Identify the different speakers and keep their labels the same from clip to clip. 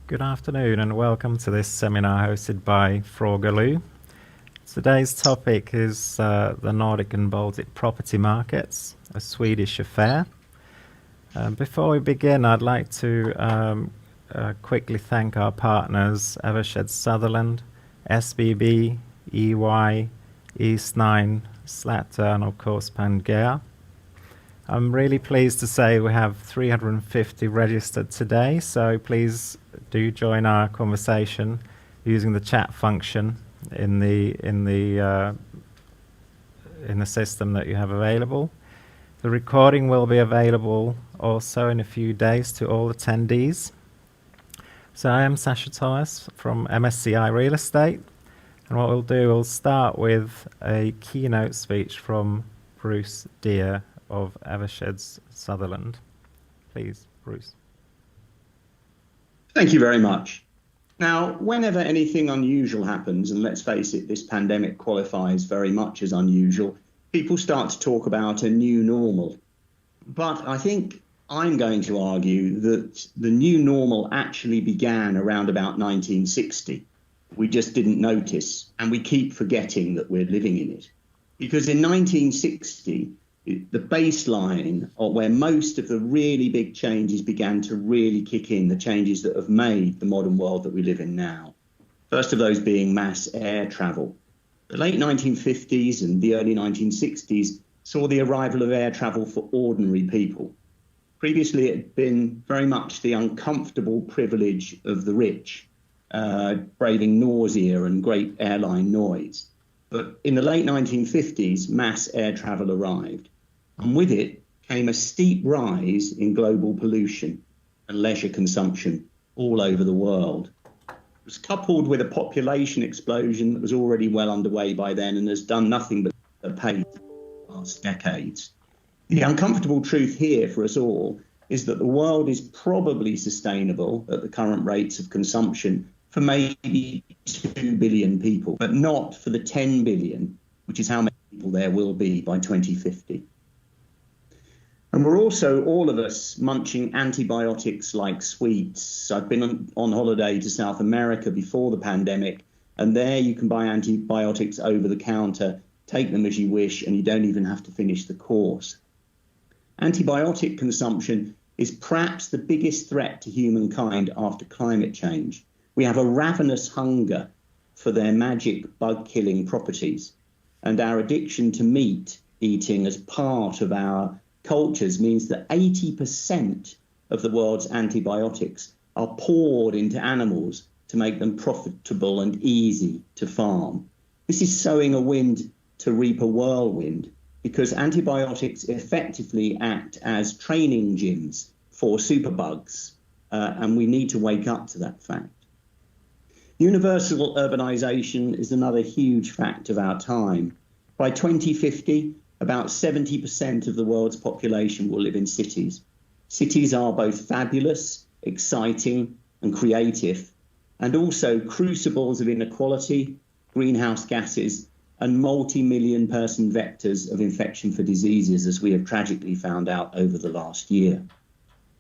Speaker 1: Good afternoon and welcome to this seminar hosted by Frågeloo. Today's topic is the Nordic and Baltic property markets, a Swedish affair. Before we begin, I'd like to quickly thank our partners Eversheds Sutherland, SBB, EY, Eastnine, Slättö and of course Pangea. I'm really pleased to say we have 350 registered today, so please do join our conversation using the chat function in the system that you have available. The recording will be available also in a few days to all attendees. So I am Sasha Thomas from MSCI Real Estate, and what we'll do, we'll start with a keynote speech from Bruce Deere of Eversheds Sutherland. Please, Bruce.
Speaker 2: Thank you very much. Now, whenever anything unusual happens, and let's face it, this pandemic qualifies very much as unusual, people start to talk about a new normal. But I think I'm going to argue that the new normal actually began around about 1960. We just didn't notice, and we keep forgetting that we're living in it. Because in 1960, the baseline, or where most of the really big changes began to really kick in, the changes that have made the modern world that we live in now. First of those being mass air travel. The late 1950s and the early 1960s saw the arrival of air travel for ordinary people. Previously, it had been very much the uncomfortable privilege of the rich, braving nausea and great airline noise. But in the late 1950s, mass air travel arrived. And with it came a steep rise in global pollution and leisure consumption all over the world. It was coupled with a population explosion that was already well underway by then and has done nothing but pace the last decades. The uncomfortable truth here for us all is that the world is probably sustainable at the current rates of consumption for maybe 2 billion people, but not for the 10 billion, which is how many people there will be by 2050. And we're also, all of us, munching antibiotics like sweets. I've been on holiday to South America before the pandemic, and there you can buy antibiotics over the counter, take them as you wish, and you don't even have to finish the course. Antibiotic consumption is perhaps the biggest threat to humankind after climate change. We have a ravenous hunger for their magic bug-killing properties, and our addiction to meat eating as part of our cultures means that 80% of the world's antibiotics are poured into animals to make them profitable and easy to farm. This is sowing a wind to reap a whirlwind, because antibiotics effectively act as training gyms for superbugs, and we need to wake up to that fact. Universal urbanization is another huge fact of our time. By 2050, about 70% of the world's population will live in cities. Cities are both fabulous, exciting, and creative, and also crucibles of inequality, greenhouse gases, and multi-million person vectors of infection for diseases, as we have tragically found out over the last year.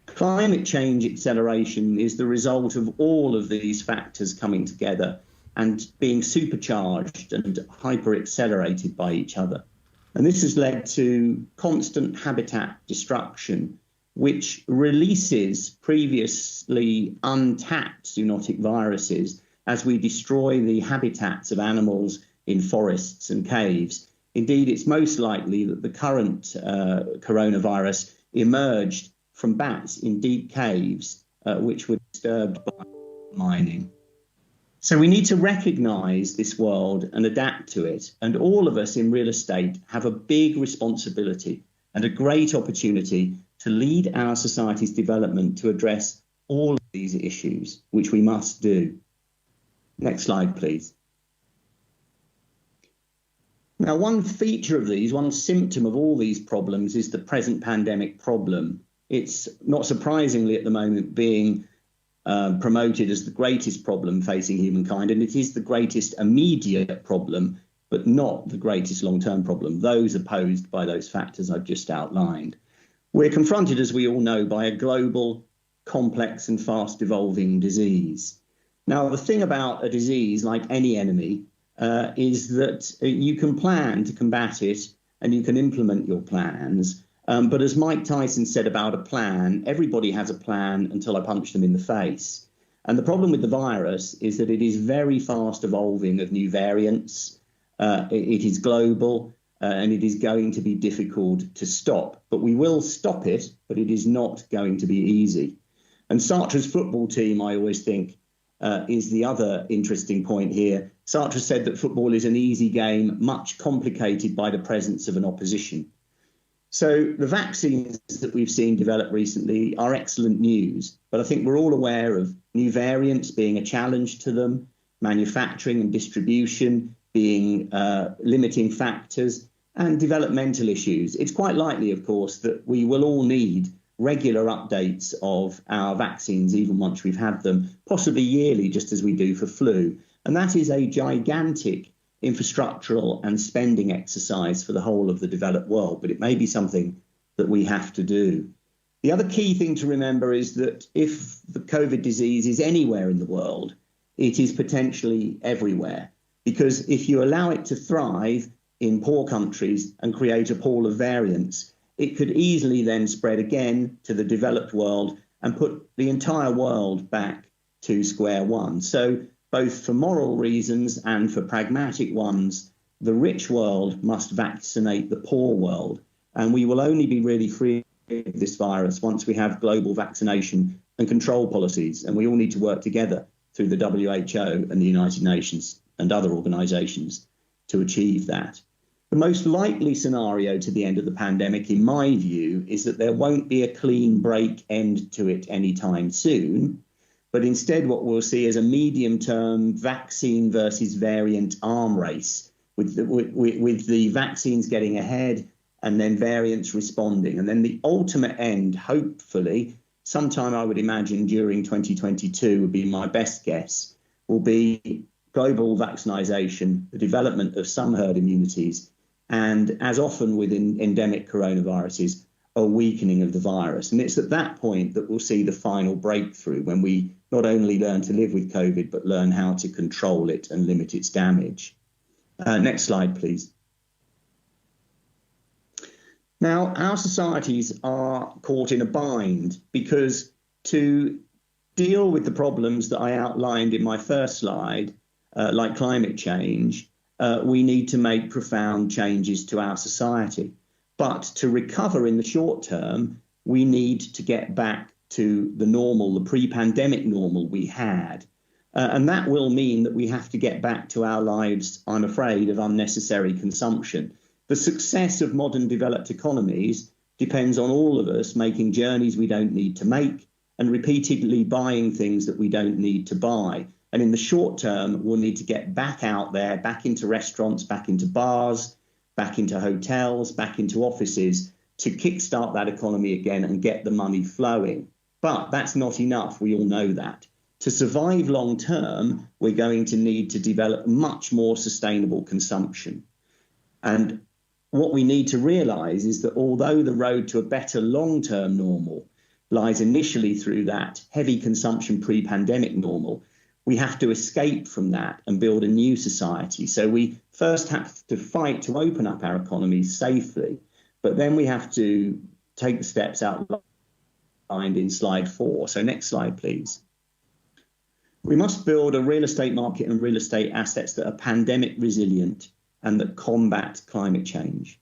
Speaker 2: Climate change acceleration is the result of all of these factors coming together and being supercharged and hyper-accelerated by each other. And this has led to constant habitat destruction, which releases previously untapped zoonotic viruses as we destroy the habitats of animals in forests and caves. Indeed, it's most likely that the current coronavirus emerged from bats in deep caves, which were disturbed by mining. So we need to recognize this world and adapt to it. And all of us in real estate have a big responsibility and a great opportunity to lead our society's development to address all of these issues, which we must do. Next slide, please. Now, one feature of these, one symptom of all these problems is the present pandemic problem. It's not surprisingly at the moment being promoted as the greatest problem facing humankind, and it is the greatest immediate problem, but not the greatest long-term problem. Those are posed by those factors I've just outlined. We're confronted, as we all know, by a global complex and fast evolving disease. Now, the thing about a disease, like any enemy, is that you can plan to combat it and you can implement your plans. But as Mike Tyson said about a plan, everybody has a plan until I punch them in the face. And the problem with the virus is that it is very fast evolving of new variants. It is global and it is going to be difficult to stop. But we will stop it, but it is not going to be easy. And Sartre's football team, I always think, is the other interesting point here. Sartre said that football is an easy game, much complicated by the presence of an opposition. So the vaccines that we've seen develop recently are excellent news, but I think we're all aware of new variants being a challenge to them, manufacturing and distribution being limiting factors, and developmental issues. It's quite likely, of course, that we will all need regular updates of our vaccines, even once we've had them, possibly yearly, just as we do for flu. And that is a gigantic infrastructural and spending exercise for the whole of the developed world, but it may be something that we have to do. The other key thing to remember is that if the COVID disease is anywhere in the world, it is potentially everywhere, because if you allow it to thrive in poor countries and create a pool of variants, it could easily then spread again to the developed world and put the entire world back to square one. So both for moral reasons and for pragmatic ones, the rich world must vaccinate the poor world. And we will only be really free of this virus once we have global vaccination and control policies. And we all need to work together through the WHO and the United Nations and other organizations to achieve that. The most likely scenario to the end of the pandemic, in my view, is that there won't be a clean break end to it anytime soon. But instead, what we'll see is a medium-term vaccine versus variant arm race, with the vaccines getting ahead and then variants responding. And then the ultimate end, hopefully, sometime I would imagine during 2022 would be my best guess, will be global vaccination, the development of some herd immunities, and as often with endemic coronaviruses, a weakening of the virus. And it's at that point that we'll see the final breakthrough, when we not only learn to live with COVID, but learn how to control it and limit its damage. Next slide, please. Now, our societies are caught in a bind, because to deal with the problems that I outlined in my first slide, like climate change, we need to make profound changes to our society. But to recover in the short term, we need to get back to the normal, the pre-pandemic normal we had. And that will mean that we have to get back to our lives, I'm afraid, of unnecessary consumption. The success of modern developed economies depends on all of us making journeys we don't need to make and repeatedly buying things that we don't need to buy. And in the short term, we'll need to get back out there, back into restaurants, back into bars, back into hotels, back into offices, to kickstart that economy again and get the money flowing. But that's not enough. We all know that. To survive long term, we're going to need to develop much more sustainable consumption. And what we need to realize is that although the road to a better long-term normal lies initially through that heavy consumption pre-pandemic normal, we have to escape from that and build a new society. So we first have to fight to open up our economies safely, but then we have to take the steps outlined in slide 4. So next slide, please. We must build a real estate market and real estate assets that are pandemic resilient and that combat climate change.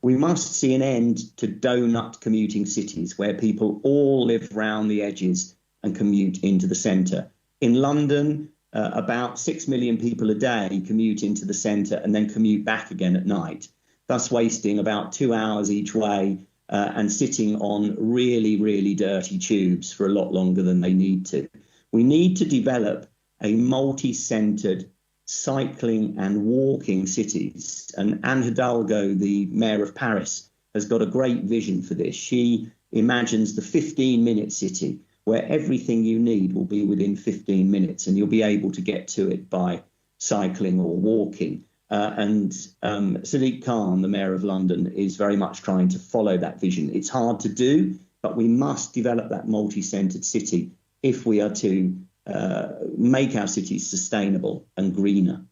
Speaker 2: We must see an end to donut commuting cities where people all live round the edges and commute into the centre. In London, about 6 million people a day commute into the centre and then commute back again at night, thus wasting about 2 hours each way and sitting on really, really dirty tubes for a lot longer than they need to. We need to develop a multi-centred cycling and walking cities. And Anne Hidalgo, the mayor of Paris, has got a great vision for this. She imagines the 15-minute city, where everything you need will be within 15 minutes and you'll be able to get to it by cycling or walking. Sadiq Khan, the mayor of London, is very much trying to follow that vision. It's hard to do. but we must develop that multi-centred city if we are to make our cities sustainable and greener.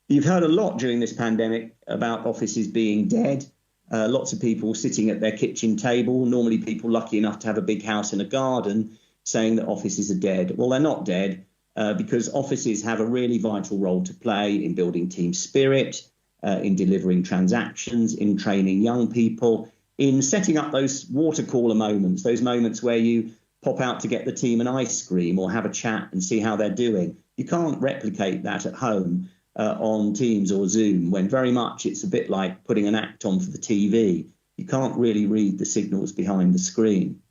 Speaker 2: You've heard a lot during this pandemic about offices being dead. Lots of people sitting at their kitchen table, normally people lucky enough to have a big house and a garden, saying that offices are dead. Well, they're not dead because offices have a really vital role to play in building team spirit, in delivering transactions, in training young people, in setting up those water cooler moments, those moments where you pop out to get the team an ice cream or have a chat and see how they're doing. You can't replicate that at home on Teams or Zoom, when very much it's a bit like putting an act on for the TV. You can't really read the signals behind the screen.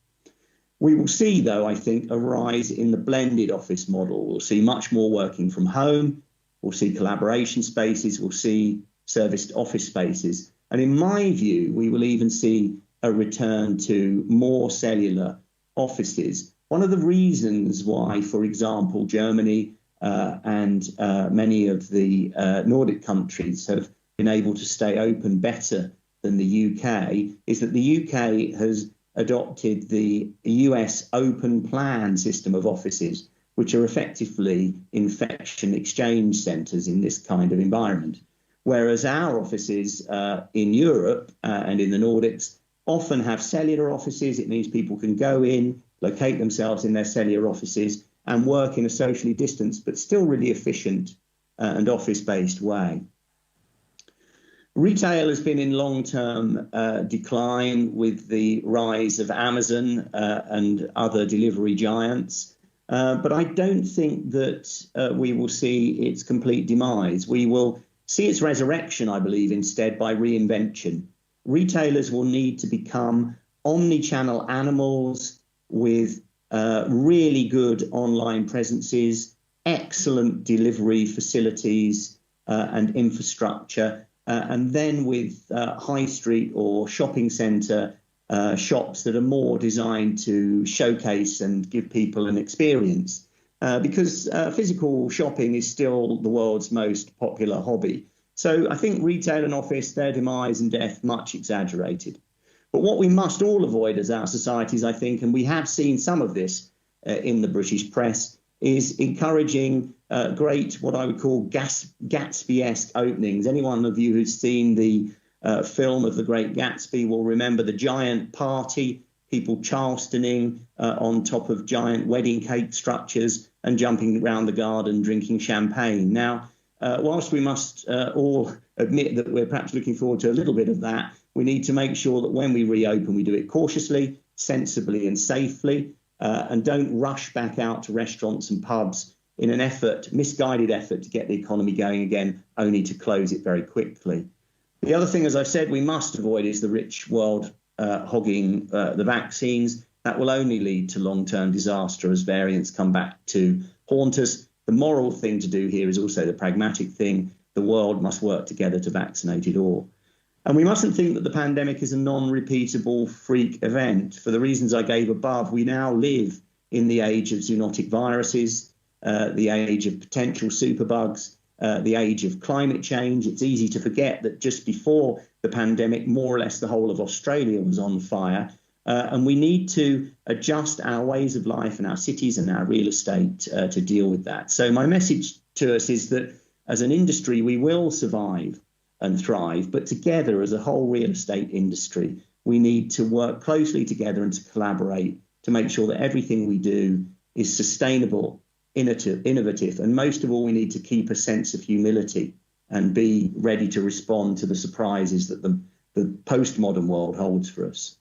Speaker 2: We will see, though, I think, a rise in the blended office model. We'll see much more working from home. We'll see collaboration spaces. We'll see serviced office spaces. And in my view, we will even see a return to more cellular offices. One of the reasons why, for example, Germany and many of the Nordic countries have been able to stay open better than the UK is that the UK has adopted the US open plan system of offices, which are effectively infection exchange centres in this kind of environment. Whereas our offices in Europe and in the Nordics often have cellular offices. It means people can go in, locate themselves in their cellular offices and work in a socially distanced but still really efficient and office-based way. Retail has been in long-term decline with the rise of Amazon and other delivery giants. But I don't think that we will see its complete demise. We will see its resurrection, I believe, instead by reinvention. Retailers will need to become omni-channel animals with really good online presences, excellent delivery facilities and infrastructure, and then with high street or shopping centre shops that are more designed to showcase and give people an experience. Because physical shopping is still the world's most popular hobby. So I think retail and office, their demise and death, much exaggerated. But what we must all avoid as our societies, I think, and we have seen some of this in the British press, is encouraging great, what I would call Gatsby-esque openings. Anyone of you who's seen the film of The Great Gatsby will remember the giant party, people charlestoning on top of giant wedding cake structures and jumping around the garden drinking champagne. Now, whilst we must all admit that we're perhaps looking forward to a little bit of that, we need to make sure that when we reopen, we do it cautiously, sensibly and safely, and don't rush back out to restaurants and pubs in an misguided effort to get the economy going again, only to close it very quickly. The other thing, as I've said, we must avoid is the rich world hogging the vaccines. That will only lead to long-term disaster as variants come back to haunt us. The moral thing to do here is also the pragmatic thing. The world must work together to vaccinate it all. And we mustn't think that the pandemic is a non-repeatable freak event. For the reasons I gave above, we now live in the age of zoonotic viruses, the age of potential superbugs, the age of climate change. It's easy to forget that just before the pandemic, more or less the whole of Australia was on fire. And we need to adjust our ways of life and our cities and our real estate to deal with that. So my message to us is that as an industry, we will survive and thrive, but together as a whole real estate industry, we need to work closely together and to collaborate to make sure that everything we do is sustainable, innovative, and most of all, we need to keep a sense of humility and be ready to respond to the surprises that the postmodern world holds for us.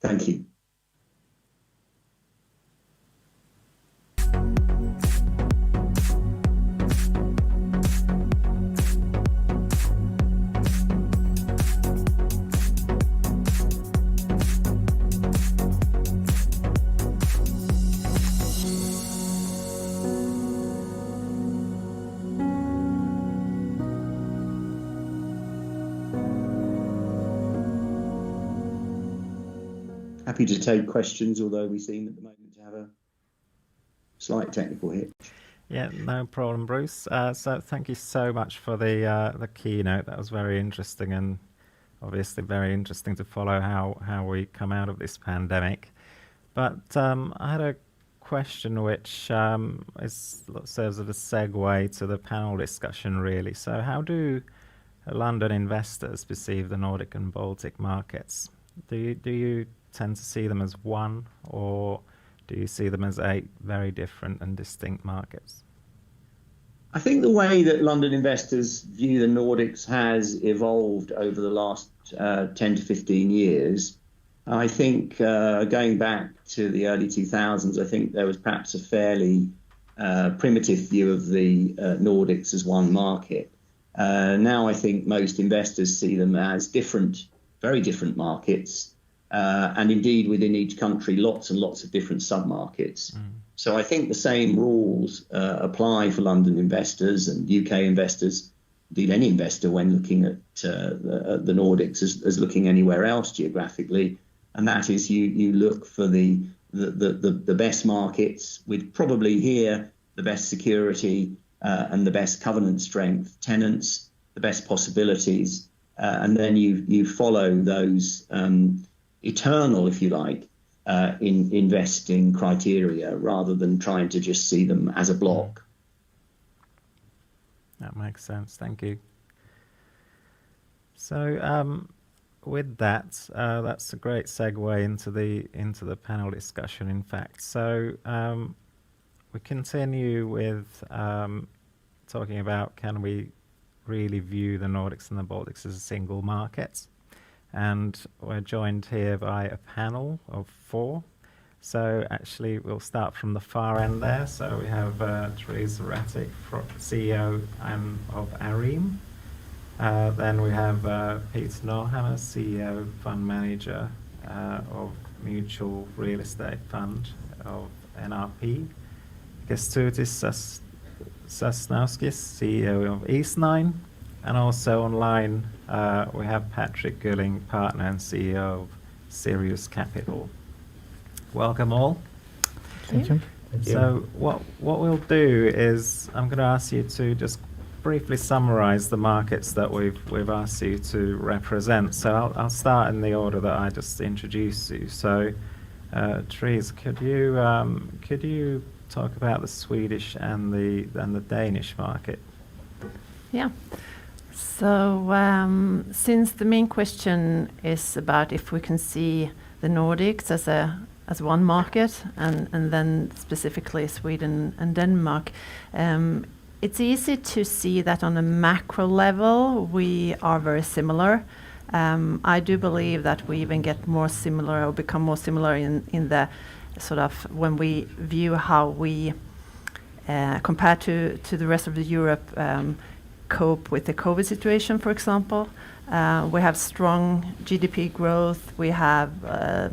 Speaker 2: Thank you. Happy to take questions, although we seem at the moment to have a slight technical hitch.
Speaker 1: Yeah, no problem, Bruce. So thank you so much for the keynote. That was very interesting and obviously very interesting to follow how we come out of this pandemic. But I had a question which serves as a segue to the panel discussion, really. So how do London investors perceive the Nordic and Baltic markets? Do you tend to see them as one, or do you see them as 8 very different and distinct markets?
Speaker 2: I think the way that London investors view the Nordics has evolved over the last 10 to 15 years. I think going back to the early 2000s, I think there was perhaps a fairly primitive view of the Nordics as one market. Now I think most investors see them as different, very different markets, and indeed within each country, lots and lots of different sub-markets. So I think the same rules apply for London investors and UK investors, indeed any investor when looking at the Nordics as looking anywhere else geographically. And that is you look for the best markets with probably here the best security and the best covenant strength, tenants, the best possibilities, and then you follow those eternal, if you like, in investing criteria rather than trying to just see them as a block.
Speaker 1: That makes sense. Thank you. So with that, that's a great segue into the panel discussion, in fact. So we continue with talking about, can we really view the Nordics and the Baltics as a single market? And we're joined here by a panel of 4. So actually we'll start from the far end there. So we have Therese Ratic, CEO of Arim. Then we have Peter Norhammer, CEO, Fund Manager of Mutual Real Estate Fund of NRP. Kęstutis Sasnauskas, CEO of Eastnine. And also online, we have Patrick Gulling, partner and CEO of Sirius Capital. Welcome all.
Speaker 3: Thank you.
Speaker 1: So what we'll do is I'm going to ask you to just briefly summarize the markets that we've asked you to represent. So I'll start in the order that I just introduced you. So Therese, could you talk about the Swedish and the Danish market?
Speaker 3: Yeah. So since the main question is about if we can see the Nordics as one market and then specifically Sweden and Denmark, it's easy to see that on a macro level we are very similar. I do believe that we even get more similar or become more similar in the sort of when we view how we compare to the rest of the Europe cope with the COVID situation, for example. We have strong GDP growth. We have a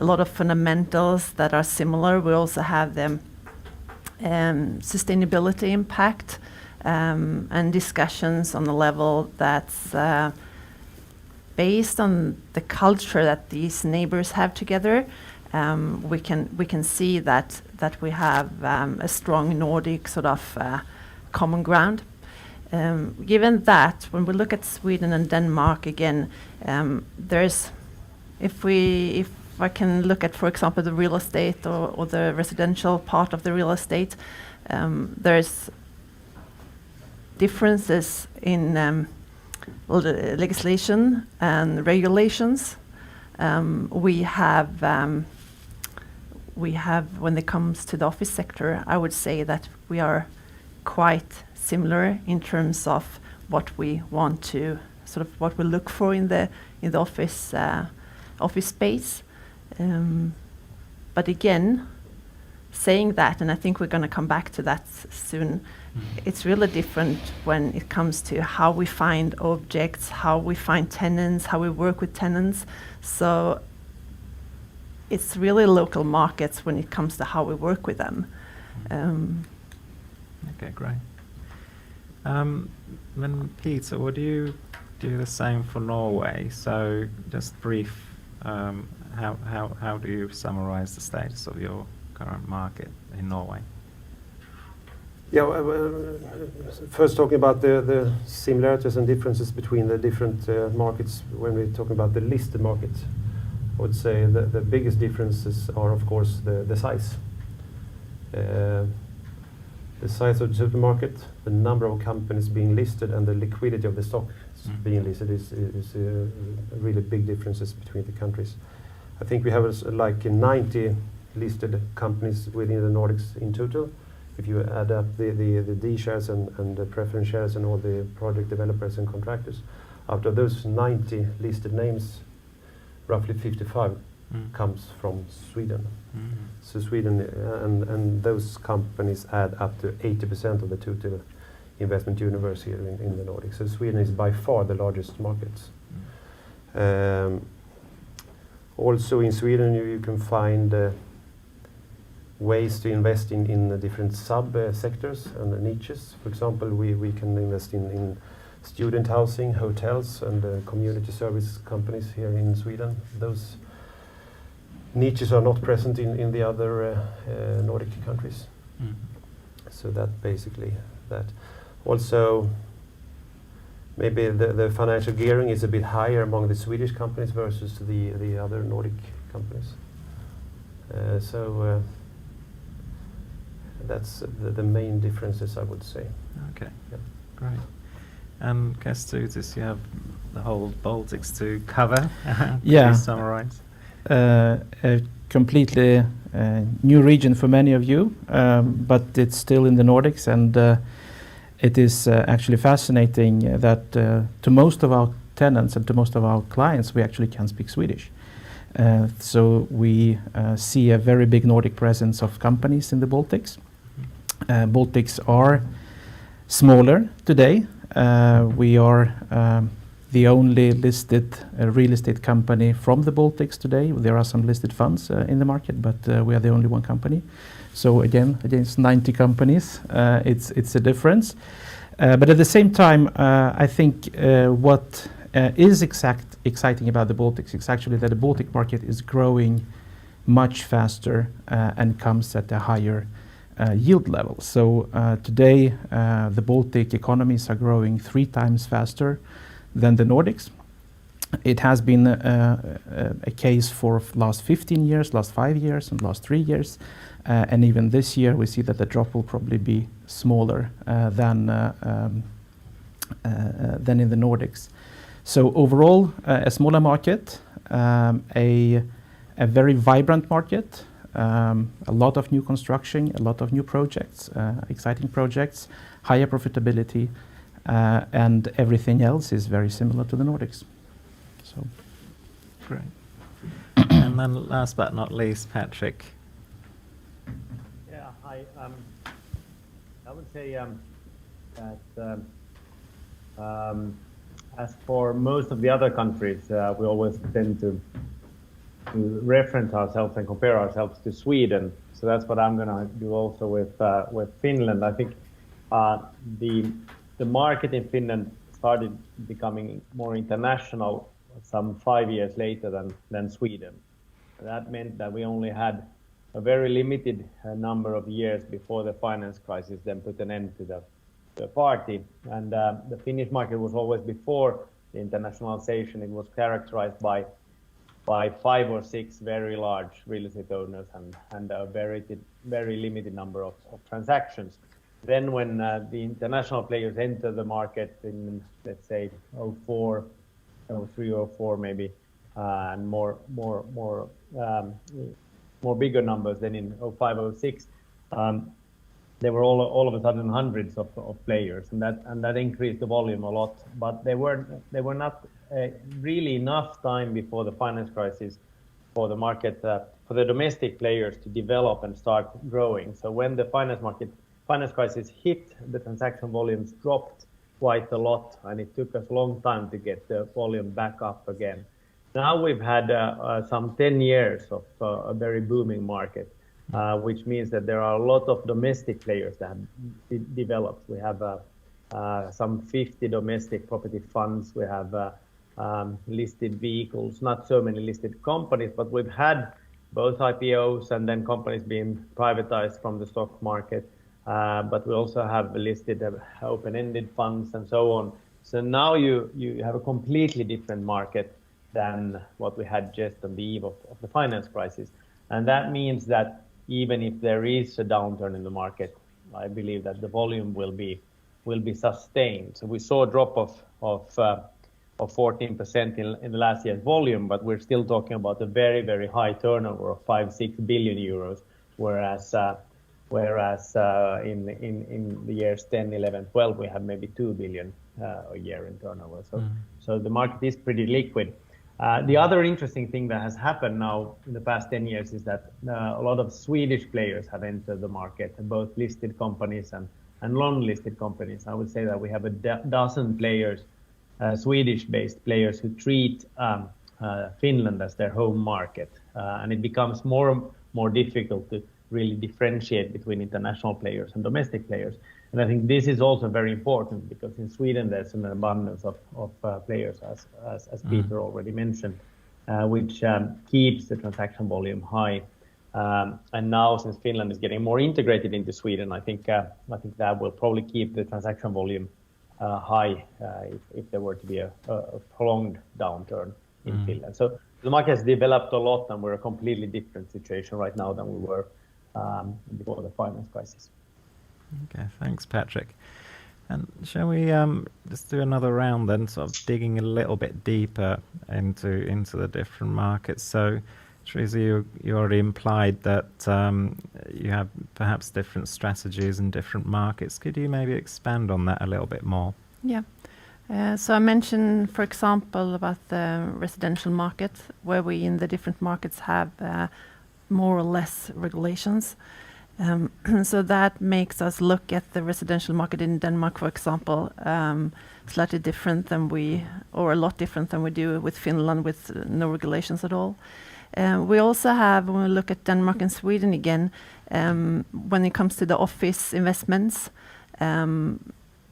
Speaker 3: lot of fundamentals that are similar. We also have the sustainability impact and discussions on the level that's based on the culture that these neighbors have together. We can see that we have a strong Nordic sort of common ground. Given that, when we look at Sweden and Denmark again, if I can look at, for example, the real estate or the residential part of the real estate, there's differences in the legislation and regulations. We have, when it comes to the office sector, I would say that we are quite similar in terms of what we want to, sort of what we look for in the office space. But again, saying that, and I think we're going to come back to that soon, it's really different when it comes to how we find objects, how we find tenants, how we work with tenants. So it's really local markets when it comes to how we work with them.
Speaker 1: Okay, great. Then Peter, would you do the same for Norway? So just brief, how do you summarize the status of your current market in Norway?
Speaker 4: Yeah, first talking about the similarities and differences between the different markets when we're talking about the listed market. I would say the biggest differences are, of course, the size. The size of the supermarket, the number of companies being listed, and the liquidity of the stock being listed is really big differences between the countries. I think we have like 90 listed companies within the Nordics in total. If you add up the D shares and the preference shares and all the project developers and contractors, out of those 90 listed names, roughly 55 comes from Sweden. So Sweden and those companies add up to 80% of the total investment universe here in the Nordics. So Sweden is by far the largest market. Also in Sweden you can find ways to invest in the different sub-sectors and the niches. For example, we can invest in student housing, hotels, and community service companies here in Sweden. Those niches are not present in the other Nordic countries. So that basically that. Also, maybe the financial gearing is a bit higher among the Swedish companies versus the other Nordic companies. So that's the main differences, I would say.
Speaker 1: Okay,
Speaker 4: yeah.
Speaker 1: Great. And Kęstutis, you have the whole Baltics to cover.
Speaker 5: Yeah.
Speaker 1: Please summarize.
Speaker 5: A completely new region for many of you, but it's still in the Nordics, and it is actually fascinating that to most of our tenants and to most of our clients, we actually can speak Swedish. So we see a very big Nordic presence of companies in the Baltics. Baltics are smaller today. We are the only listed real estate company from the Baltics today. There are some listed funds in the market, but we are the only one company. So again, against 90 companies, it's a difference. But at the same time, I think what is exciting about the Baltics is actually that the Baltic market is growing much faster and comes at a higher yield level. So today, the Baltic economies are growing 3 times faster than the Nordics. It has been a case for last 15 years, last 5 years, and last 3 years. And even this year, we see that the drop will probably be smaller than in the Nordics. So overall, a smaller market, a very vibrant market, a lot of new construction, a lot of new projects, exciting projects, higher profitability, and everything else is very similar to the Nordics. So,
Speaker 1: great. And then last but not least, Patrick.
Speaker 6: Yeah, I would say that as for most of the other countries, we always tend to reference ourselves and compare ourselves to Sweden. So that's what I'm going to do also with Finland. I think the market in Finland started becoming more international some 5 years later than Sweden. That meant that we only had a very limited number of years before the finance crisis then put an end to the party. And the Finnish market was always, before the internationalization, it was characterized by 5 or 6 very large real estate owners and a very limited number of transactions. Then when the international players entered the market in, let's say, 04, 03 or 04 maybe, and more bigger numbers than in 05, 06, there were all of a sudden hundreds of players, and that increased the volume a lot. But they were not really enough time before the finance crisis for the market, for the domestic players to develop and start growing. So when the finance crisis hit, the transaction volumes dropped quite a lot, and it took us a long time to get the volume back up again. Now we've had some 10 years of a very booming market, which means that there are a lot of domestic players that have developed. We have some 50 domestic property funds. We have listed vehicles, not so many listed companies, but we've had both IPOs and then companies being privatized from the stock market. but we also have listed open-ended funds and so on. So now you have a completely different market than what we had just on the eve of the finance crisis. And that means that even if there is a downturn in the market, I believe that the volume will be sustained. So we saw a drop of 14% in the last year's volume, but we're still talking about a very, very high turnover of 5-6 billion euros, whereas in the years 10, 11, 12, we have maybe 2 billion a year in turnover. So the market is pretty liquid. The other interesting thing that has happened now in the past 10 years is that a lot of Swedish players have entered the market, both listed companies and non-listed companies. I would say that we have a dozen players, Swedish-based players, who treat Finland as their home market, and it becomes more difficult to really differentiate between international players and domestic players. And I think this is also very important because in Sweden there's an abundance of players, as Peter already mentioned, which keeps the transaction volume high. And now, since Finland is getting more integrated into Sweden, I think that will probably keep the transaction volume high if there were to be a prolonged downturn in Finland. So the market has developed a lot, and we're a completely different situation right now than we were before the finance crisis.
Speaker 1: Okay, thanks, Patrick. And shall we just do another round then, sort of digging a little bit deeper into the different markets? So, Teresa, you already implied that you have perhaps different strategies in different markets. Could you maybe expand on that a little bit more?
Speaker 3: Yeah. So I mentioned, for example, about the residential market, where we in the different markets have more or less regulations. So that makes us look at the residential market in Denmark, for example, slightly different than or a lot different than we do with Finland, with no regulations at all. We also have, when we look at Denmark and Sweden again, when it comes to the office investments,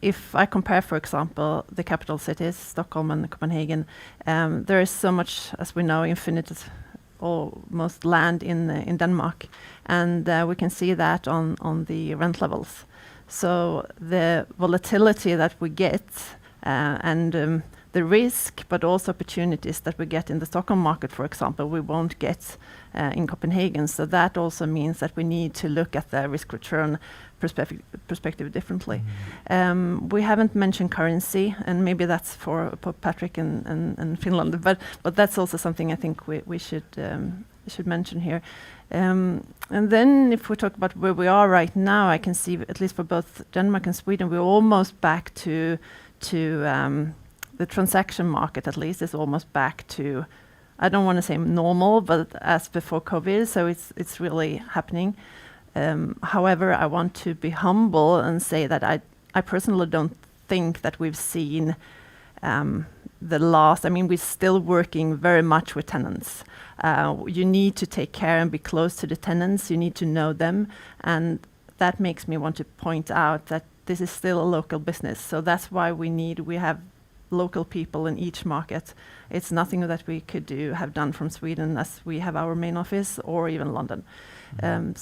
Speaker 3: if I compare, for example, the capital cities, Stockholm and Copenhagen, there is so much, as we know, infinite almost land in Denmark, and we can see that on the rent levels. So the volatility that we get and the risk, but also opportunities that we get in the Stockholm market, for example, we won't get in Copenhagen. So that also means that we need to look at the risk-return perspective differently. We haven't mentioned currency, and maybe that's for Patrick and Finland, but that's also something I think we should mention here. And then if we talk about where we are right now, I can see, at least for both Denmark and Sweden, we're almost back to the transaction market, at least, is almost back to, I don't want to say normal, but as before COVID, so it's really happening. However, I want to be humble and say that I personally don't think that we've seen the last. I mean, we're still working very much with tenants. You need to take care and be close to the tenants. You need to know them. And that makes me want to point out that this is still a local business. So that's why we have local people in each market. It's nothing that we could have done from Sweden, as we have our main office, or even London. Yeah.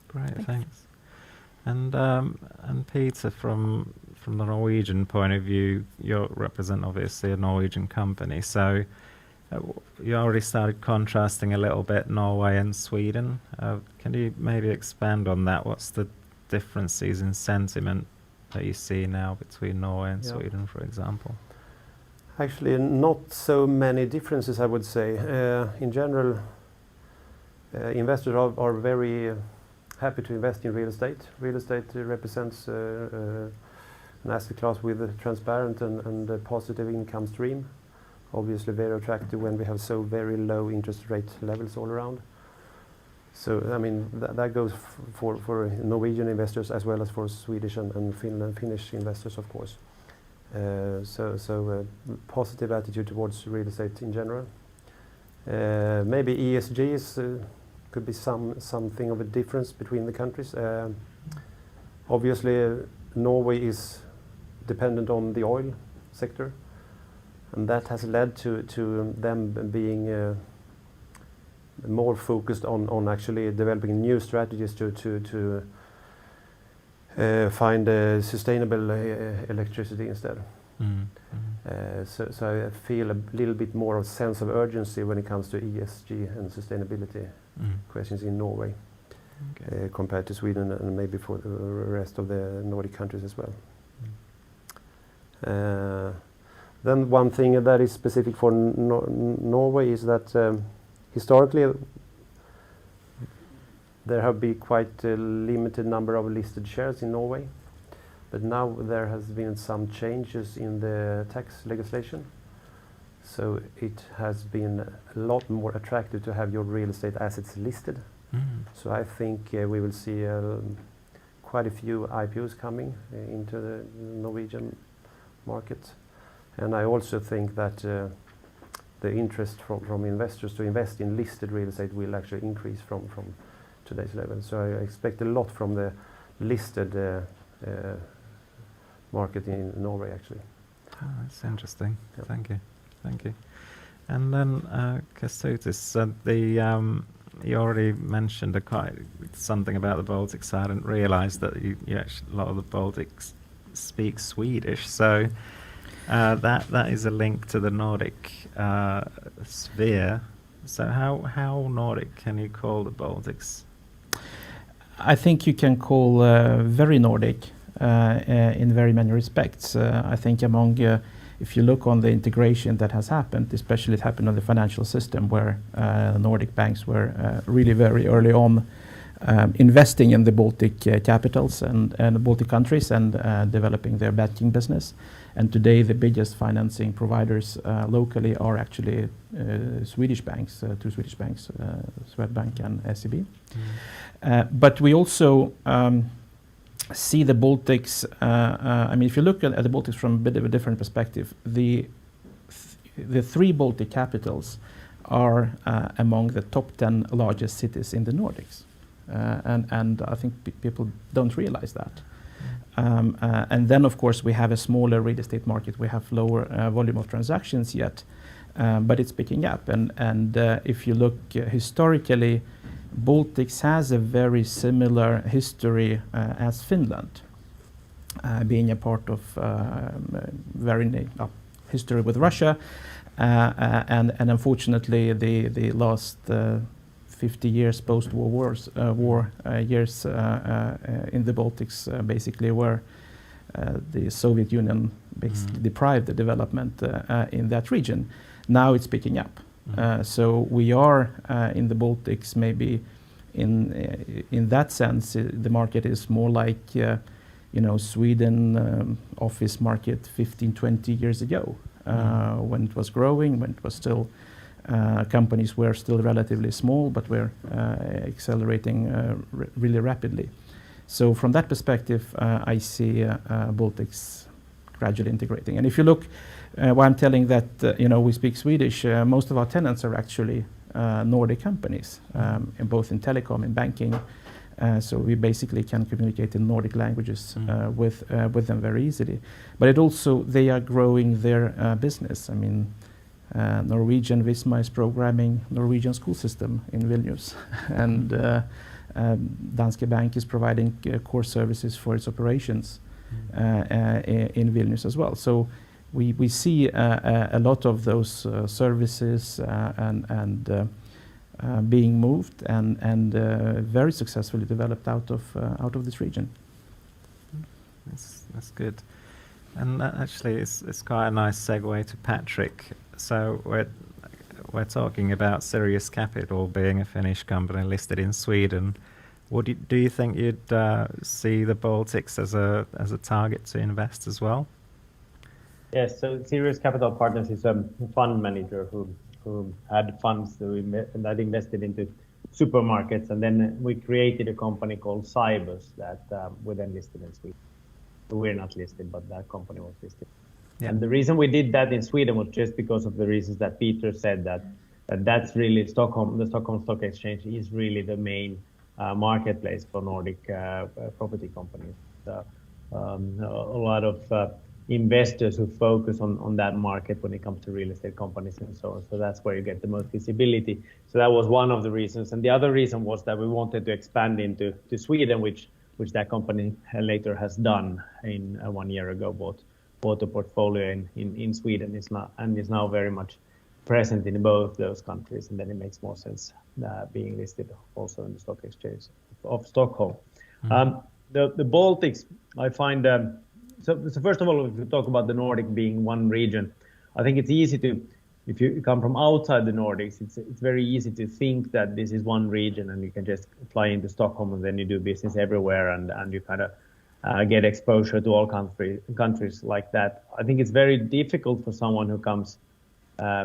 Speaker 1: Great, thanks. And Peter, from the Norwegian point of view, you represent obviously a Norwegian company. So you already started contrasting a little bit Norway and Sweden. Can you maybe expand on that? What's the differences in sentiment that you see now between Norway and Sweden, for example?
Speaker 4: Actually, not so many differences, I would say. In general, investors are very happy to invest in real estate. Real estate represents an asset class with a transparent and a positive income stream. Obviously very attractive when we have so very low interest rate levels all around. So, I mean, that goes for Norwegian investors as well as for Swedish and Finnish investors, of course. So positive attitude towards real estate in general. Maybe ESG could be something of a difference between the countries. Obviously, Norway is dependent on the oil sector, and that has led to them being more focused on actually developing new strategies to find sustainable electricity instead. So I feel a little bit more of sense of urgency when it comes to ESG and sustainability questions in Norway, compared to Sweden and maybe for the rest of the Nordic countries as well. Then one thing that is specific for Norway is that historically there have been quite a limited number of listed shares in Norway, but now there has been some changes in the tax legislation. So it has been a lot more attractive to have your real estate assets listed. So I think we will see quite a few IPOs coming into the Norwegian market. And I also think that the interest from investors to invest in listed real estate will actually increase from today's level. So I expect a lot from the listed market in Norway, actually.
Speaker 1: Oh, that's interesting.
Speaker 4: Yep.
Speaker 1: Thank you. And then Kestutis, you already mentioned something about the Baltics. I didn't realise that a lot of the Baltics speak Swedish. So that is a link to the Nordic sphere. So how Nordic can you call the Baltics?
Speaker 5: I think you can call very Nordic in very many respects. I think if you look on the integration that has happened, especially it happened on the financial system where Nordic banks were really very early on investing in the Baltic capitals and the Baltic countries and developing their banking business. And today the biggest financing providers locally are actually Swedish banks, two Swedish banks, Swedbank and SEB. But we also see the Baltics, I mean, if you look at the Baltics from a bit of a different perspective, the three Baltic capitals are among the top 10 largest cities in the Nordics. And I think people don't realize that. And then, of course, we have a smaller real estate market. We have lower volume of transactions yet, but it's picking up. And if you look historically, Baltics has a very similar history as Finland, being a part of very history with Russia, and unfortunately the last 50 years post-war years in the Baltics basically were the Soviet Union basically deprived the development in that region. Now it's picking up. So we are in the Baltics maybe in that sense the market is more like Sweden office market 15-20 years ago when it was growing, when it was still companies were still relatively small but were accelerating really rapidly. So from that perspective I see Baltics gradually integrating. And if you look why I'm telling that we speak Swedish, most of our tenants are actually Nordic companies, both in telecom and banking. So we basically can communicate in Nordic languages with them very easily. But they are growing their business. I mean, Norwegian Visma is programming Norwegian school system in Vilnius, and Danske Bank is providing core services for its operations in Vilnius as well. So we see a lot of those services and being moved and very successfully developed out of this region.
Speaker 1: That's good, and actually it's quite a nice segue to Patrick. So we're talking about Sirius Capital being a Finnish company listed in Sweden. Do you think you'd see the Baltics as a target to invest as well?
Speaker 6: Yes, so Sirius Capital Partners is a fund manager who had funds that invested into supermarkets, and then we created a company called Cybus that we then listed in Sweden. We're not listed, but that company was listed. Yeah. And the reason we did that in Sweden was just because of the reasons that Peter said, that's really the Stockholm Stock Exchange is really the main marketplace for Nordic property companies. A lot of investors who focus on that market when it comes to real estate companies and so on. So that's where you get the most visibility. So that was one of the reasons. And the other reason was that we wanted to expand into Sweden, which that company later has done in 1 year ago, bought a portfolio in Sweden is now very much present in both those countries, and then it makes more sense being listed also in the stock exchange of Stockholm. The Baltics, I find, so first of all, if we talk about the Nordic being one region, I think it's easy to, if you come from outside the Nordics, it's very easy to think that this is one region and you can just fly into Stockholm and then you do business everywhere and you kind of get exposure to all countries like that. I think it's very difficult for someone who comes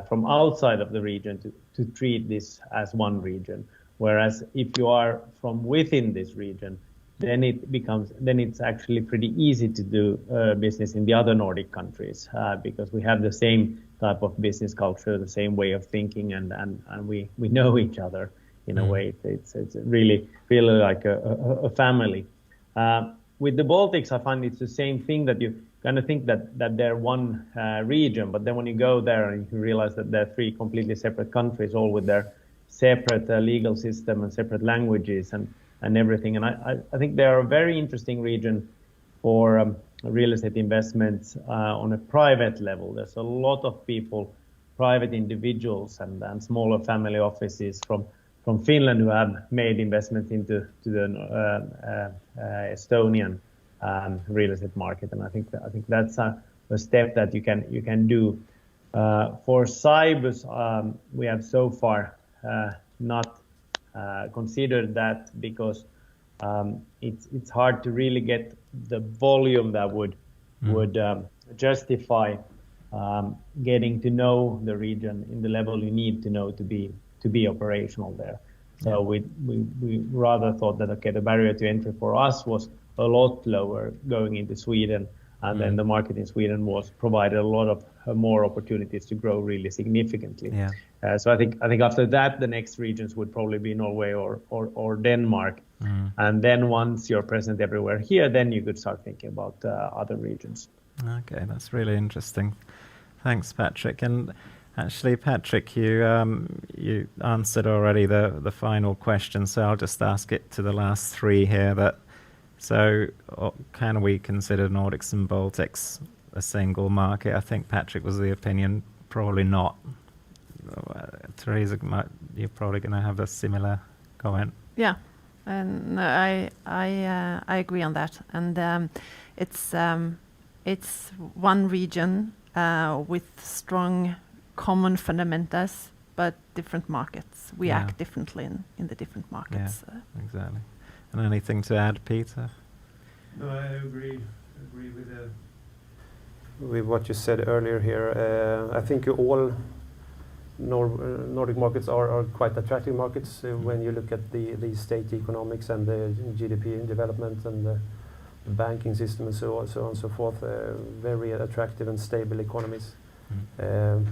Speaker 6: from outside of the region to treat this as one region. Whereas if you are from within this region, then it's actually pretty easy to do business in the other Nordic countries because we have the same type of business culture, the same way of thinking, and we know each other in a way. It's really like a family. With the Baltics, I find it's the same thing, that you kind of think that they're one region, but then when you go there and you realize that they're three completely separate countries, all with their separate legal system and separate languages and everything. And I think they are a very interesting region for real estate investments on a private level. There's a lot of people, private individuals and smaller family offices from Finland who have made investments into the Estonian real estate market, and I think that's a step that you can do. For Cybus, we have so far not considered that because it's hard to really get the volume that would justify getting to know the region in the level you need to know to be operational there. So we rather thought that the barrier to entry for us was a lot lower going into Sweden, and then the market in Sweden was provided a lot of more opportunities to grow really significantly. So I think after that the next regions would probably be Norway or Denmark, and then once you're present everywhere here, then you could start thinking about other regions.
Speaker 1: Okay, that's really interesting. Thanks, Patrick. And actually, Patrick, you answered already the final question, so I'll just ask it to the last three here. So can we consider Nordics and Baltics a single market? I think Patrick was the opinion, probably not. Teresa, you're probably going to have a similar comment.
Speaker 3: Yeah, and I agree on that. And it's one region with strong common fundamentals, but different markets. We act differently in the different markets.
Speaker 1: Yeah, exactly. And anything to add, Peter?
Speaker 4: No, I agree with what you said earlier here. I think all Nordic markets are quite attractive markets when you look at the state economics and the GDP development and the banking system and so on and so forth. Very attractive and stable economies.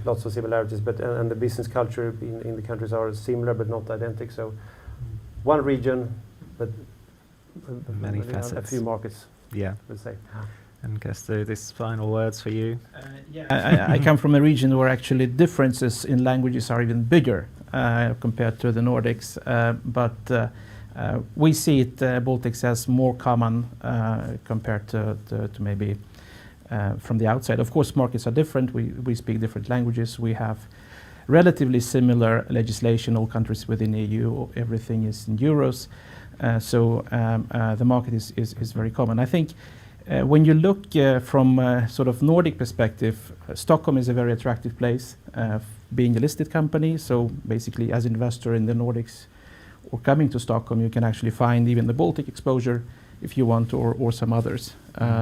Speaker 4: Lots of similarities, but and the business culture in the countries are similar but not identical. So one region, but
Speaker 1: many facets.
Speaker 4: A few markets.
Speaker 1: Yeah,
Speaker 4: let's say.
Speaker 1: And Kestu, this final words for you.
Speaker 5: I come from a region where actually differences in languages are even bigger compared to the Nordics, but we see it Baltics as more common compared to maybe from the outside. Of course, markets are different. We speak different languages. We have relatively similar legislation. All countries within EU, everything is in euros. So the market is very common. I think when you look from sort of Nordic perspective, Stockholm is a very attractive place, being a listed company. So basically, as investor in the Nordics or coming to Stockholm, you can actually find even the Baltic exposure if you want, or some others.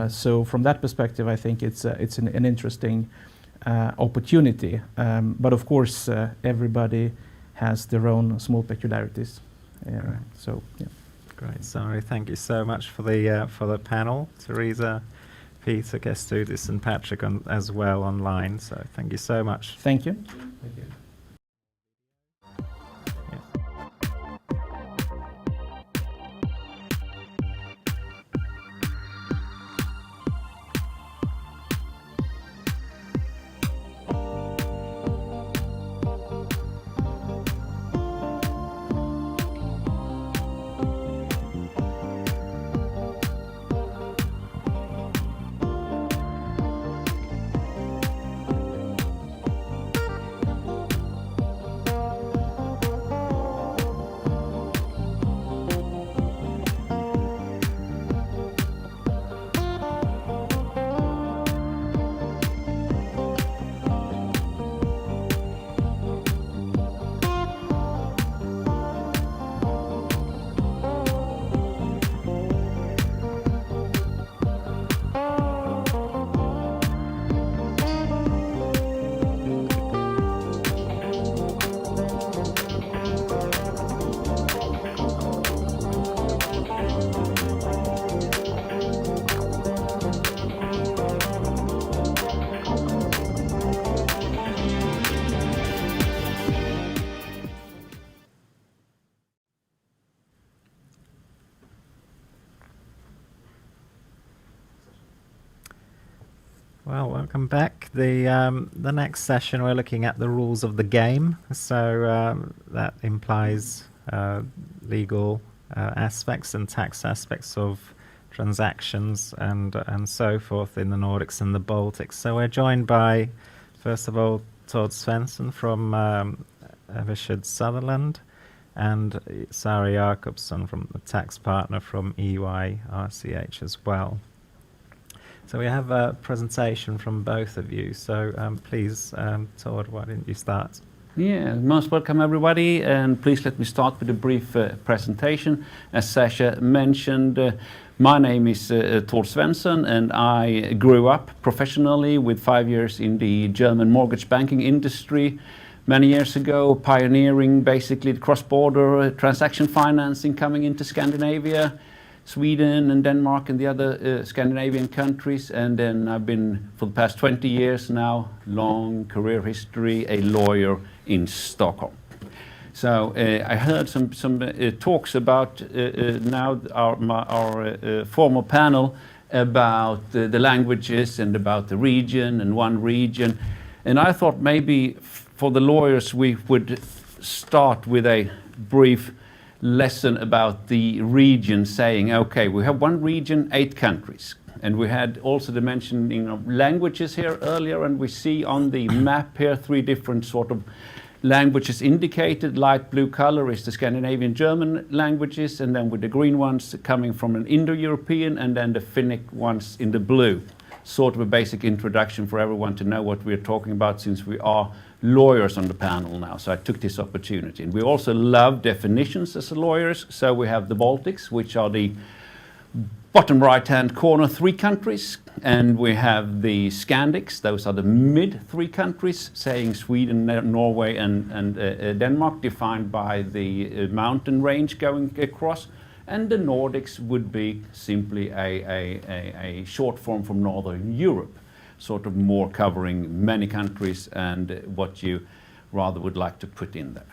Speaker 5: So from that perspective, I think it's an interesting opportunity. But of course, everybody has their own small peculiarities. So yeah.
Speaker 1: Great, sorry. Thank you so much for the panel, Teresa, Peter, Kestudis, and Patrick as well online. So thank you so much.
Speaker 5: Thank you.
Speaker 4: Thank you.
Speaker 1: Well, welcome back. The next session we're looking at the rules of the game. So that implies legal aspects and tax aspects of transactions and so forth in the Nordics and the Baltics. So we're joined by, first of all, Tord Svensson from Eversheds Sutherland, and Sari Jakobsson from the tax partner from EY RCH as well. So we have a presentation from both of you. So please, Tord, why didn't you start?
Speaker 7: Yeah, most welcome everybody, and please let me start with a brief presentation. As Sasha mentioned, my name is Tord Svensson, and I grew up professionally with 5 years in the German mortgage banking industry many years ago, pioneering basically cross-border transaction financing coming into Scandinavia, Sweden and Denmark and the other Scandinavian countries. And then I've been, for the past 20 years now, long career history, a lawyer in Stockholm. So I heard some talks about now our formal panel about the languages and about the region and one region. And I thought maybe for the lawyers we would start with a brief lesson about the region, saying, okay, we have one region, 8 countries. And we had also the mentioning of languages here earlier, and we see on the map here 3 different sort of languages indicated. Light blue color is the Scandinavian German languages, and then with the green ones coming from an Indo-European, and then the Finnic ones in the blue. Sort of a basic introduction for everyone to know what we're talking about, since we are lawyers on the panel now. So I took this opportunity. And we also love definitions as lawyers. So we have the Baltics, which are the bottom right-hand corner 3 countries. And we have the Scandics, those are the mid 3 countries, saying Sweden, Norway and Denmark, defined by the mountain range going across. And the Nordics would be simply a short form from Northern Europe, sort of more covering many countries and what you rather would like to put in there.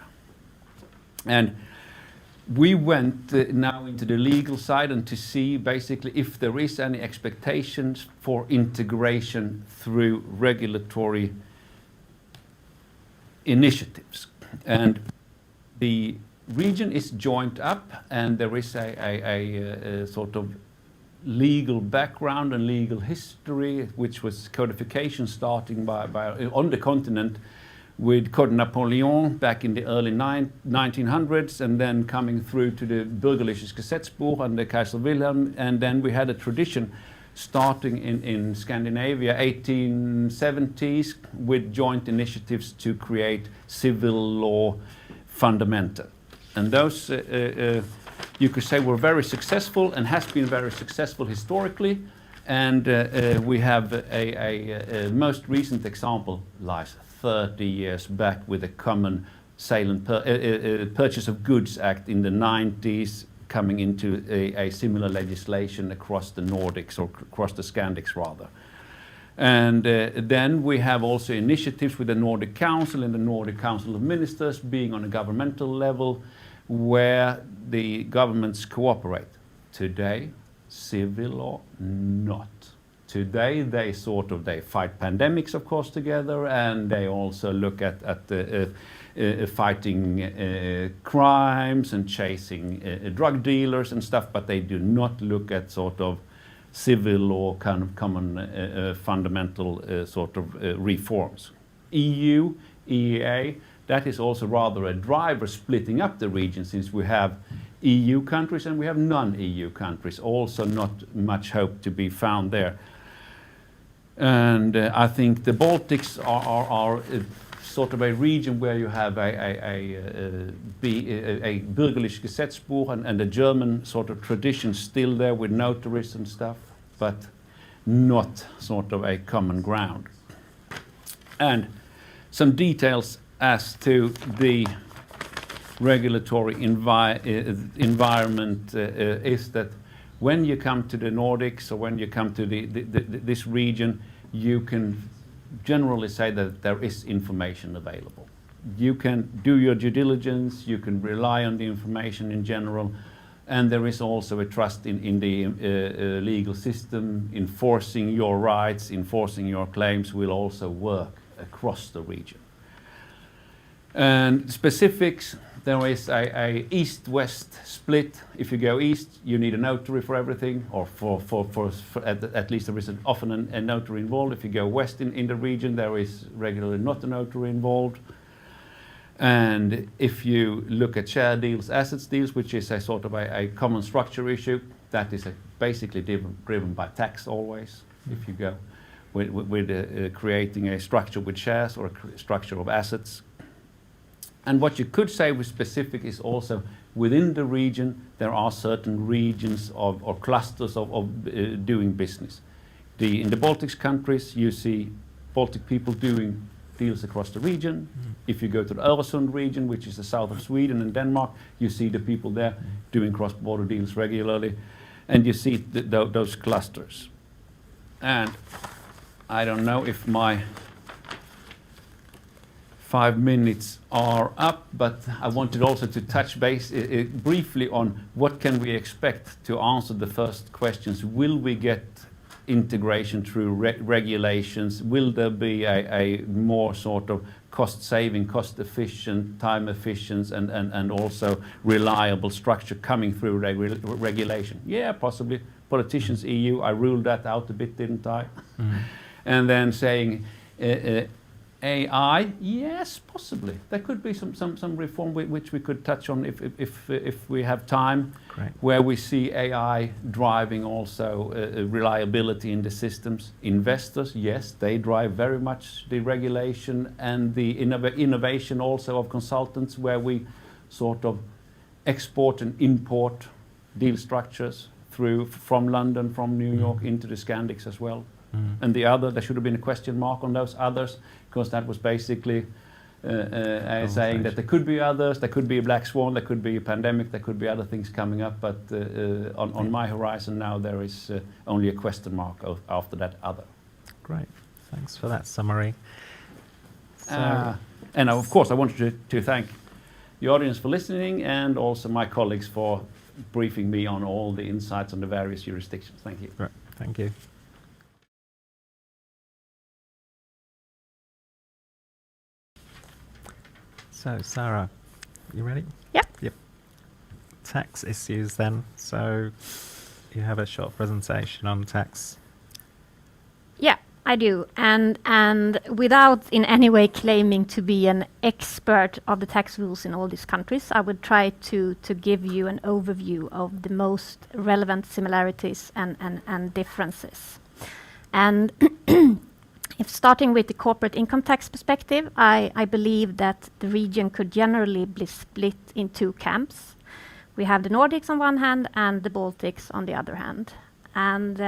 Speaker 7: And we went now into the legal side and to see basically if there is any expectations for integration through regulatory initiatives. And the region is joined up, and there is a sort of legal background and legal history, which was codification starting by on the continent with Code Napoleon back in the early 1900s, and then coming through to the Bürgerliches Gesetzbuch under Kaiser Wilhelm. And then we had a tradition starting in Scandinavia, 1870s, with joint initiatives to create civil law fundamenta. And those, you could say, were very successful and has been very successful historically. And we have a most recent example lies 30 years back with the Common Sale and Purchase of Goods Act in the 90s, coming into a similar legislation across the Nordics, or across the Scandics rather. And then we have also initiatives with the Nordic Council and the Nordic Council of Ministers being on a governmental level, where the governments cooperate. Today, civil law, not. Today, they fight pandemics, of course, together, and they also look at fighting crimes and chasing drug dealers and stuff, but they do not look at sort of civil law kind of common fundamental reforms. EU, EEA, that is also rather a driver splitting up the region, since we have EU countries and we have non-EU countries. Also not much hope to be found there. And I think the Baltics are sort of a region where you have a Bürgerliches Gesetzbuch and a German sort of tradition still there with notaries and stuff, but not sort of a common ground. And some details as to the regulatory environment is that when you come to the Nordics, or when you come to this region, you can generally say that there is information available. You can do your due diligence, you can rely on the information in general. And there is also a trust in the legal system. Enforcing your rights, enforcing your claims will also work across the region. And specifics, there is a east-west split. If you go east, you need a notary for everything, or for at least there is often a notary involved. If you go west in the region, there is regularly not a notary involved. And if you look at share deals, assets deals, which is a sort of a common structure issue, that is basically driven by tax always. If you go with creating a structure with shares or a structure of assets. And what you could say with specific is also within the region, there are certain regions or clusters of doing business. In the Baltic countries, you see Baltic people doing deals across the region. If you go to the Öresund region, which is the south of Sweden and Denmark, you see the people there doing cross-border deals regularly, and you see those clusters. And I don't know if my 5 minutes are up, but I wanted also to touch base briefly on what can we expect to answer the first questions. Will we get integration through regulations? Will there be a more sort of cost-saving, cost-efficient, time-efficient, and also reliable structure coming through regulation? Yeah, possibly. Politicians, EU, I ruled that out a bit, didn't I? And then saying AI, yes, possibly. There could be some reform which we could touch on if we have time.
Speaker 1: Great.
Speaker 7: Where we see AI driving also reliability in the systems. Investors, yes, they drive very much the regulation and the innovation also of consultants, where we sort of export and import deal structures from London, from New York into the Scandics as well. And the other, there should have been a question mark on those others, because that was basically saying that there could be others, there could be a black swan, there could be a pandemic, there could be other things coming up, but on my horizon now there is only a question mark after that other.
Speaker 1: Great, thanks for that summary.
Speaker 7: And of course I wanted to thank the audience for listening, and also my colleagues for briefing me on all the insights on the various jurisdictions. Thank you.
Speaker 1: Right, thank you. So, Sarah, you ready?
Speaker 8: Yep.
Speaker 1: Tax issues then. So, you have a short presentation on tax.
Speaker 8: Yeah, I do. And without in any way claiming to be an expert of the tax rules in all these countries, I would try to give you an overview of the most relevant similarities and differences. And if starting with the corporate income tax perspective, I believe that the region could generally be split in two camps. We have the Nordics on one hand and the Baltics on the other hand. And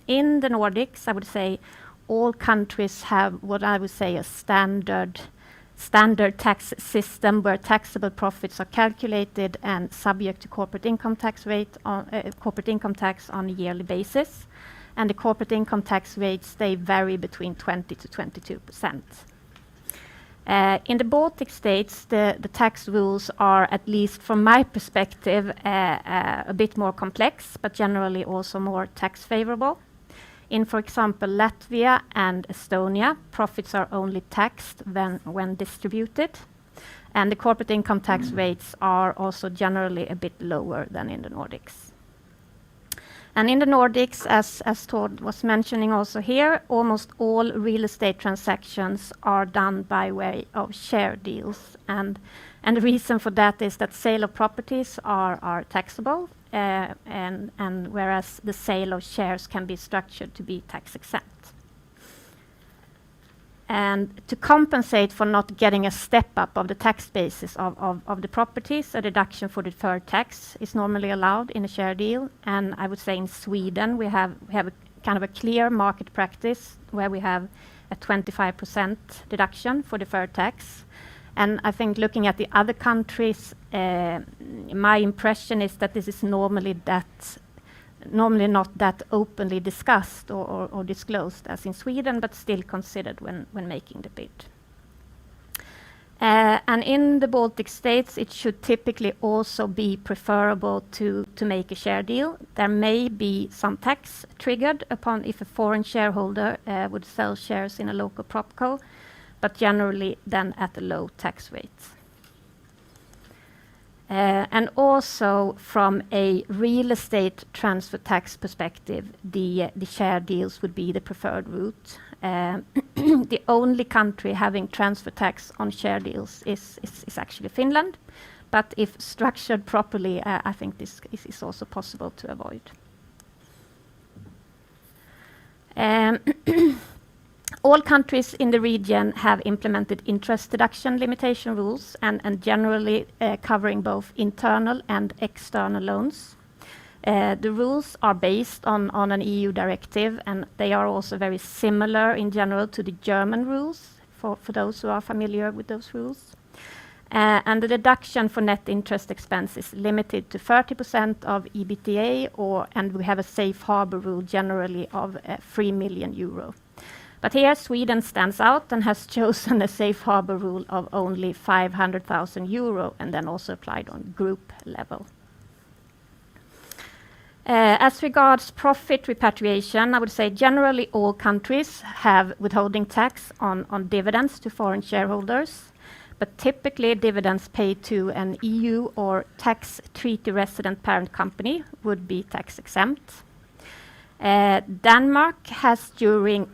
Speaker 8: in the Nordics, I would say all countries have what I would say a standard tax system where taxable profits are calculated and subject to corporate income tax on a yearly basis. And the corporate income tax rates, they vary between 20 to 22%. In the Baltic states, the tax rules are, at least from my perspective, a bit more complex, but generally also more tax favorable. In, for example, Latvia and Estonia, profits are only taxed when distributed. And the corporate income tax rates are also generally a bit lower than in the Nordics. And in the Nordics, as Tord was mentioning also here, almost all real estate transactions are done by way of share deals. And the reason for that is that sale of properties are taxable, and whereas the sale of shares can be structured to be tax exempt. And to compensate for not getting a step up of the tax basis of the properties, a deduction for deferred tax is normally allowed in a share deal. And I would say in Sweden we have a kind of a clear market practice where we have a 25% deduction for deferred tax. And I think looking at the other countries, my impression is that this is normally not that openly discussed or disclosed as in Sweden, but still considered when making the bid. And in the Baltic states, it should typically also be preferable to make a share deal. There may be some tax triggered upon if a foreign shareholder would sell shares in a local propco, but generally then at a low tax rate. And also from a real estate transfer tax perspective, the share deals would be the preferred route. The only country having transfer tax on share deals is actually Finland, but if structured properly, I think this is also possible to avoid. All countries in the region have implemented interest deduction limitation rules and generally covering both internal and external loans. The rules are based on an EU directive, and they are also very similar in general to the German rules, for those who are familiar with those rules. And the deduction for net interest expense is limited to 30% of EBITDA, and we have a safe harbor rule generally of 3 million euro. But here Sweden stands out and has chosen a safe harbor rule of only 500,000 euro, and then also applied on group level. As regards profit repatriation, I would say generally all countries have withholding tax on dividends to foreign shareholders, but typically dividends paid to an EU or tax treaty resident parent company would be tax exempt. Denmark has during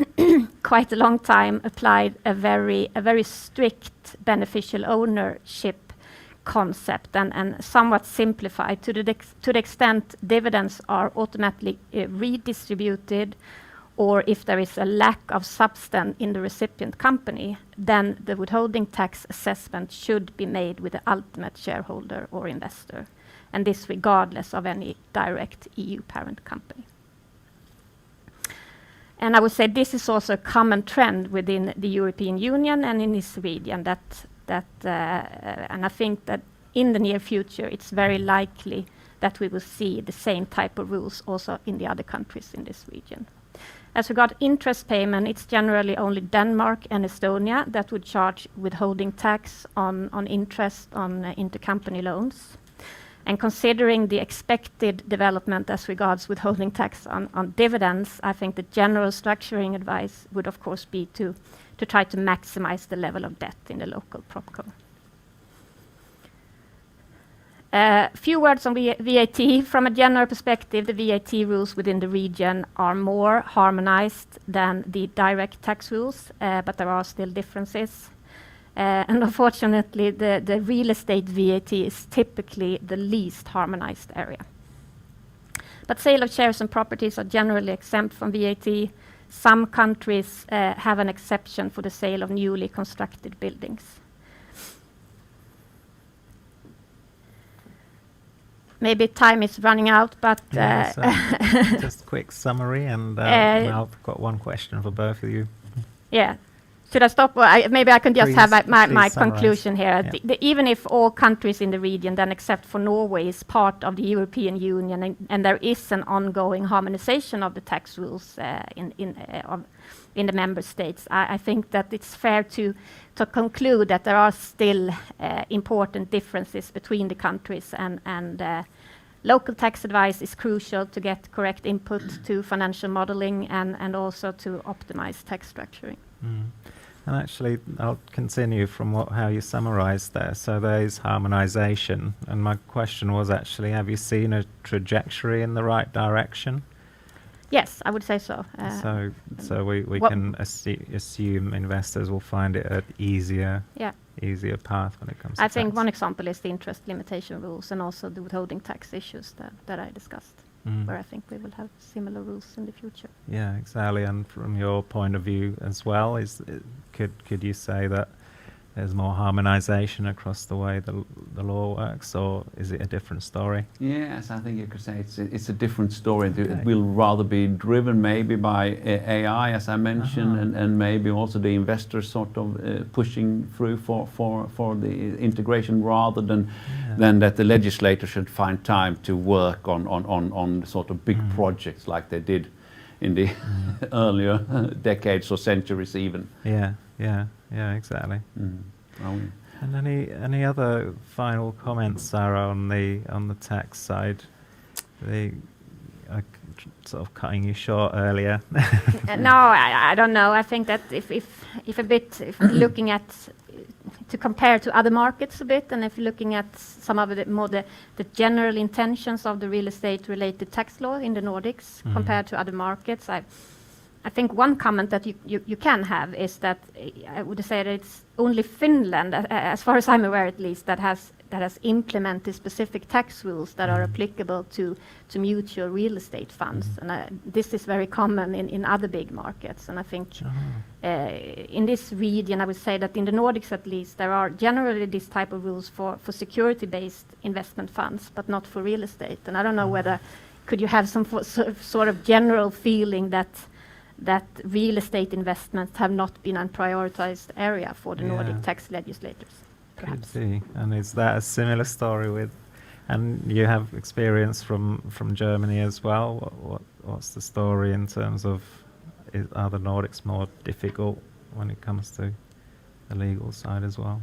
Speaker 8: quite a long time applied a very strict beneficial ownership concept and somewhat simplified to the extent dividends are automatically redistributed, or if there is a lack of substance in the recipient company, then the withholding tax assessment should be made with the ultimate shareholder or investor, and this regardless of any direct EU parent company. And I would say this is also a common trend within the European Union and in this region, and I think that in the near future it's very likely that we will see the same type of rules also in the other countries in this region. As regard interest payment, it's generally only Denmark and Estonia that would charge withholding tax on interest on intercompany loans. And considering the expected development as regards withholding tax on dividends, I think the general structuring advice would of course be to try to maximize the level of debt in the local propco. Few words on VAT. From a general perspective, the VAT rules within the region are more harmonized than the direct tax rules, but there are still differences. And unfortunately, the real estate VAT is typically the least harmonized area. But sale of shares and properties are generally exempt from VAT. Some countries have an exception for the sale of newly constructed buildings. Maybe time is running out, but
Speaker 1: just a quick summary, and I've got one question for both of you.
Speaker 8: Yeah. Should I stop? Maybe I can just have my conclusion here.
Speaker 1: Yeah.
Speaker 8: Even if all countries in the region, then except for Norway, is part of the European Union, and there is an ongoing harmonization of the tax rules in the member states, I think that it's fair to conclude that there are still important differences between the countries, and local tax advice is crucial to get correct input to financial modeling and also to optimize tax structuring.
Speaker 1: Mm. And actually, I'll continue from how you summarized there. So there is harmonization, and my question was actually, have you seen a trajectory in the right direction?
Speaker 8: Yes, I would say so.
Speaker 1: So we can assume investors will find it an easier path when it comes to
Speaker 8: I think
Speaker 1: tax.
Speaker 8: one example is the interest limitation rules and also the withholding tax issues that I discussed, where I think we will have similar rules in the future.
Speaker 1: Yeah, exactly. And from your point of view as well, could you say that there's more harmonization across the way the law works, or is it a different story?
Speaker 7: Yes, I think you could say it's a different story. Okay. It will rather be driven maybe by AI, as I mentioned, and maybe also the investors sort of pushing through for the integration, rather than that the legislator should find time to work on sort of big projects like they did in the earlier decades or centuries even.
Speaker 1: Yeah, exactly. And any other final comments, Sarah, on the tax side? I sort of cutting you short earlier.
Speaker 8: No, I don't know. I think that if looking at to compare to other markets a bit, and if looking at some of the general intentions of the real estate related tax law in the Nordics compared to other markets, I think one comment that you can have is that I would say that it's only Finland, as far as I'm aware at least, that has implemented specific tax rules that are applicable to mutual real estate funds, and this is very common in other big markets. And I think in this region, I would say that in the Nordics at least, there are generally this type of rules for security-based investment funds, but not for real estate. And I don't know whether could you have some sort of general feeling that real estate investments have not been a prioritized area for the Nordic tax legislators, perhaps.
Speaker 1: Could be. And is that a similar story with, and you have experience from Germany as well? What's the story in terms of, are the Nordics more difficult when it comes to the legal side as well?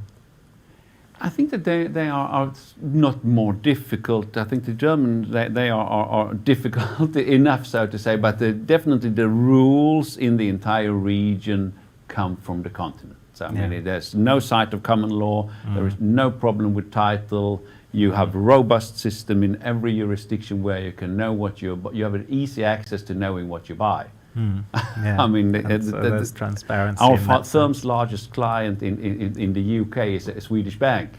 Speaker 7: I think that they are not more difficult. I think the Germans, they are difficult enough, so to say, but definitely the rules in the entire region come from the continent. So I mean, there's no site of common law, there is no problem with title, you have a robust system in every jurisdiction where you can know what you have an easy access to knowing what you buy. I mean,
Speaker 1: there's transparency.
Speaker 7: Our firm's largest client in the UK is a Swedish bank,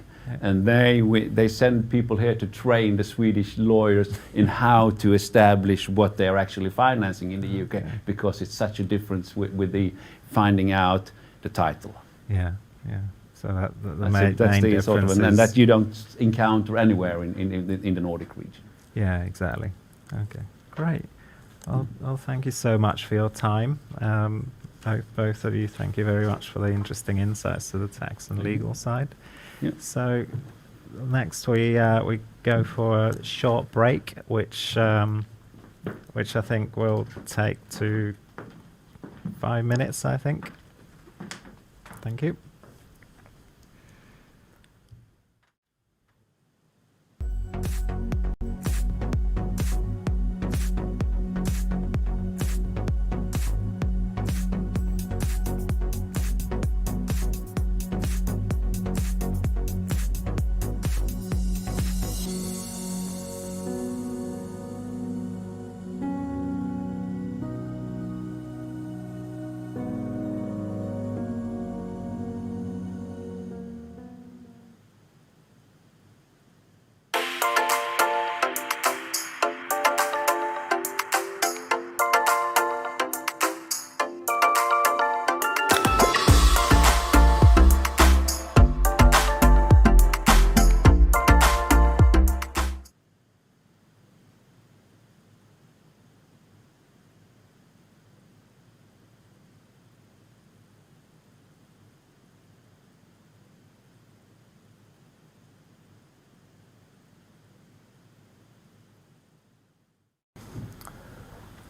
Speaker 7: and they send people here to train the Swedish lawyers in how to establish what they're actually financing in the UK, because it's such a difference with the finding out the title.
Speaker 1: Yeah. So that's the
Speaker 7: main
Speaker 1: difference,
Speaker 7: sort of, and that you don't encounter anywhere in the Nordic region.
Speaker 1: Yeah, exactly. Okay, great. Well, thank you so much for your time. Both of you, thank you very much for the interesting insights to the tax and legal side.
Speaker 7: Yeah.
Speaker 1: So next we go for a short break, which I think will take to 5 minutes, I think. Thank you.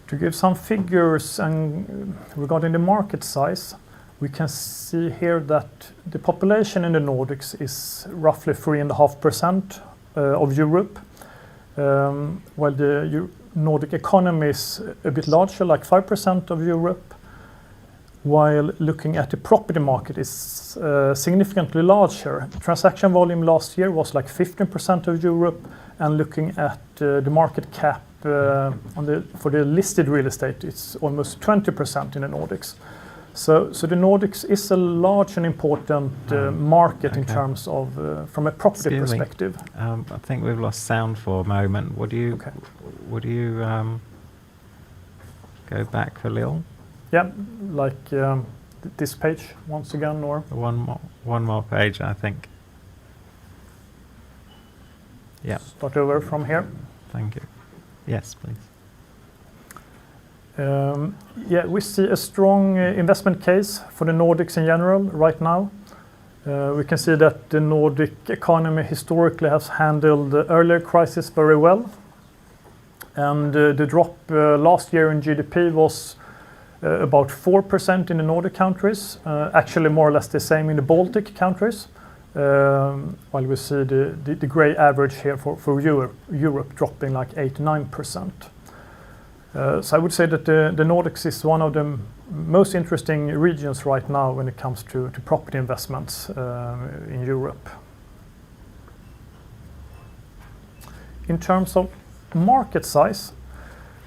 Speaker 9: To give some figures and regarding the market size, we can see here that the population in the Nordics is roughly 3.5% of Europe, while the Nordic economy is a bit larger, like 5% of Europe, while looking at the property market is significantly larger. The transaction volume last year was like 15% of Europe, and looking at the market cap for the listed real estate, it's almost 20% in the Nordics. So the Nordics is a large and important market in terms of from a property perspective.
Speaker 1: I think we've lost sound for a moment. Would you go back a little?
Speaker 9: Yeah, like this page once again, or
Speaker 1: one more page, I think. Yeah.
Speaker 9: Start over from here.
Speaker 1: Thank you. Yes, please.
Speaker 9: We see a strong investment case for the Nordics in general right now. We can see that the Nordic economy historically has handled the earlier crisis very well. And the drop last year in GDP was about 4% in the Nordic countries, actually more or less the same in the Baltic countries. while we see the grey average here for Europe dropping like 8-9%. So I would say that the Nordics is one of the most interesting regions right now when it comes to property investments in Europe. In terms of market size,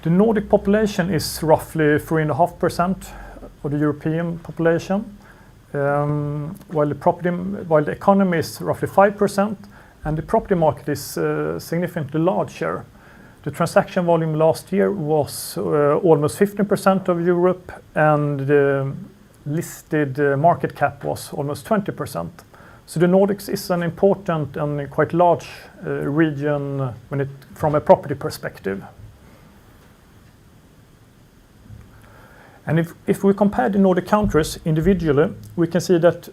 Speaker 9: the Nordic population is roughly 3.5% of the European population, while the economy is roughly 5%, and the property market is significantly larger. The transaction volume last year was almost 15% of Europe, and the listed market cap was almost 20%. So the Nordics is an important and quite large region from a property perspective. And if we compare the Nordic countries individually, we can see that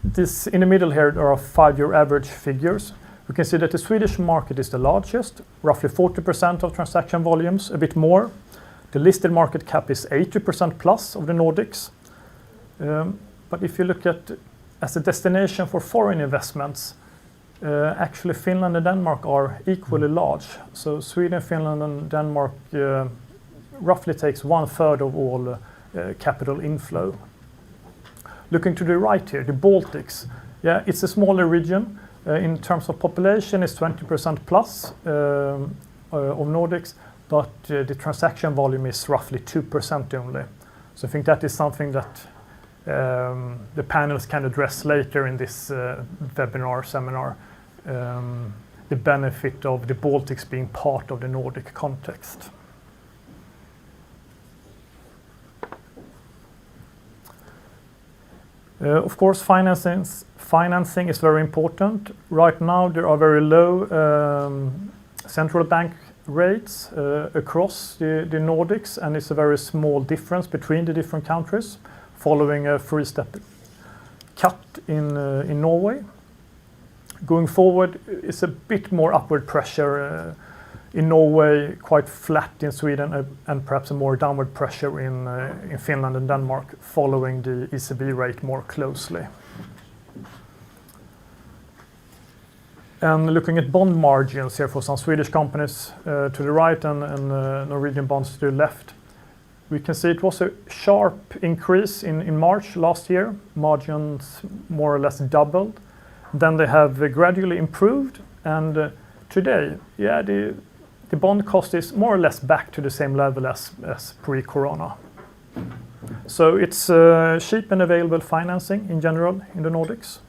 Speaker 9: this in the middle here there are 5-year average figures. We can see that the Swedish market is the largest, roughly 40% of transaction volumes, a bit more. The listed market cap is 80% plus of the Nordics. But if you look at as a destination for foreign investments, actually Finland and Denmark are equally large. So Sweden, Finland and Denmark roughly takes 1/3 of all capital inflow. Looking to the right here, the Baltics, it's a smaller region. In terms of population, it's 20% plus of Nordics, but the transaction volume is roughly 2% only. So I think that is something that the panels can address later in this seminar, the benefit of the Baltics being part of the Nordic context. Of course, financing is very important. Right now, there are very low central bank rates across the Nordics, and it's a very small difference between the different countries, following a 3-step cut in Norway. Going forward, it's a bit more upward pressure in Norway, quite flat in Sweden, and perhaps a more downward pressure in Finland and Denmark, following the ECB rate more closely. And looking at bond margins here for some Swedish companies to the right and Norwegian bonds to the left, we can see it was a sharp increase in March last year. Margins more or less doubled. Then they have gradually improved, and today, the bond cost is more or less back to the same level as pre-corona. So it's cheap and available financing in general in the Nordics.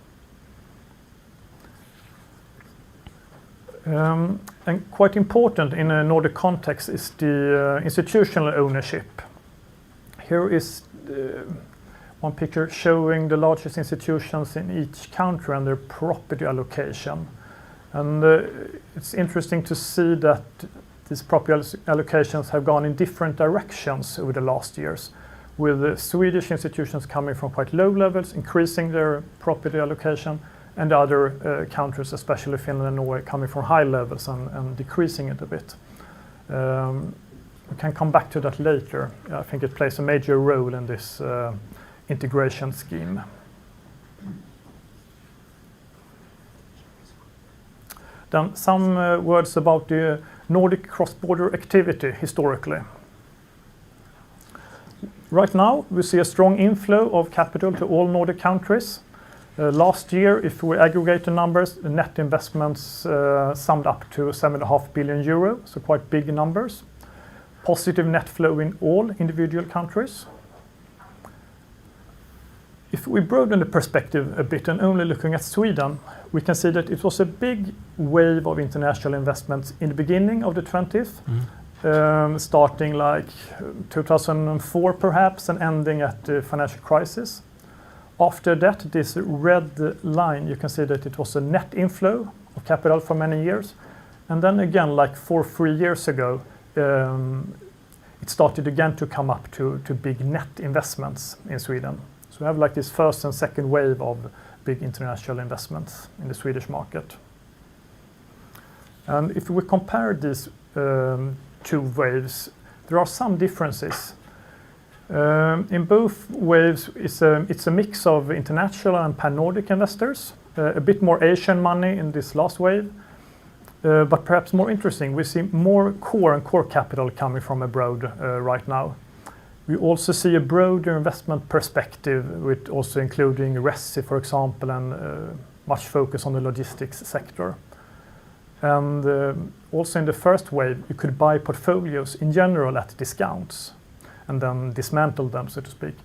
Speaker 9: And quite important in a Nordic context is the institutional ownership. Here is one picture showing the largest institutions in each country and their property allocation. And it's interesting to see that these property allocations have gone in different directions over the last years, with the Swedish institutions coming from quite low levels, increasing their property allocation, and other countries, especially Finland and Norway, coming from high levels and decreasing it a bit. We can come back to that later. I think it plays a major role in this integration scheme. Then some words about the Nordic cross-border activity historically. Right now, we see a strong inflow of capital to all Nordic countries. Last year, if we aggregate the numbers, the net investments summed up to 7.5 billion euro, so quite big numbers. Positive net flow in all individual countries. If we broaden the perspective a bit and only looking at Sweden, we can see that it was a big wave of international investments in the beginning of the 20th, starting like 2004 perhaps and ending at the financial crisis. After that, this red line, you can see that it was a net inflow of capital for many years. And then again, like 3 years ago, it started again to come up to big net investments in Sweden. So we have like this first and second wave of big international investments in the Swedish market. And if we compare these two waves, there are some differences. In both waves, it's a mix of international and pan-Nordic investors. a bit more Asian money in this last wave. But perhaps more interesting, we see more core capital coming from abroad right now. We also see a broader investment perspective, with also including resi, for example, and much focus on the logistics sector. And also in the first wave, you could buy portfolios in general at discounts and then dismantle them, so to speak.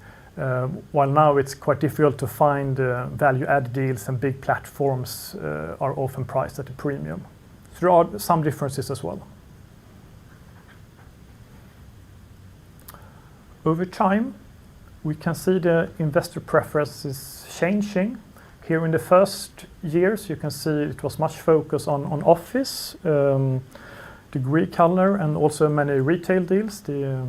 Speaker 9: While now it's quite difficult to find value-add deals, and big platforms are often priced at a premium. So there are some differences as well. Over time, we can see the investor preferences changing. Here in the first years, you can see it was much focus on office, the grey color, and also many retail deals, the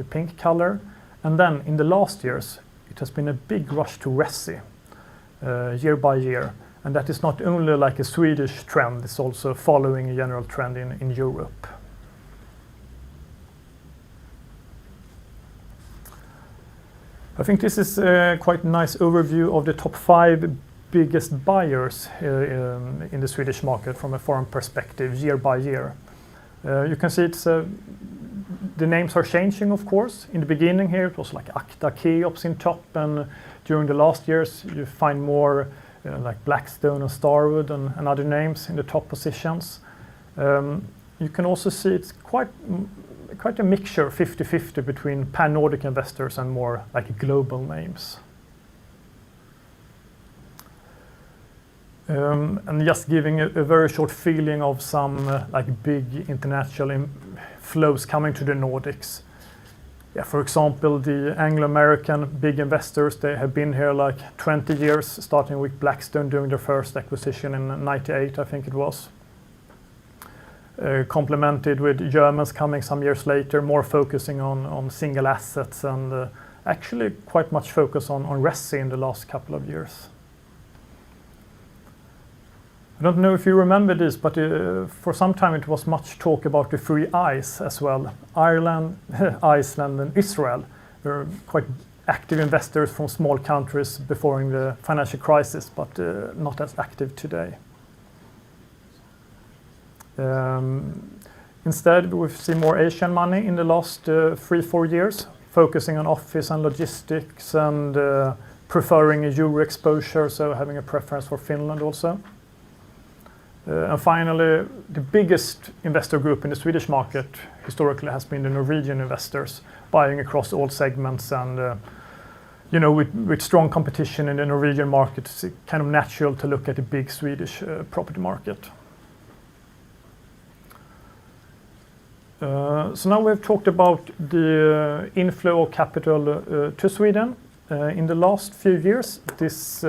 Speaker 9: pink color. And then in the last years, it has been a big rush to resi, year by year. And that is not only like a Swedish trend, it's also following a general trend in Europe. I think this is a quite nice overview of the top 5 biggest buyers in the Swedish market from a foreign perspective, year by year. You can see it's the names are changing, of course. In the beginning here, it was like Acta, Keops in top, and during the last years, you find more like Blackstone and Starwood and other names in the top positions. You can also see it's quite a mixture, 50-50, between pan-Nordic investors and more like global names. And just giving a very short feeling of some like big international flows coming to the Nordics. Yeah, for example, the Anglo-American big investors, they have been here like 20 years, starting with Blackstone doing their first acquisition in 98, I think it was. Complemented with Germans coming some years later, more focusing on single assets, and actually quite much focus on resi in the last couple of years. I don't know if you remember this, but for some time it was much talk about the three I's as well. Ireland, Iceland and Israel were quite active investors from small countries before the financial crisis, but not as active today. Instead, we've seen more Asian money in the last 3-4 years, focusing on office and logistics, and preferring a euro exposure, so having a preference for Finland also. And finally, the biggest investor group in the Swedish market historically has been the Norwegian investors, buying across all segments, and with strong competition in the Norwegian market, it's kind of natural to look at the big Swedish property market. So now we've talked about the inflow of capital to Sweden. In the last few years, these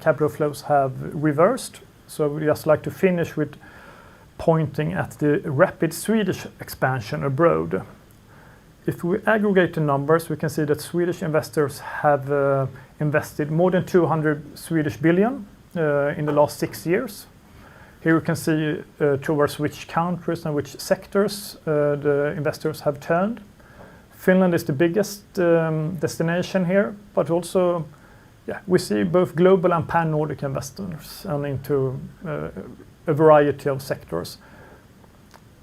Speaker 9: capital flows have reversed. So we just like to finish with pointing at the rapid Swedish expansion abroad. If we aggregate the numbers, we can see that Swedish investors have invested more than 200 Swedish billion in the last 6 years. Here you can see towards which countries and which sectors the investors have turned. Finland is the biggest destination here, but also we see both global and pan-Nordic investors and into a variety of sectors.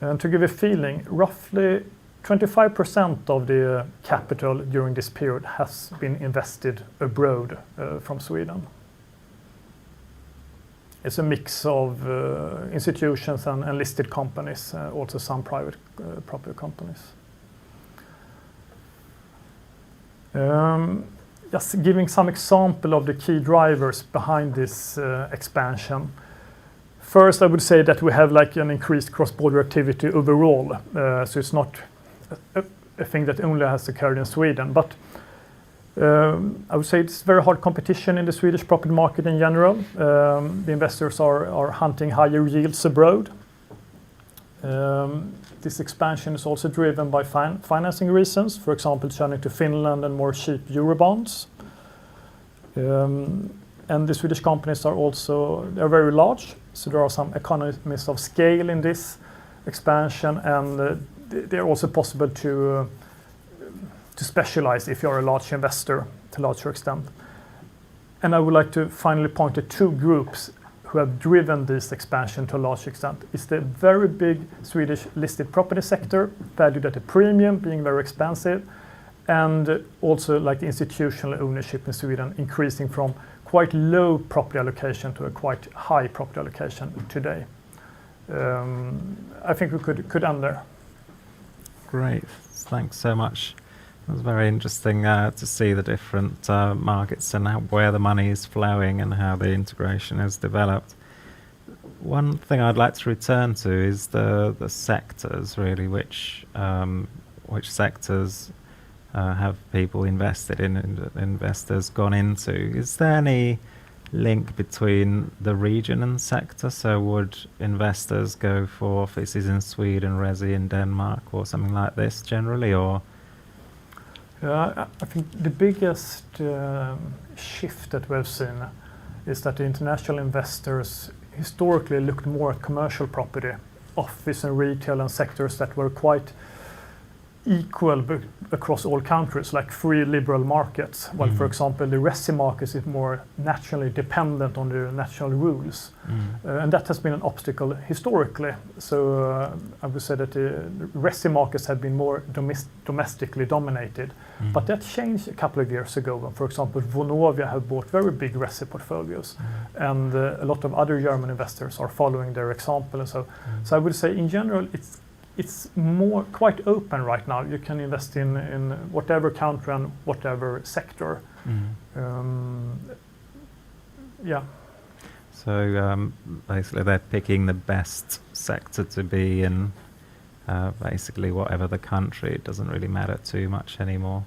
Speaker 9: And to give a feeling, roughly 25% of the capital during this period has been invested abroad from Sweden. It's a mix of institutions and listed companies, also some private property companies. Just giving some example of the key drivers behind this expansion. First, I would say that we have like an increased cross-border activity overall. So it's not a thing that only has occurred in Sweden, but I would say it's very hard competition in the Swedish property market in general. The investors are hunting higher yields abroad. This expansion is also driven by financing reasons, for example, turning to Finland and more cheap Eurobonds. And the Swedish companies they're very large, so there are some economies of scale in this expansion, and they're also possible to specialize if you're a large investor to a larger extent. And I would like to finally point to 2 groups who have driven this expansion to a large extent. It's the very big Swedish listed property sector, valued at a premium, being very expensive, and also like the institutional ownership in Sweden increasing from quite low property allocation to a quite high property allocation today. I think we could end there.
Speaker 1: Great, thanks so much. It was very interesting to see the different markets and where the money is flowing and how the integration has developed. One thing I'd like to return to is the sectors, really, which sectors have people invested in and investors gone into. Is there any link between the region and sector? So would investors go for offices in Sweden, resi in Denmark, or something like this generally, or?
Speaker 9: I think the biggest shift that we've seen is that the international investors historically looked more at commercial property, office and retail, and sectors that were quite equal across all countries, like free liberal markets. While, for example, the resi market is more nationally dependent on the national rules. And that has been an obstacle historically. So I would say that the resi markets have been more domestically dominated. But that changed a couple of years ago when, for example, Vonovia have bought very big resi portfolios. And a lot of other German investors are following their example. And so I would say in general, it's more quite open right now. You can invest in whatever country and whatever sector. Yeah.
Speaker 1: So basically they're picking the best sector to be in, basically whatever the country. It doesn't really matter too much anymore.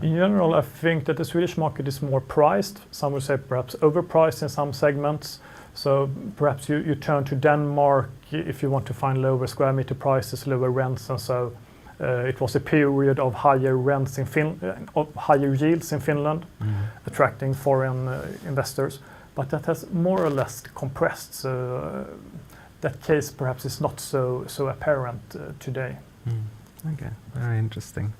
Speaker 9: In general, I think that the Swedish market is more priced. Some would say perhaps overpriced in some segments. So perhaps you turn to Denmark if you want to find lower square meter prices, lower rents, and so it was a period of higher rents in higher yields in Finland, attracting foreign investors. But that has more or less compressed. So that case perhaps is not so apparent today.
Speaker 1: Okay, very interesting.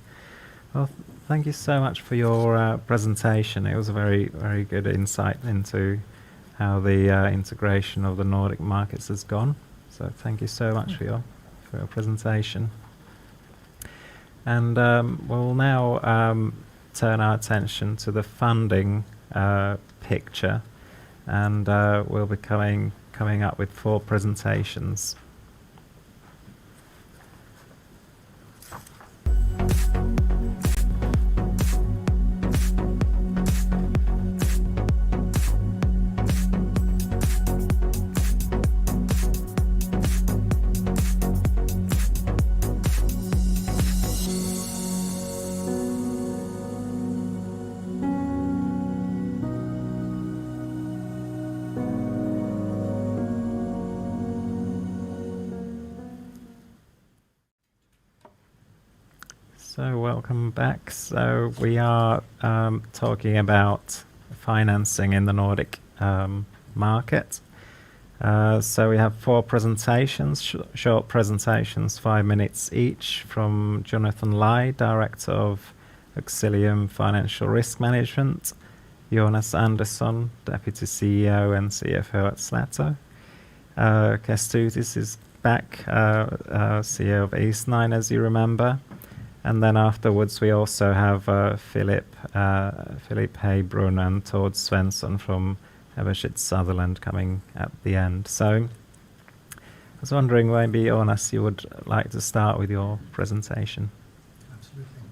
Speaker 1: Well, thank you so much for your presentation. It was a very, very good insight into how the integration of the Nordic markets has gone. So thank you so much for your presentation. And we'll now turn our attention to the funding picture, and we'll be coming up with 4 presentations. So welcome back. So we are talking about financing in the Nordic market. So we have 4 presentations, short presentations, 5 minutes each, from Jonathan Lai, Director of Auxilium Financial Risk Management, Jonas Andersson, Deputy CEO and CFO at Slättö. Kestutis is back, CEO of Eastnine, as you remember. And then afterwards we also have Philip Heibrun and Tord Svensson from Eversheds Sutherland coming at the end. So I was wondering, maybe Jonas, you would like to start with your presentation.
Speaker 10: Absolutely.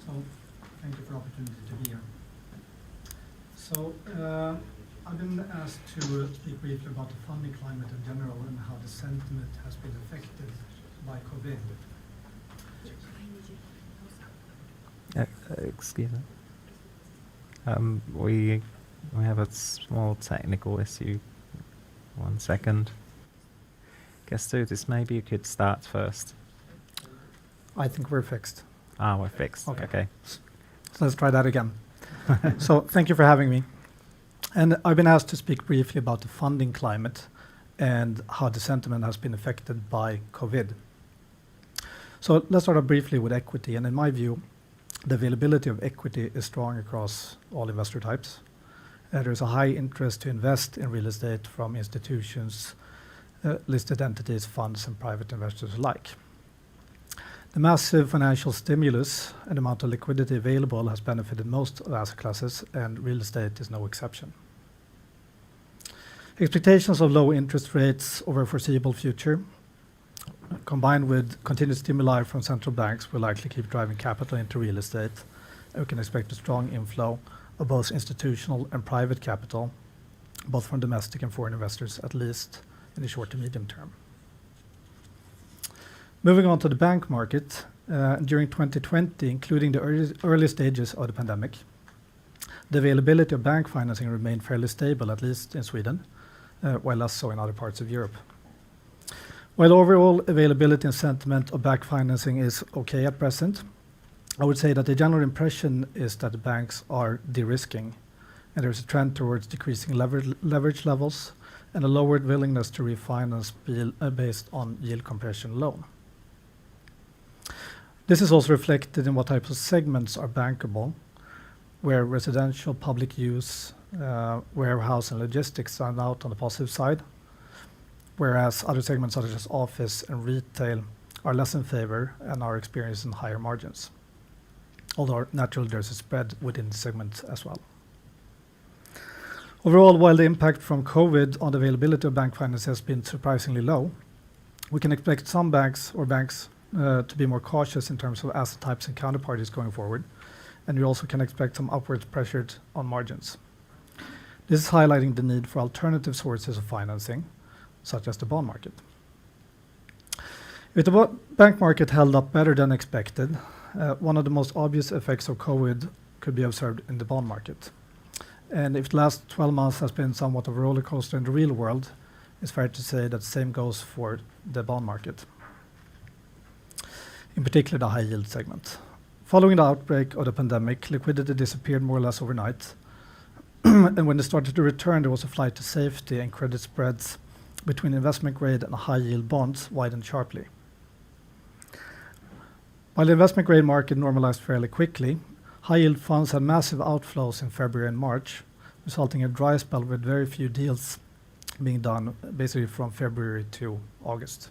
Speaker 10: So thank you for the opportunity to be here. So I've been asked to speak briefly about the funding climate in general and how the sentiment has been affected by COVID.
Speaker 1: Excuse me. We have a small technical issue. 1 second. Kestutis, maybe you could start first.
Speaker 10: I think we're fixed.
Speaker 1: We're fixed. Okay.
Speaker 10: So let's try that again. So thank you for having me. And I've been asked to speak briefly about the funding climate and how the sentiment has been affected by COVID. So let's start off briefly with equity. And in my view, the availability of equity is strong across all investor types. There's a high interest to invest in real estate from institutions, listed entities, funds, and private investors alike. The massive financial stimulus and amount of liquidity available has benefited most of asset classes, and real estate is no exception. Expectations of low interest rates over a foreseeable future, combined with continued stimuli from central banks, will likely keep driving capital into real estate. We can expect a strong inflow of both institutional and private capital, both from domestic and foreign investors, at least in the short to medium term. Moving on to the bank market, during 2020, including the early stages of the pandemic, the availability of bank financing remained fairly stable, at least in Sweden, while less so in other parts of Europe. While overall availability and sentiment of bank financing is okay at present, I would say that the general impression is that the banks are de-risking, and there's a trend towards decreasing leverage levels and a lowered willingness to refinance based on yield compression alone. This is also reflected in what types of segments are bankable, where residential, public use, warehouse and logistics stand out on the positive side, whereas other segments such as office and retail are less in favor and are experiencing higher margins. Although naturally there's a spread within the segment as well. Overall, while the impact from COVID on the availability of bank finance has been surprisingly low, we can expect some banks to be more cautious in terms of asset types and counterparties going forward, and we also can expect some upwards pressure on margins. This is highlighting the need for alternative sources of financing, such as the bond market. If the bank market held up better than expected, one of the most obvious effects of COVID could be observed in the bond market. And if the last 12 months has been somewhat of a roller coaster in the real world, it's fair to say that the same goes for the bond market, in particular the high yield segment. Following the outbreak of the pandemic, liquidity disappeared more or less overnight. And when it started to return, there was a flight to safety, and credit spreads between investment grade and high yield bonds widened sharply. While the investment grade market normalized fairly quickly, high yield funds had massive outflows in February and March, resulting in a dry spell with very few deals being done basically from February to August.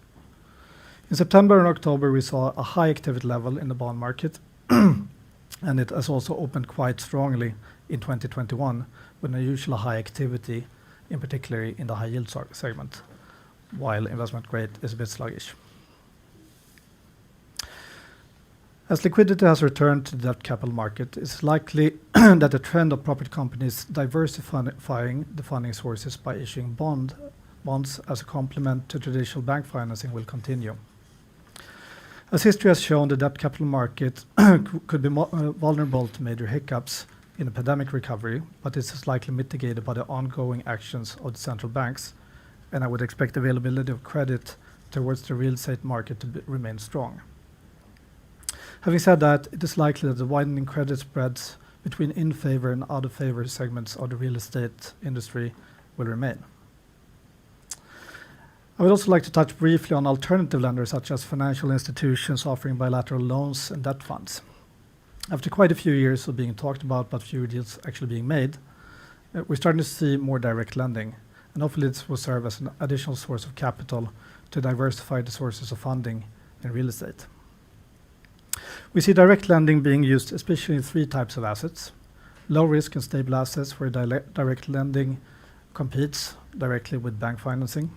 Speaker 10: In September and October, we saw a high activity level in the bond market, and it has also opened quite strongly in 2021 with unusually high activity, in particular in the high yield segment, while investment grade is a bit sluggish. As liquidity has returned to the debt capital market, it's likely that the trend of property companies diversifying the funding sources by issuing bonds as a complement to traditional bank financing will continue. As history has shown, the debt capital market could be vulnerable to major hiccups in the pandemic recovery, but this is likely mitigated by the ongoing actions of the central banks, and I would expect availability of credit towards the real estate market to remain strong. Having said that, it is likely that the widening credit spreads between in favor and out of favor segments of the real estate industry will remain. I would also like to touch briefly on alternative lenders such as financial institutions offering bilateral loans and debt funds. After quite a few years of being talked about but fewer deals actually being made, we're starting to see more direct lending, and hopefully this will serve as an additional source of capital to diversify the sources of funding in real estate. We see direct lending being used especially in three types of assets: low risk and stable assets where direct lending competes directly with bank financing,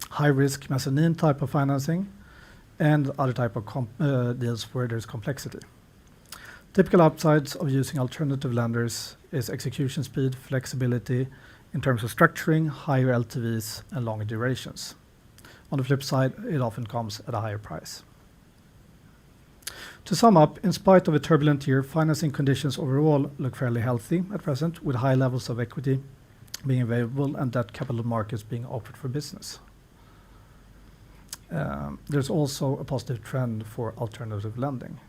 Speaker 10: high risk mezzanine type of financing, and other type of deals where there's complexity. Typical upsides of using alternative lenders is execution speed, flexibility in terms of structuring, higher LTVs, and longer durations. On the flip side, it often comes at a higher price. To sum up, in spite of a turbulent year, financing conditions overall look fairly healthy at present, with high levels of equity being available and debt capital markets being offered for business. There's also a positive trend for alternative lending.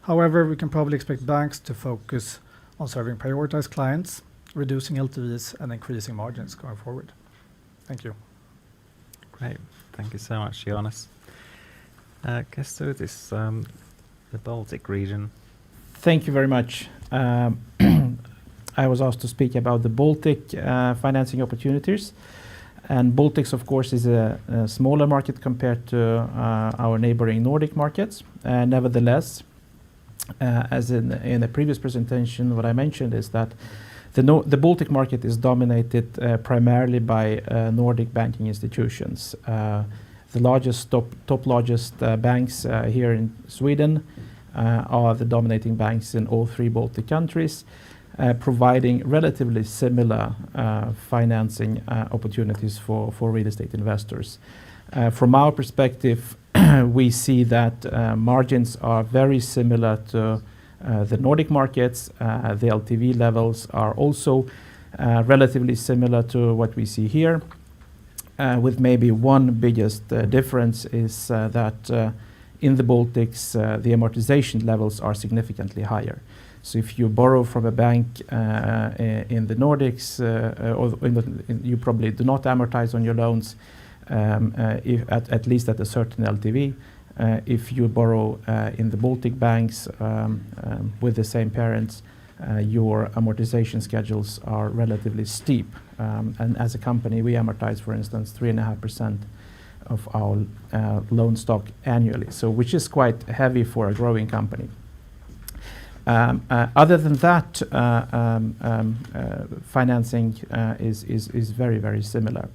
Speaker 10: However, we can probably expect banks to focus on serving prioritized clients, reducing LTVs, and increasing margins going forward. Thank you.
Speaker 1: Great. Thank you so much, Jonas. Kęstutis, the Baltic region.
Speaker 5: Thank you very much. I was asked to speak about the Baltic financing opportunities. And Baltics, of course, is a smaller market compared to our neighboring Nordic markets. Nevertheless, as in the previous presentation, what I mentioned is that the Baltic market is dominated primarily by Nordic banking institutions. The largest top largest banks here in Sweden are the dominating banks in all 3 Baltic countries, providing relatively similar financing opportunities for real estate investors. From our perspective, we see that margins are very similar to the Nordic markets. The LTV levels are also relatively similar to what we see here, with maybe one biggest difference is that in the Baltics, the amortization levels are significantly higher. So if you borrow from a bank in the Nordics, you probably do not amortize on your loans, at least at a certain LTV. If you borrow in the Baltic banks with the same parents, your amortization schedules are relatively steep. And as a company, we amortize, for instance, 3.5% of our loan stock annually, so which is quite heavy for a growing company. Other than that, financing is very, very similar.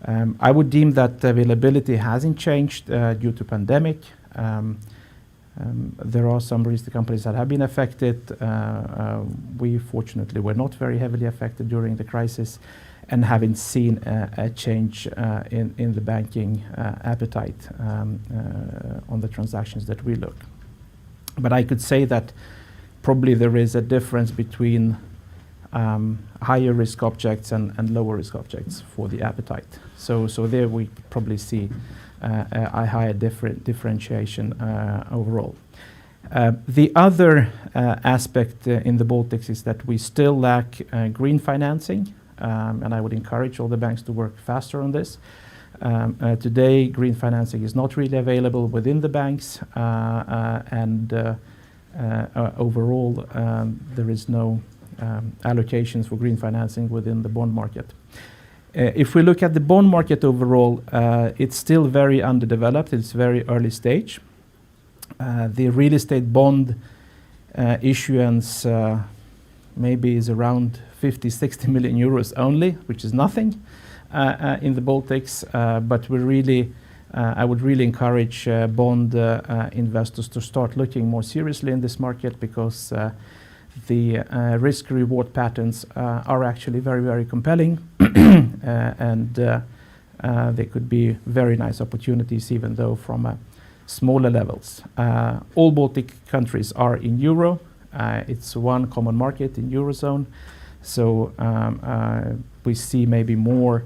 Speaker 5: I would deem that availability hasn't changed due to pandemic. There are some real estate companies that have been affected. We fortunately were not very heavily affected during the crisis and haven't seen a change in the banking appetite on the transactions that we look. But I could say that probably there is a difference between higher risk objects and lower risk objects for the appetite. So there we probably see a higher differentiation overall. The other aspect in the Baltics is that we still lack green financing, and I would encourage all the banks to work faster on this. Today, green financing is not really available within the banks, and overall, there is no allocations for green financing within the bond market. If we look at the bond market overall, it's still very underdeveloped. It's very early stage. The real estate bond issuance maybe is around 50-60 million euros only, which is nothing in the Baltics. But I would really encourage bond investors to start looking more seriously in this market, because the risk-reward patterns are actually very, very compelling, and they could be very nice opportunities, even though from smaller levels. All Baltic countries are in euro. It's one common market in Eurozone, so we see maybe more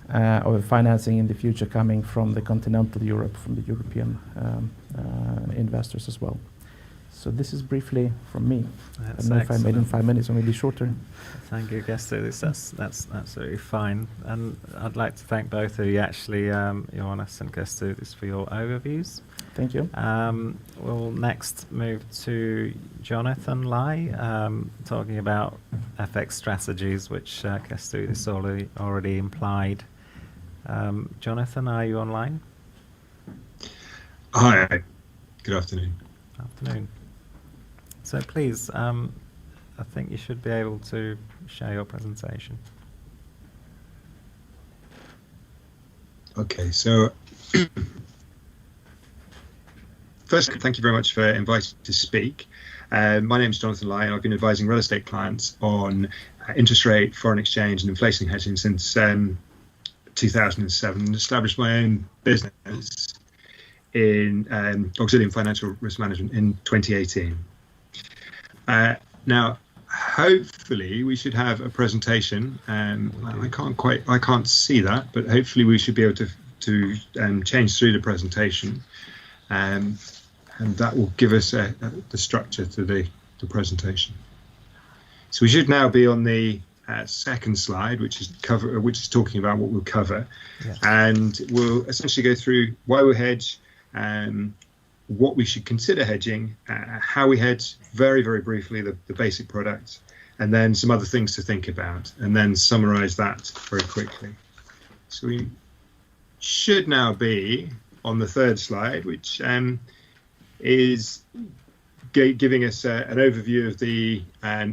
Speaker 5: of financing in the future coming from the continental Europe, from the European investors as well. So this is briefly from me. I don't know if I made in 5 minutes or maybe shorter.
Speaker 1: Thank you, Gesto. That's absolutely fine. And I'd like to thank both of you, actually, Jonas and Gesto, for your overviews.
Speaker 5: Thank you.
Speaker 1: We'll next move to Jonathan Lai, talking about FX strategies, which Gesto has already implied. Jonathan, are you online?
Speaker 11: Hi. Good afternoon.
Speaker 1: Afternoon. So please, I think you should be able to share your presentation.
Speaker 11: Okay, so first, thank you very much for inviting me to speak. My name is Jonathan Lai, and I've been advising real estate clients on interest rate, foreign exchange, and inflation hedging since 2007, and established my own business in auxiliary financial risk management in 2018. Now, hopefully, we should have a presentation. I can't see that, but hopefully, we should be able to change through the presentation, and that will give us the structure to the presentation. So we should now be on the second slide, which is talking about what we'll cover, yes. And we'll essentially go through why we hedge, what we should consider hedging, how we hedge, very, very briefly, the basic products, and then some other things to think about, and then summarize that very quickly. So we should now be on the third slide, which is giving us an overview of the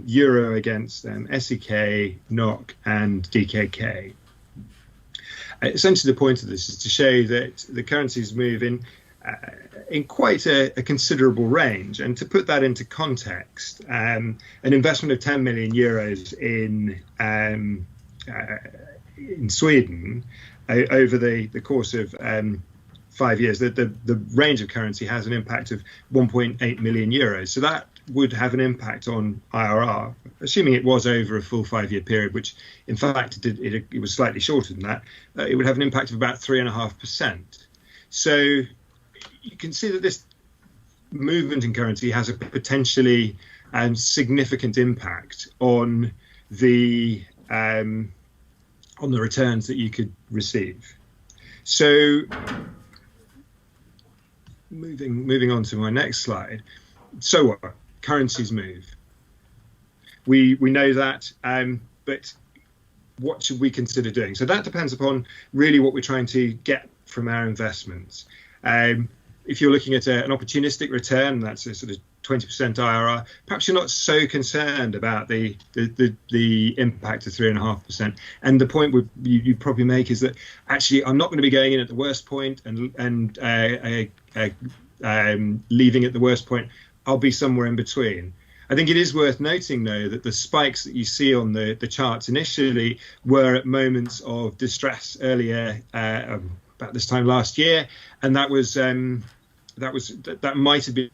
Speaker 11: euro against SEK, NOK, and DKK. Essentially, the point of this is to show that the currencies move in quite a considerable range. And to put that into context, an investment of 10 million euros in Sweden over the course of 5 years, the range of currency has an impact of 1.8 million euros. So that would have an impact on IRR, assuming it was over a full 5-year period, which in fact it was slightly shorter than that. It would have an impact of about 3.5%. So you can see that this movement in currency has a potentially significant impact on the returns that you could receive. So moving on to my next slide. So what? Currencies move. We know that, but what should we consider doing? So that depends upon really what we're trying to get from our investments. If you're looking at an opportunistic return, that's a sort of 20% IRR, perhaps you're not so concerned about the impact of 3.5%. And the point you probably make is that actually I'm not going to be going in at the worst point and leaving at the worst point. I'll be somewhere in between. I think it is worth noting, though, that the spikes that you see on the charts initially were at moments of distress earlier, about this time last year, and that might have been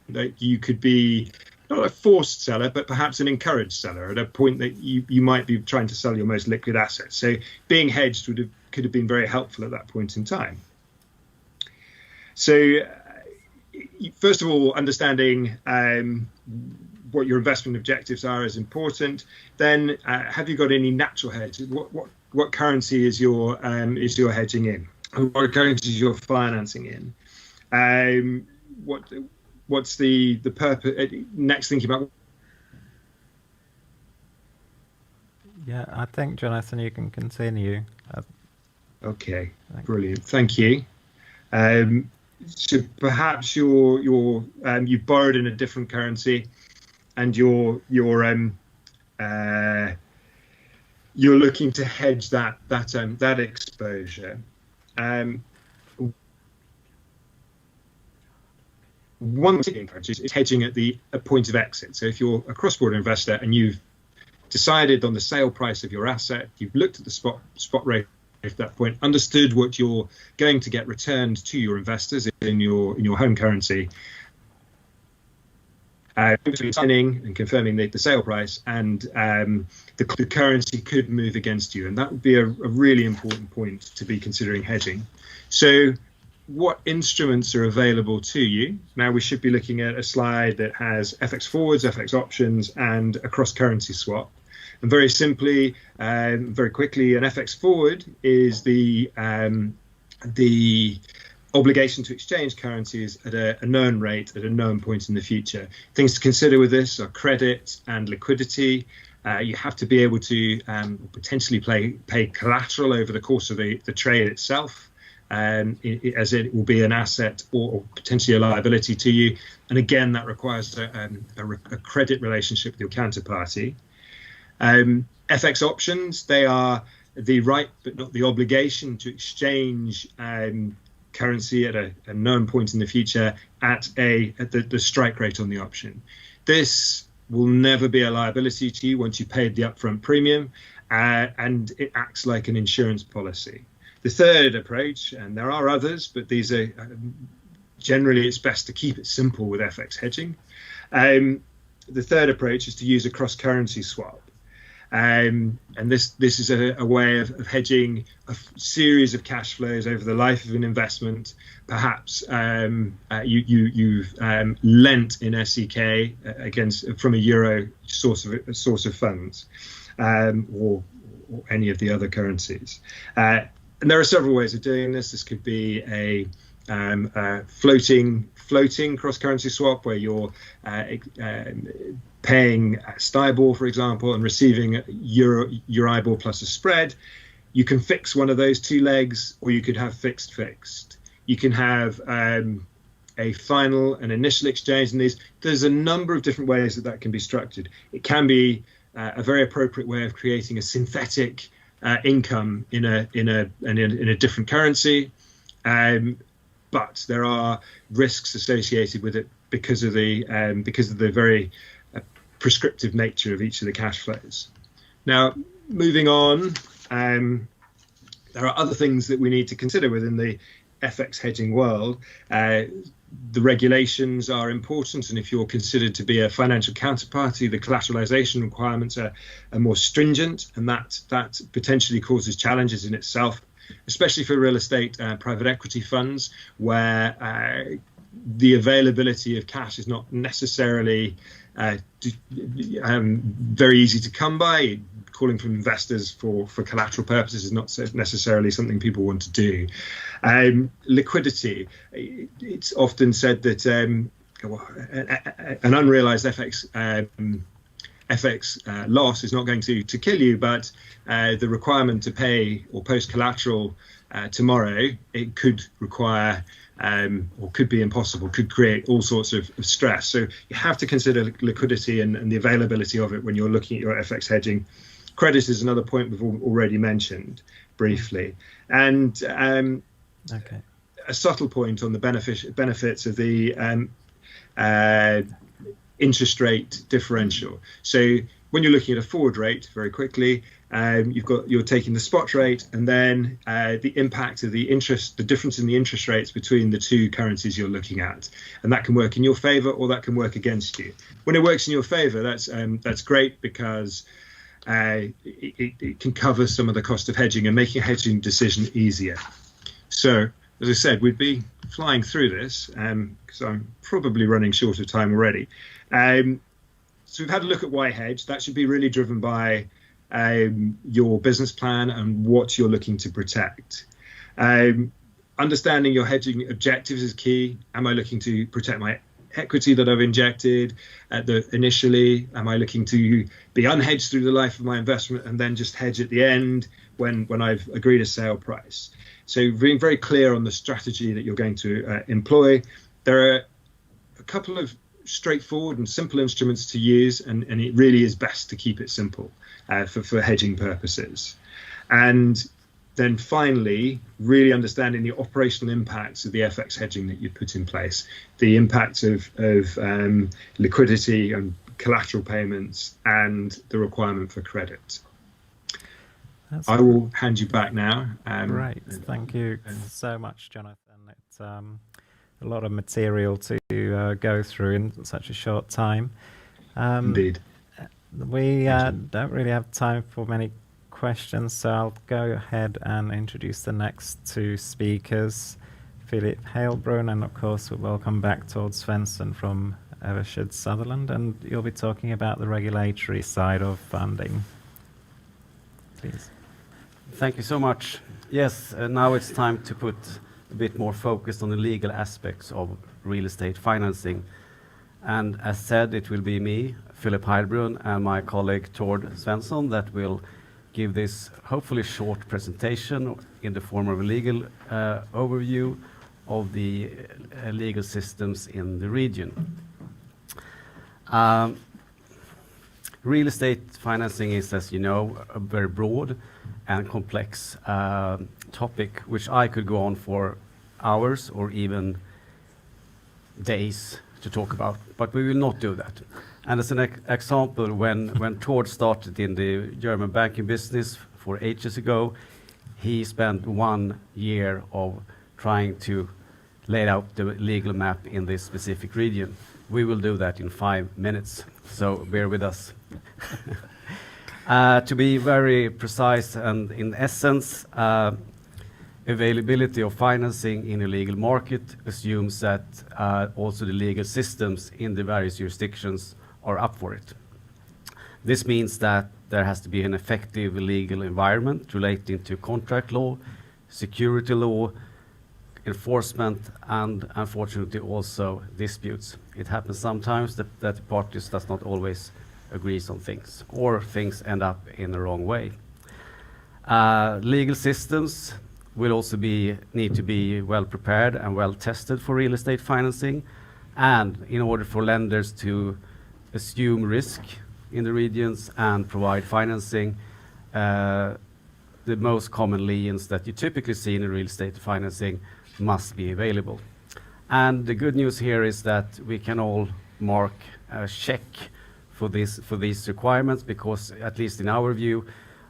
Speaker 11: that you could be not a forced seller, but perhaps an encouraged seller at a point that you might be trying to sell your most liquid assets. So being hedged could have been very helpful at that point in time. So first of all, understanding what your investment objectives are is important. Then, have you got any natural hedge? What currency is your hedging in? What currency is your financing in? What's the purpose? Next, thinking about.
Speaker 1: Yeah, I think, Jonathan, you can continue.
Speaker 11: Okay, brilliant. Thank you. So perhaps you've borrowed in a different currency, and you're looking to hedge that exposure. One thing to encourage is hedging at a point of exit. So if you're a cross-border investor and you've decided on the sale price of your asset, you've looked at the spot rate at that point, understood what you're going to get returned to your investors in your home currency, between signing and confirming the sale price and the currency could move against you, and that would be a really important point to be considering hedging. So what instruments are available to you? Now we should be looking at a slide that has FX forwards, FX options, and a cross-currency swap. And very simply, very quickly, an FX forward is the obligation to exchange currencies at a known rate at a known point in the future. Things to consider with this are credit and liquidity. You have to be able to potentially pay collateral over the course of the trade itself, as it will be an asset or potentially a liability to you. And again, that requires a credit relationship with your counterparty. FX options, they are the right but not the obligation to exchange currency at a known point in the future at the strike rate on the option. This will never be a liability to you once you paid the upfront premium, and it acts like an insurance policy. The third approach, and there are others, but these are generally it's best to keep it simple with FX hedging. The third approach is to use a cross-currency swap. And this is a way of hedging a series of cash flows over the life of an investment. Perhaps you've lent in SEK from a euro source of funds, or any of the other currencies. And there are several ways of doing this. This could be a floating cross-currency swap where you're paying Stibor, for example, and receiving Euribor plus a spread, you can fix one of those two legs, or you could have fixed. You can have a final and initial exchange, and there's a number of different ways that can be structured. It can be a very appropriate way of creating a synthetic income in a different currency, but there are risks associated with it because of the very prescriptive nature of each of the cash flows. Now, moving on, there are other things that we need to consider within the FX hedging world. The regulations are important, and if you're considered to be a financial counterparty, the collateralization requirements are more stringent, and that potentially causes challenges in itself, especially for real estate private equity funds, where the availability of cash is not necessarily very easy to come by. Calling from investors for collateral purposes is not necessarily something people want to do. Liquidity. It's often said that an unrealized FX loss is not going to kill you, but the requirement to pay or post collateral tomorrow, it could require or could be impossible, could create all sorts of stress. So you have to consider liquidity and the availability of it when you're looking at your FX hedging. Credit is another point we've already mentioned briefly. And a subtle point on the benefits of the interest rate differential. So when you're looking at a forward rate, very quickly, you're taking the spot rate, and then the impact of the difference in the interest rates between the two currencies you're looking at, and that can work in your favor or that can work against you. When it works in your favor, that's great, because it can cover some of the cost of hedging and making a hedging decision easier. So, as I said, we'd be flying through this because I'm probably running short of time already. So we've had a look at why hedge. That should be really driven by your business plan and what you're looking to protect. Understanding your hedging objectives is key. Am I looking to protect my equity that I've injected initially? Am I looking to be unhedged through the life of my investment and then just hedge at the end when I've agreed a sale price? So being very clear on the strategy that you're going to employ. There are a couple of straightforward and simple instruments to use, and it really is best to keep it simple for hedging purposes. And then finally, really understanding the operational impacts of the FX hedging that you put in place, the impacts of liquidity and collateral payments, and the requirement for credit. I will hand you back now.
Speaker 1: Great, thank you so much, Jonathan. It's a lot of material to go through in such a short time.
Speaker 11: Indeed.
Speaker 1: We don't really have time for many questions, so I'll go ahead and introduce the next two speakers, Philip Heilbrunn, and of course we welcome back Tord Svensson from Eversheds Sutherland, and you'll be talking about the regulatory side of funding. Please.
Speaker 12: Thank you so much. Yes, now it's time to put a bit more focus on the legal aspects of real estate financing. And as said, it will be me, Philip Heilbrunn, and my colleague Tord Svensson that will give this hopefully short presentation in the form of a legal overview of the legal systems in the region. Real estate financing is, as you know, a very broad and complex topic, which I could go on for hours or even days to talk about, but we will not do that. And as an example, when Tord started in the German banking business 4 ages ago, he spent 1 year of trying to lay out the legal map in this specific region. We will do that in 5 minutes, so bear with us. To be very precise and in essence, availability of financing in a legal market assumes that also the legal systems in the various jurisdictions are up for it. This means that there has to be an effective legal environment relating to contract law, security law, enforcement, and unfortunately also disputes. It happens sometimes that the parties does not always agree on things, or things end up in the wrong way. Legal systems will also need to be well prepared and well tested for real estate financing, and in order for lenders to assume risk in the regions and provide financing, the most common liens that you typically see in real estate financing must be available. And the good news here is that we can all mark a check for these requirements, because at least in our view,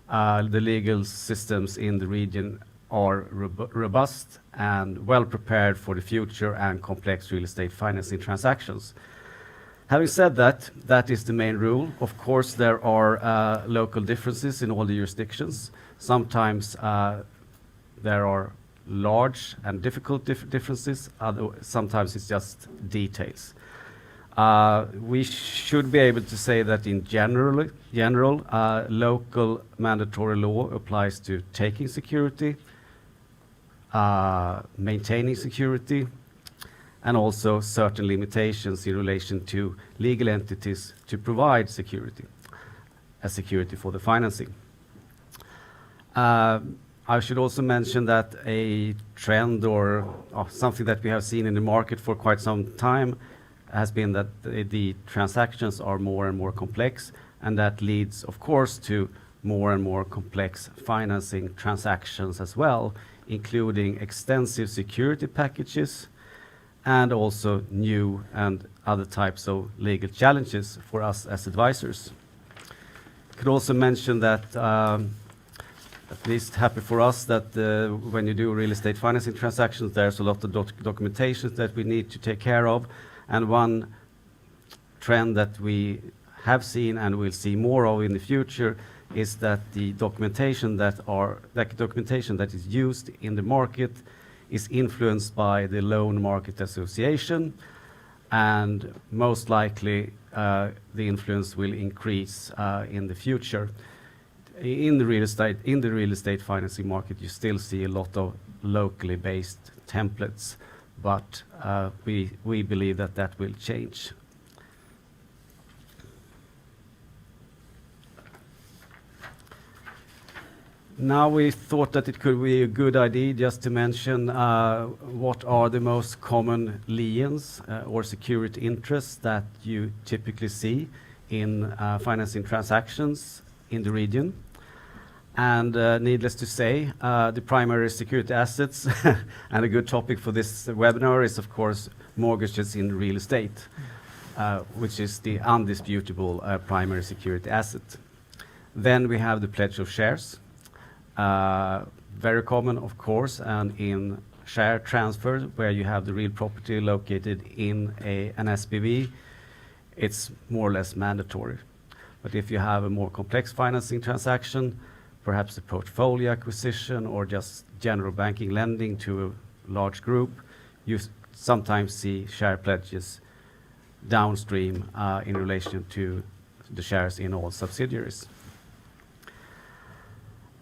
Speaker 12: the legal systems in the region are robust and well prepared for the future and complex real estate financing transactions. Having said that, that is the main rule. Of course, there are local differences in all the jurisdictions. Sometimes there are large and difficult differences. Sometimes it's just details. We should be able to say that in general, local mandatory law applies to taking security, maintaining security, and also certain limitations in relation to legal entities to provide security, as security for the financing. I should also mention that a trend or something that we have seen in the market for quite some time has been that the transactions are more and more complex, and that leads, of course, to more and more complex financing transactions as well, including extensive security packages and also new and other types of legal challenges for us as advisors. Could also mention that at least happy for us that when you do real estate financing transactions, there's a lot of documentation that we need to take care of. And one trend that we have seen and will see more of in the future is that the documentation that is used in the market is influenced by the Loan Market Association, and most likely the influence will increase in the future. In the real estate financing market, you still see a lot of locally based templates, but we believe that that will change. Now we thought that it could be a good idea just to mention what are the most common liens or security interests that you typically see in financing transactions in the region. And needless to say, the primary security assets and a good topic for this webinar is, of course, mortgages in real estate, which is the undisputable primary security asset. Then we have the pledge of shares, very common, of course, and in share transfer, where you have the real property located in an SPV, it's more or less mandatory. But if you have a more complex financing transaction, perhaps a portfolio acquisition or just general banking lending to a large group, you sometimes see share pledges downstream in relation to the shares in all subsidiaries.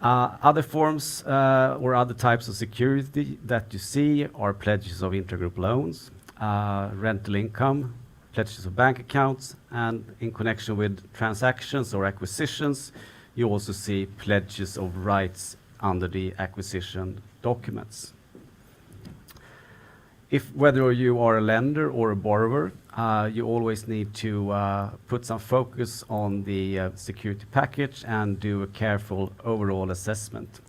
Speaker 12: Other forms or other types of security that you see are pledges of intergroup loans, rental income, pledges of bank accounts, and in connection with transactions or acquisitions, you also see pledges of rights under the acquisition documents. Whether you are a lender or a borrower, you always need to put some focus on the security package and do a careful overall assessment.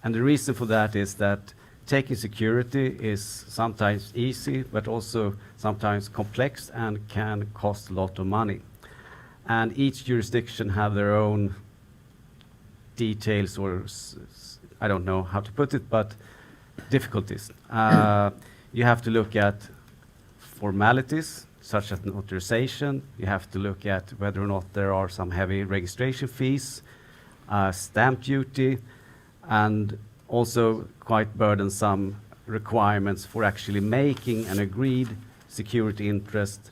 Speaker 12: And the reason for that is that taking security is sometimes easy, but also sometimes complex and can cost a lot of money. And each jurisdiction have their own details, or I don't know how to put it, but difficulties. You have to look at formalities such as notarization. You have to look at whether or not there are some heavy registration fees, stamp duty, and also quite burdensome requirements for actually making an agreed security interest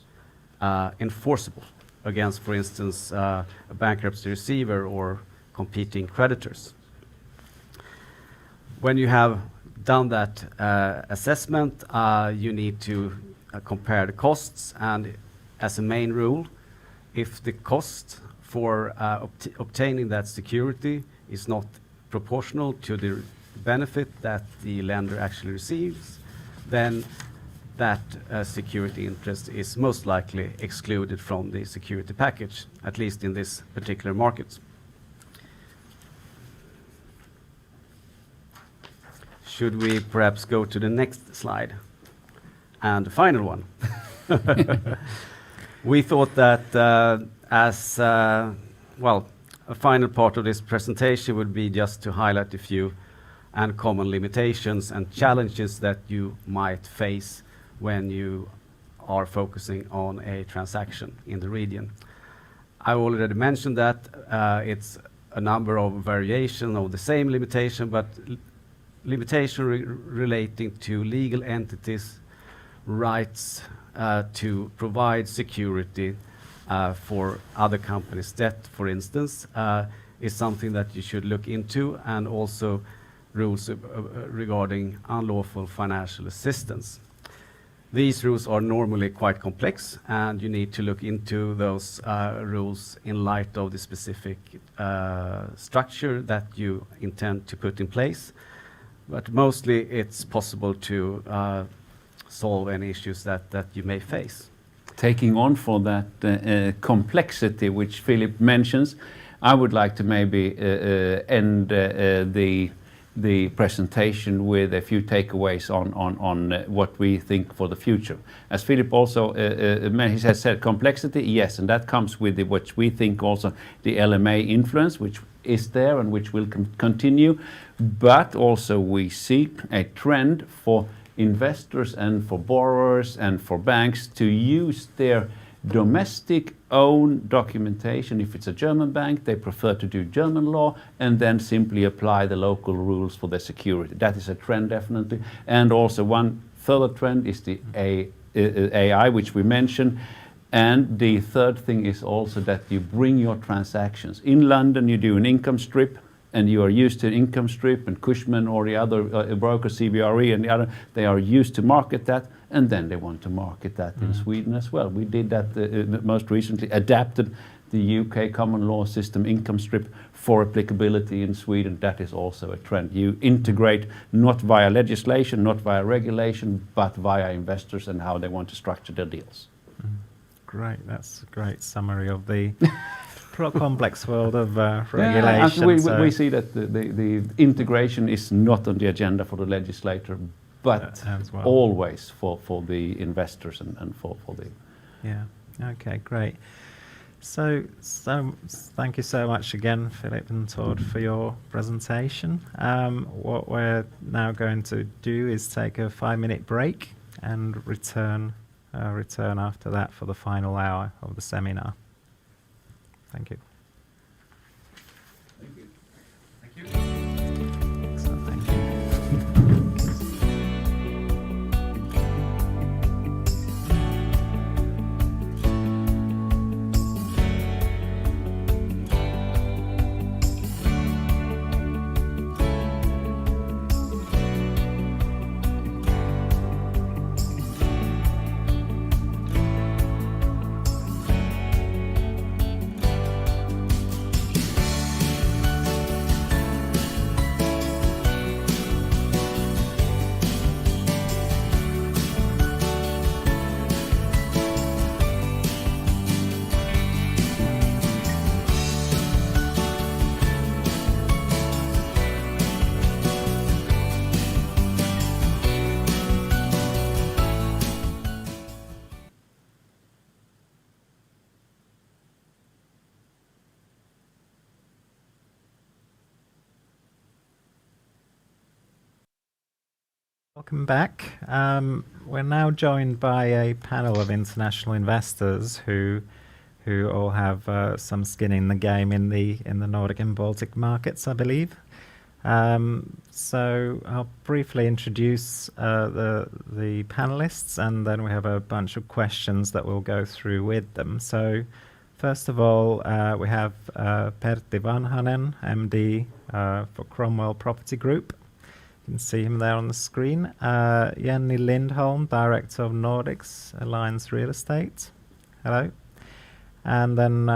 Speaker 12: enforceable against, for instance, a bankruptcy receiver or competing creditors. When you have done that assessment, you need to compare the costs, and as a main rule, if the cost for obtaining that security is not proportional to the benefit that the lender actually receives, then that security interest is most likely excluded from the security package, at least in this particular market. Should we perhaps go to the next slide? And the final one. We thought that a final part of this presentation would be just to highlight a few uncommon limitations and challenges that you might face when you are focusing on a transaction in the region. I already mentioned that it's a number of variation of the same limitation, but limitation relating to legal entities' rights to provide security for other companies' debt, for instance, is something that you should look into, and also rules regarding unlawful financial assistance. These rules are normally quite complex, and you need to look into those rules in light of the specific structure that you intend to put in place. But mostly it's possible to solve any issues that you may face.
Speaker 7: Taking on for that complexity which Philip mentions, I would like to maybe end the presentation with a few takeaways on what we think for the future. As Philip also he has said, complexity, yes, and that comes with what we think also the LMA influence, which is there and which will continue, but also we see a trend for investors and for borrowers and for banks to use their domestic own documentation. If it's a German bank, they prefer to do German law and then simply apply the local rules for their security. That is a trend, definitely. And also one further trend is the AI, which we mentioned. And the third thing is also that you bring your transactions. In London, you do an income strip, and you are used to an income strip, and Cushman or the other broker, CBRE and the other, they are used to market that, and then they want to market that in Sweden as well. We did that most recently, adapted the UK common law system income strip for applicability in Sweden. That is also a trend. You integrate not via legislation, not via regulation, but via investors and how they want to structure their deals.
Speaker 1: Great, that's a great summary of the complex world of regulation.
Speaker 7: Yeah, we see that the integration is not on the agenda for the legislator, but well, always for the investors and for the...
Speaker 1: Yeah, okay, great. So thank you so much again, Philip and Tord, for your presentation. What we're now going to do is take a 5-minute break and return after that for the final hour of the seminar. Thank you.
Speaker 12: Thank you. Thank you.
Speaker 1: Excellent, thank you. Welcome back. We're now joined by a panel of international investors who all have some skin in the game in the Nordic and Baltic markets, I believe. So I'll briefly introduce the panelists, and then we have a bunch of questions that we'll go through with them. So first of all, we have Pertti Vanhanen, MD for Cromwell Property Group. You can see him there on the screen. Jenny Lindholm, Director of Nordics Alliance Real Estate. Hello. And then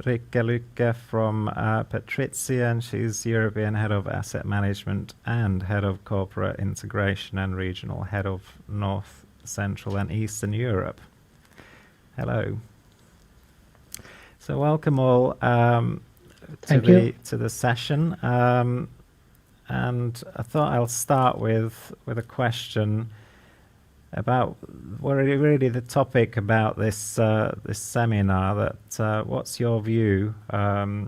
Speaker 1: Rikke Lycke from Patrizia, and she's European Head of Asset Management and Head of Corporate Integration and Regional Head of North, Central and Eastern Europe. Hello. So welcome all to the session. And I thought I'll start with a question about really the topic about this this seminar. That what's your view? How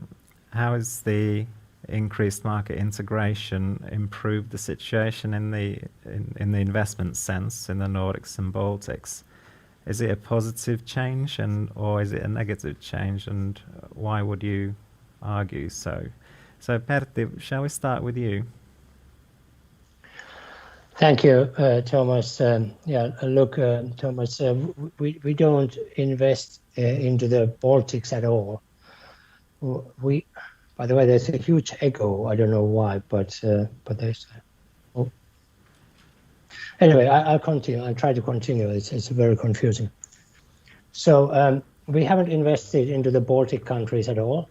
Speaker 1: has the increased market integration improved the situation in the investment sense in the Nordics and Baltics? Is it a positive change, or is it a negative change, and why would you argue so? So Pertti, shall we start with you?
Speaker 13: Thank you, Thomas. Look, Thomas, we don't invest into the Baltics at all. By the way, there's a huge echo. I don't know why, but there's. Anyway, I'll continue. I'll try to continue. It's very confusing. So we haven't invested into the Baltic countries at all,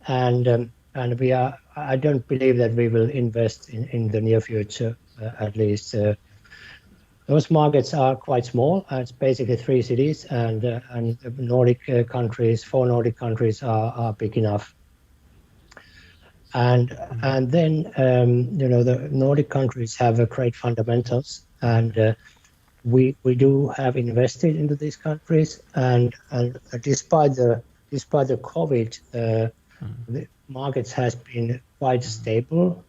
Speaker 13: and we are. I don't believe that we will invest in the near future. At least those markets are quite small. It's basically 3 cities, and the Nordic countries, 4 Nordic countries are big enough. And then the Nordic countries have great fundamentals, and we do have invested into these countries. And despite the COVID, the markets has been quite stable.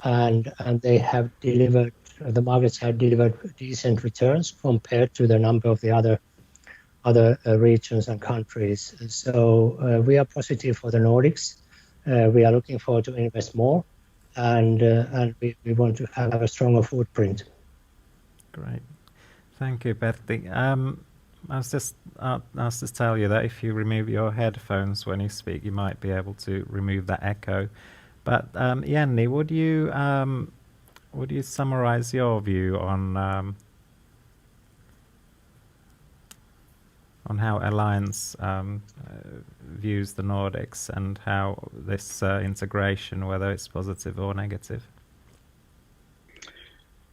Speaker 13: And they have delivered. The markets have delivered decent returns compared to the number of the other regions and countries. So we are positive for the Nordics. We are looking forward to invest more, and we want to have a stronger footprint.
Speaker 1: Great, thank you, Pertti. I was just asked to tell you that if you remove your headphones when you speak, you might be able to remove that echo. But Jenny, would you summarize your view on how Alliance views the Nordics and how this integration, whether it's positive or negative?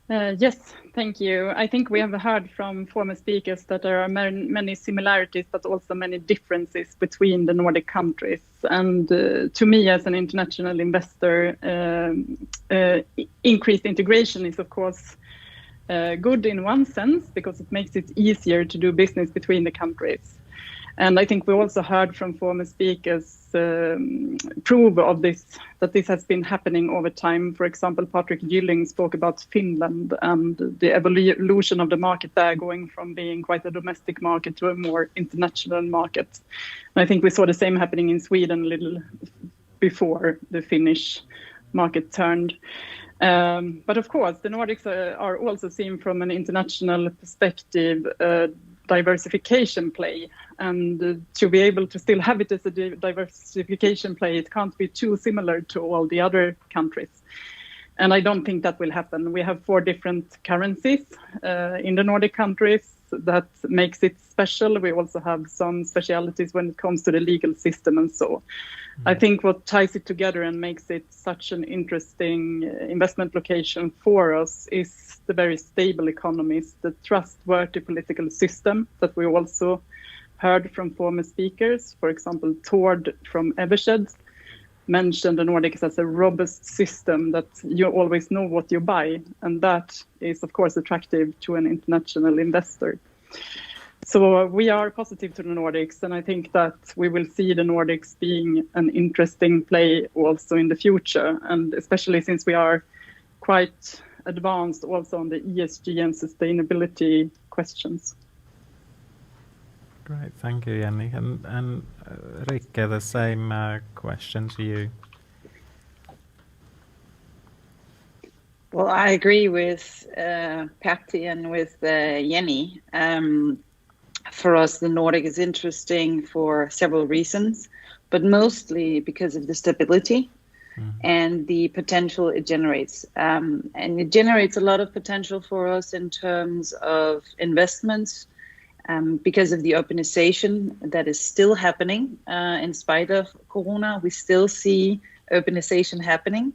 Speaker 14: Yes, thank you. I think we have heard from former speakers that there are many similarities, but also many differences between the Nordic countries. And to me, as an international investor, increased integration is, of course, good in one sense, because it makes it easier to do business between the countries. And I think we also heard from former speakers prove of this, that this has been happening over time. For example, Patrick Gylling spoke about Finland and the evolution of the market there, going from being quite a domestic market to a more international market. And I think we saw the same happening in Sweden a little before the Finnish market turned. But of course, the Nordics are also seen from an international perspective, diversification play, and to be able to still have it as a diversification play, it can't be too similar to all the other countries. And I don't think that will happen. We have 4 different currencies in the Nordic countries. That makes it special. We also have some specialities when it comes to the legal system and so. I think what ties it together and makes it such an interesting investment location for us is the very stable economies, the trustworthy political system that we also heard from former speakers. For example, Tord from Eversheds mentioned the Nordics as a robust system that you always know what you buy. And that is, of course, attractive to an international investor. So we are positive to the Nordics, and I think that we will see the Nordics being an interesting play also in the future, and especially since we are quite advanced also on the ESG and sustainability questions.
Speaker 1: Great, thank you, Jenny. And Rikke, the same question to you.
Speaker 15: Well, I agree with Pertti and with Jenny. For us, the Nordic is interesting for several reasons, but mostly because of the stability. and the potential it generates. And it generates a lot of potential for us in terms of investments, because of the urbanization that is still happening. In spite of Corona, we still see urbanization happening.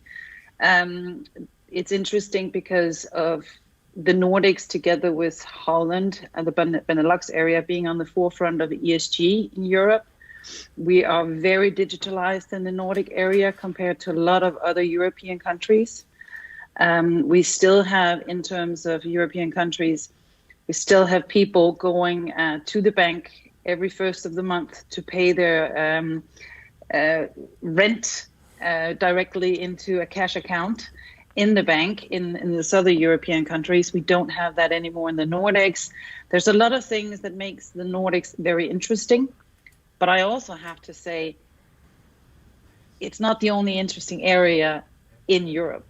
Speaker 15: It's interesting because of the Nordics together with Holland and the Benelux area being on the forefront of ESG in Europe. We are very digitalized in the Nordic area compared to a lot of other European countries. We still have, in terms of European countries, we still have people going to the bank every first of the month to pay their rent directly into a cash account in the bank. In the southern European countries, we don't have that anymore in the Nordics. There's a lot of things that makes the Nordics very interesting. But I also have to say, it's not the only interesting area in Europe.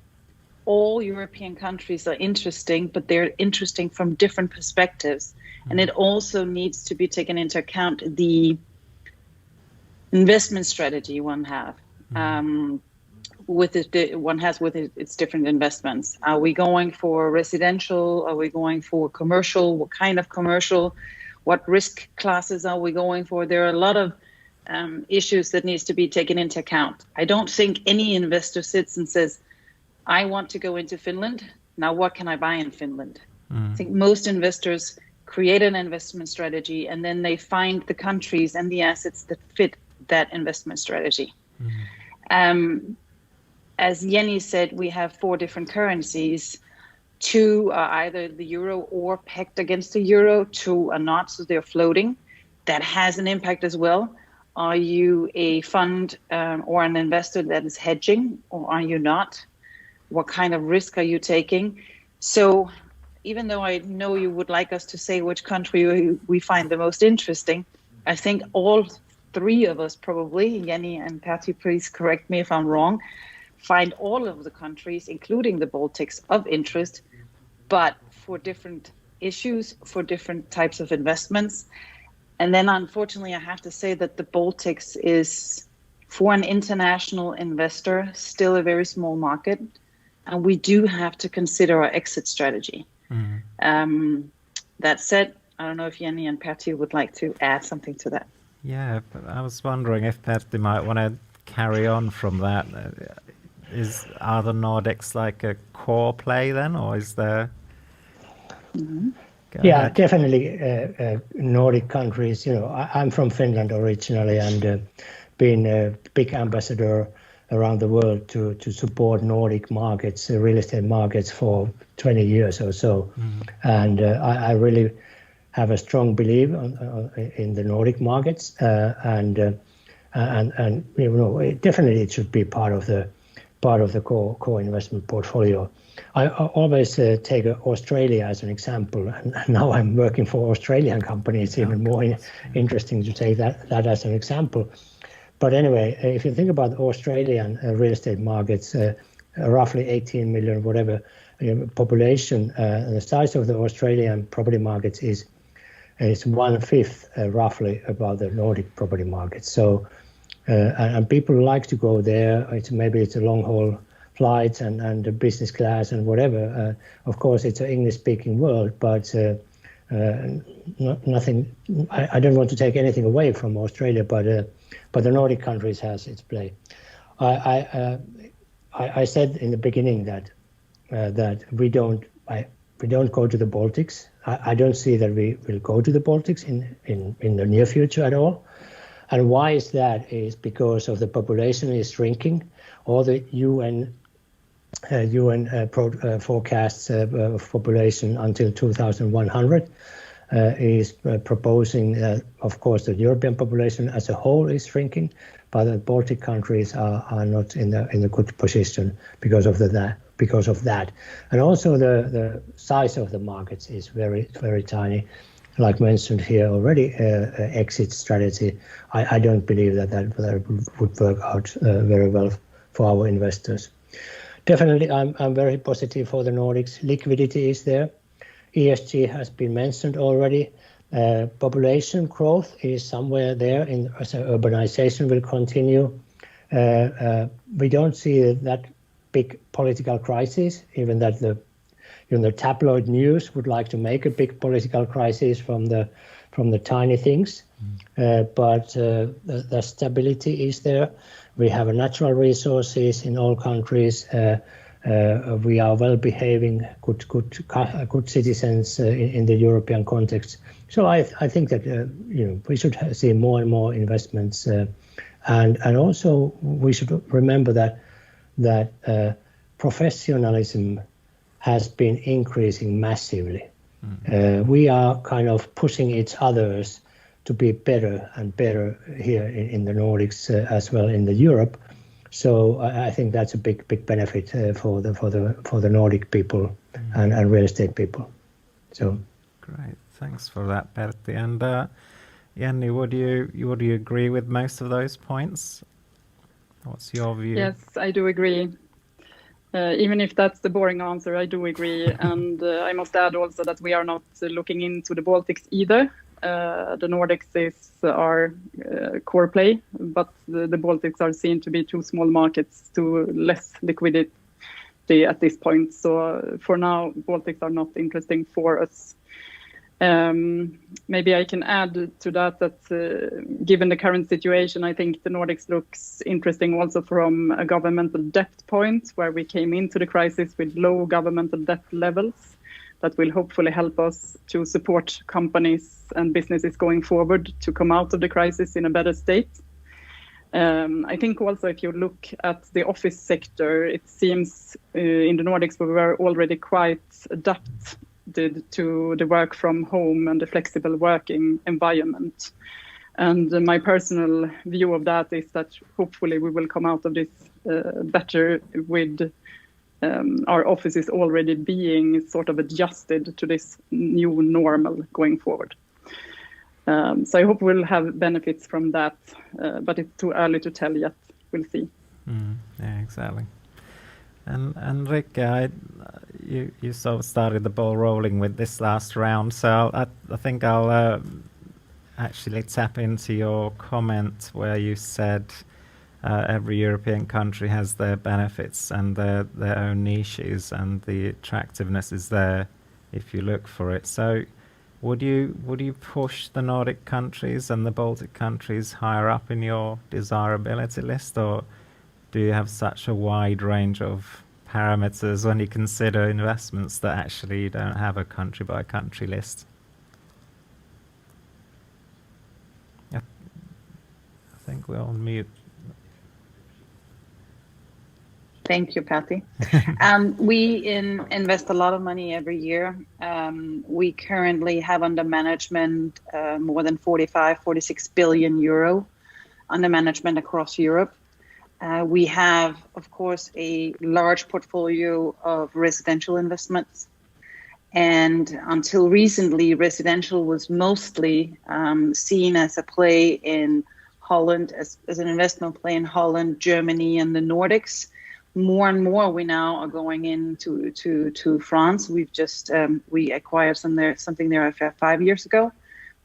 Speaker 15: All European countries are interesting, but they're interesting from different perspectives. And it also needs to be taken into account the investment strategy one has with its different investments. Are we going for residential? Are we going for commercial? What kind of commercial? What risk classes are we going for? There are a lot of issues that needs to be taken into account. I don't think any investor sits and says, I want to go into Finland. Now, what can I buy in Finland? I think most investors create an investment strategy and then they find the countries and the assets that fit that investment strategy. As Jenny said, we have 4 different currencies. 2 are either the euro or pegged against the euro. 2 are not, so they're floating. That has an impact as well. Are you a fund or an investor that is hedging, or are you not? What kind of risk are you taking? So even though I know you would like us to say which country we find the most interesting, I think all 3 of us probably, Jenny and Patty, please correct me if I'm wrong, find all of the countries, including the Baltics, of interest, but for different issues, for different types of investments. And then unfortunately, I have to say that the Baltics is, for an international investor, still a very small market. And we do have to consider our exit strategy. That said, I don't know if Jenny and Patty would like to add something to that.
Speaker 1: Yeah, but I was wondering if Patty might want to carry on from that. Are the Nordics like a core play then, or is there?
Speaker 13: Yeah, definitely Nordic countries. You know, I'm from Finland originally, and been a big ambassador around the world to support Nordic markets, real estate markets, for 20 years or so. And I really have a strong belief in the Nordic markets, and you know, definitely it should be part of the core investment portfolio. I always take Australia as an example, and now I'm working for Australian companies. It's even more interesting to take that as an example. But anyway, if you think about Australian real estate markets, roughly 18 million, whatever, population, the size of the Australian property markets is 1/5 roughly about the Nordic property market. So, and people like to go there. Maybe it's a long haul flights and the business class and whatever. Of course, it's an English-speaking world, but nothing. I don't want to take anything away from Australia, but the Nordic countries has its play. I said in the beginning that we don't go to the Baltics. I don't see that we will go to the Baltics in the near future at all. And why is that? Is because of the population is shrinking. All the UN forecasts of population until 2100 is proposing, of course, the European population as a whole is shrinking, but the Baltic countries are not in a good position because of that. And also the size of the markets is very, very tiny. Like mentioned here already, exit strategy. I don't believe that would work out very well for our investors. Definitely, I'm very positive for the Nordics. Liquidity is there. ESG has been mentioned already. Population growth is somewhere there, as urbanization will continue. We don't see that big political crisis, even that the tabloid news would like to make a big political crisis from the tiny things. But the stability is there. We have natural resources in all countries. We are well behaving, good citizens in the European context. So I think that we should see more and more investments, and also we should remember that professionalism has been increasing massively. We are kind of pushing each others to be better and better here in the Nordics as well in the Europe. So I think that's a big benefit for the Nordic people and real estate people. So
Speaker 1: great, thanks for that, Pertti. And Jenny, would you agree with most of those points? What's your view?
Speaker 14: Yes, I do agree. Even if that's the boring answer, I do agree. And I must add also that we are not looking into the Baltics either. The Nordics is our core play, but the Baltics are seen to be too small markets, to less liquidity at this point. So for now, Baltics are not interesting for us. Maybe I can add to that given the current situation, I think the Nordics looks interesting also from a governmental debt point, where we came into the crisis with low governmental debt levels. That will hopefully help us to support companies and businesses going forward to come out of the crisis in a better state. I think also if you look at the office sector, it seems in the Nordics we were already quite adapted to the work from home and the flexible working environment. And my personal view of that is that hopefully we will come out of this better with our offices already being sort of adjusted to this new normal going forward. So I hope we'll have benefits from that, but it's too early to tell yet. We'll see.
Speaker 1: Yeah, exactly. And Rick, you sort of started the ball rolling with this last round, so I think I'll actually tap into your comment where you said every European country has their benefits and their own niches, and the attractiveness is there if you look for it. So would you push the Nordic countries and the Baltic countries higher up in your desirability list, or do you have such a wide range of parameters when you consider investments that actually you don't have a country by country list? Yeah. I think we're on mute.
Speaker 15: Thank you, Patty. We invest a lot of money every year. We currently have under management more than 46 billion euro under management across Europe. We have, of course, a large portfolio of residential investments. And until recently, residential was mostly seen as a play in Holland, as an investment play in Holland, Germany, and the Nordics. More and more, we now are going into France. We've just we acquired something there 5 years ago.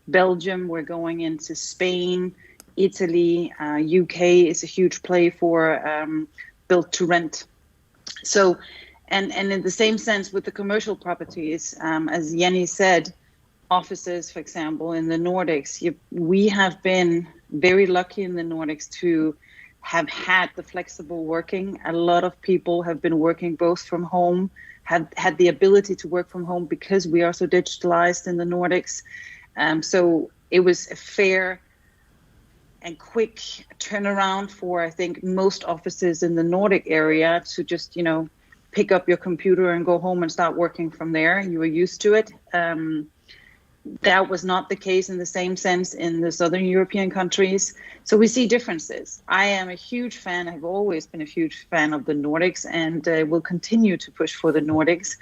Speaker 15: Belgium, we're going into Spain, Italy, UK is a huge play for built to rent. So, and in the same sense with the commercial properties, as Jenny said, offices, for example, in the Nordics, we have been very lucky in the Nordics to have had the flexible working. A lot of people have been working both from home, had the ability to work from home because we are so digitalized in the Nordics. So it was a fair and quick turnaround for, I think, most offices in the Nordic area to just, pick up your computer and go home and start working from there. You were used to it. That was not the case in the same sense in the Southern European countries. So we see differences. I am a huge fan, I've always been a huge fan of the Nordics, and will continue to push for the Nordics.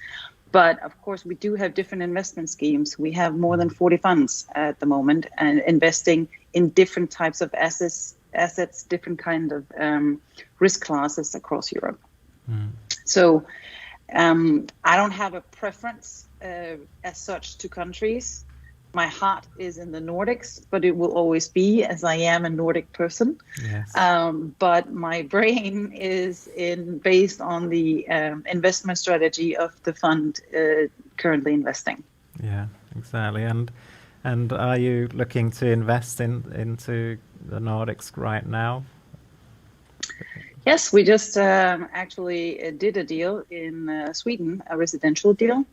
Speaker 15: But of course, we do have different investment schemes. We have more than 40 funds at the moment and investing in different types of assets, different kind of risk classes across Europe. So I don't have a preference as such to countries. my heart is in the Nordics, but it will always be, as I am a Nordic person.
Speaker 1: Yes.
Speaker 15: But my brain is based on the investment strategy of the fund currently investing.
Speaker 1: Yeah, exactly. And are you looking to invest into the Nordics right now?
Speaker 15: Yes, we just actually did a deal in Sweden, a residential deal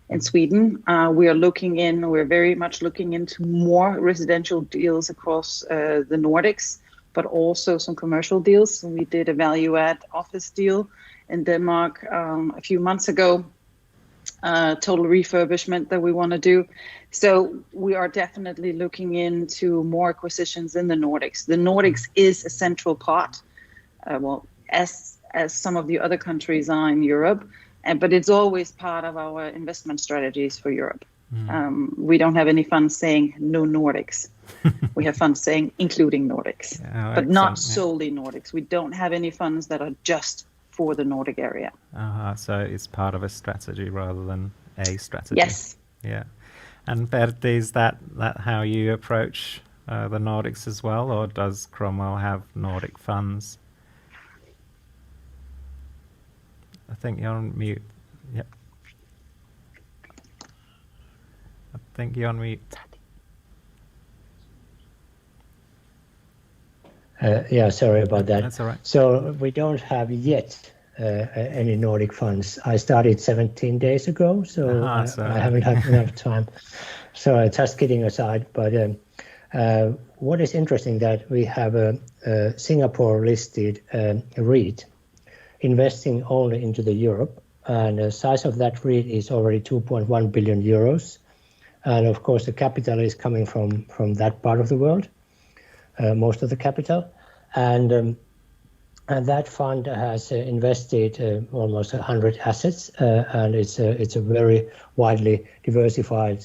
Speaker 15: in Sweden. We're very much looking into more residential deals across the Nordics, but also some commercial deals. So we did a value-add office deal in Denmark a few months ago, total refurbishment that we want to do. So we are definitely looking into more acquisitions in the Nordics. The Nordics is a central part, as some of the other countries are in Europe, but it's always part of our investment strategies for Europe. We don't have any funds saying no Nordics. We have funds saying including Nordics, but not solely Nordics. We don't have any funds that are just for the Nordic area.
Speaker 1: So it's part of a strategy rather than a strategy.
Speaker 15: Yes.
Speaker 1: Yeah. And Berti, is that how you approach the Nordics as well, or does Cromwell have Nordic funds? I think you're on mute. Yep. I think you're on mute.
Speaker 13: Yeah, sorry about that.
Speaker 1: That's all right.
Speaker 13: So we don't have yet any Nordic funds. I started 17 days ago, so I haven't had enough time. So just kidding aside, but what is interesting that we have a Singapore-listed REIT investing only into the Europe, and the size of that REIT is already 2.1 billion euros. And of course, the capital is coming from that part of the world, most of the capital. And that fund has invested almost 100 assets, and it's a very widely diversified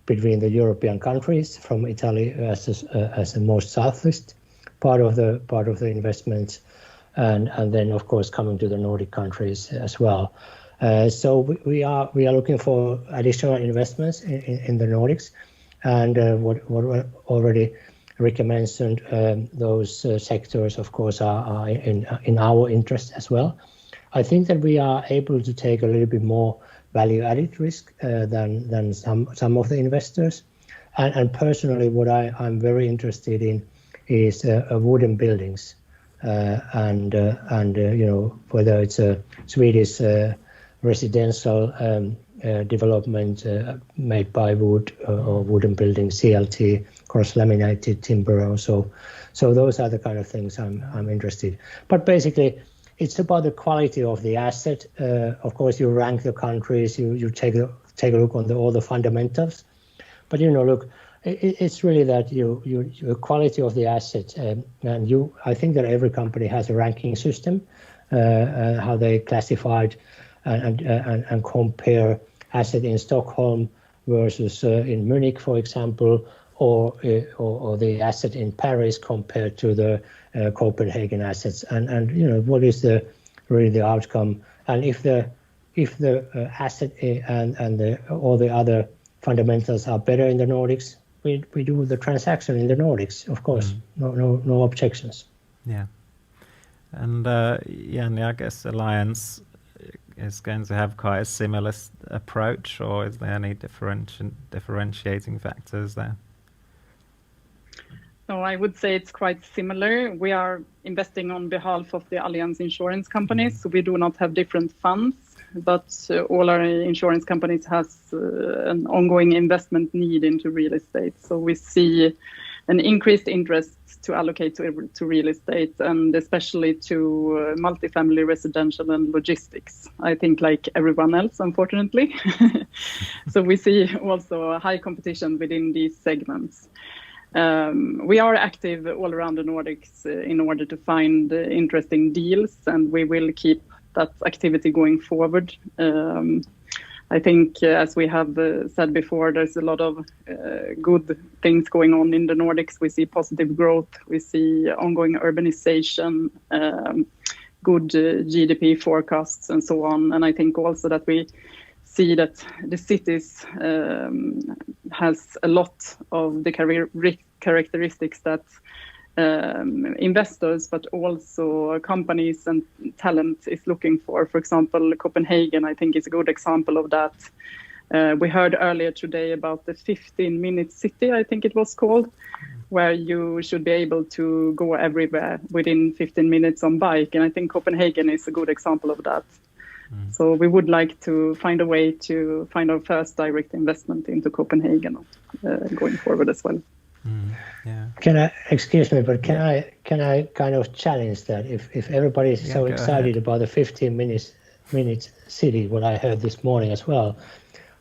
Speaker 13: between the European countries, from Italy as the most southeast part of the investments, and then of course coming to the Nordic countries as well. So we are looking for additional investments in the Nordics, and what already Rikke mentioned, those sectors of course are in our interest as well. I think that we are able to take a little bit more value-added risk than some of the investors, and personally what I'm very interested in is wooden buildings, and you know, whether it's a Swedish residential development made by wood or wooden building, CLT, cross-laminated timber also. So those are the kind of things I'm interested. But basically, it's about the quality of the asset. Of course, you rank the countries, you take a look on all the fundamentals. But you know, look, it's really that your quality of the asset, and I think that every company has a ranking system, how they classified and compare asset in Stockholm versus in Munich, for example, or the asset in Paris compared to the Copenhagen assets, and you know, what is really the outcome, and if the asset and all the other fundamentals are better in the Nordics, we do the transaction in the Nordics, of course. No objections.
Speaker 1: Yeah. And Jenny, I guess Alliance is going to have quite a similar approach, or is there any differentiating factors there?
Speaker 14: No, I would say it's quite similar. We are investing on behalf of the Alliance insurance companies, so we do not have different funds, but all our insurance companies has an ongoing investment need into real estate. So we see an increased interest to allocate to real estate, and especially to multifamily residential and logistics. I think like everyone else, unfortunately. So we see also a high competition within these segments. We are active all around the Nordics in order to find interesting deals, and we will keep that activity going forward. I think, as we have said before, there's a lot of good things going on in the Nordics. We see positive growth, we see ongoing urbanization, good GDP forecasts and so on. And I think also that we see that the cities has a lot of the characteristics that investors, but also companies and talent is looking for. For example, Copenhagen, I think, is a good example of that. We heard earlier today about the 15-minute city, I think it was called, where you should be able to go everywhere within 15 minutes on bike. And I think Copenhagen is a good example of that. So we would like to find a way to find our first direct investment into Copenhagen going forward as well.
Speaker 13: Yeah. Excuse me, but can I kind of challenge that? If everybody is so excited about the 15 minutes city, what I heard this morning as well,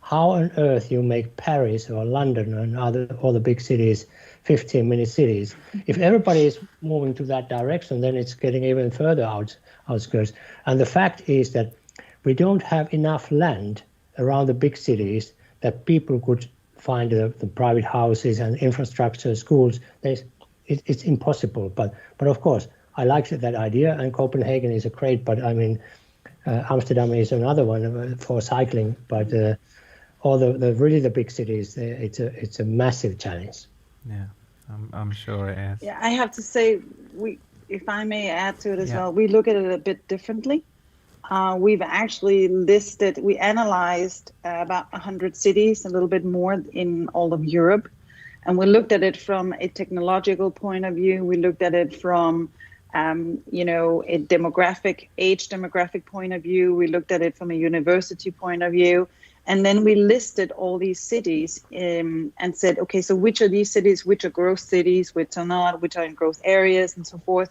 Speaker 13: how on earth you make Paris or London and all the big cities 15-minute cities? If everybody is moving to that direction, then it's getting even further outskirts. And the fact is that we don't have enough land around the big cities that people could find the private houses and infrastructure, schools. It's impossible. But of course, I like that idea, and Copenhagen is a great. But I mean, Amsterdam is another one for cycling. But all the big cities, it's a massive challenge.
Speaker 1: Yeah, I'm sure it is.
Speaker 15: Yeah, I have to say, if I may add to it as well, we look at it a bit differently. We've actually we analyzed about 100 cities, a little bit more in all of Europe. And we looked at it from a technological point of view. We looked at it from, a age demographic point of view. We looked at it from a university point of view. And then we listed all these cities and said, okay, so which are these cities, which are growth cities, which are not, which are in growth areas and so forth.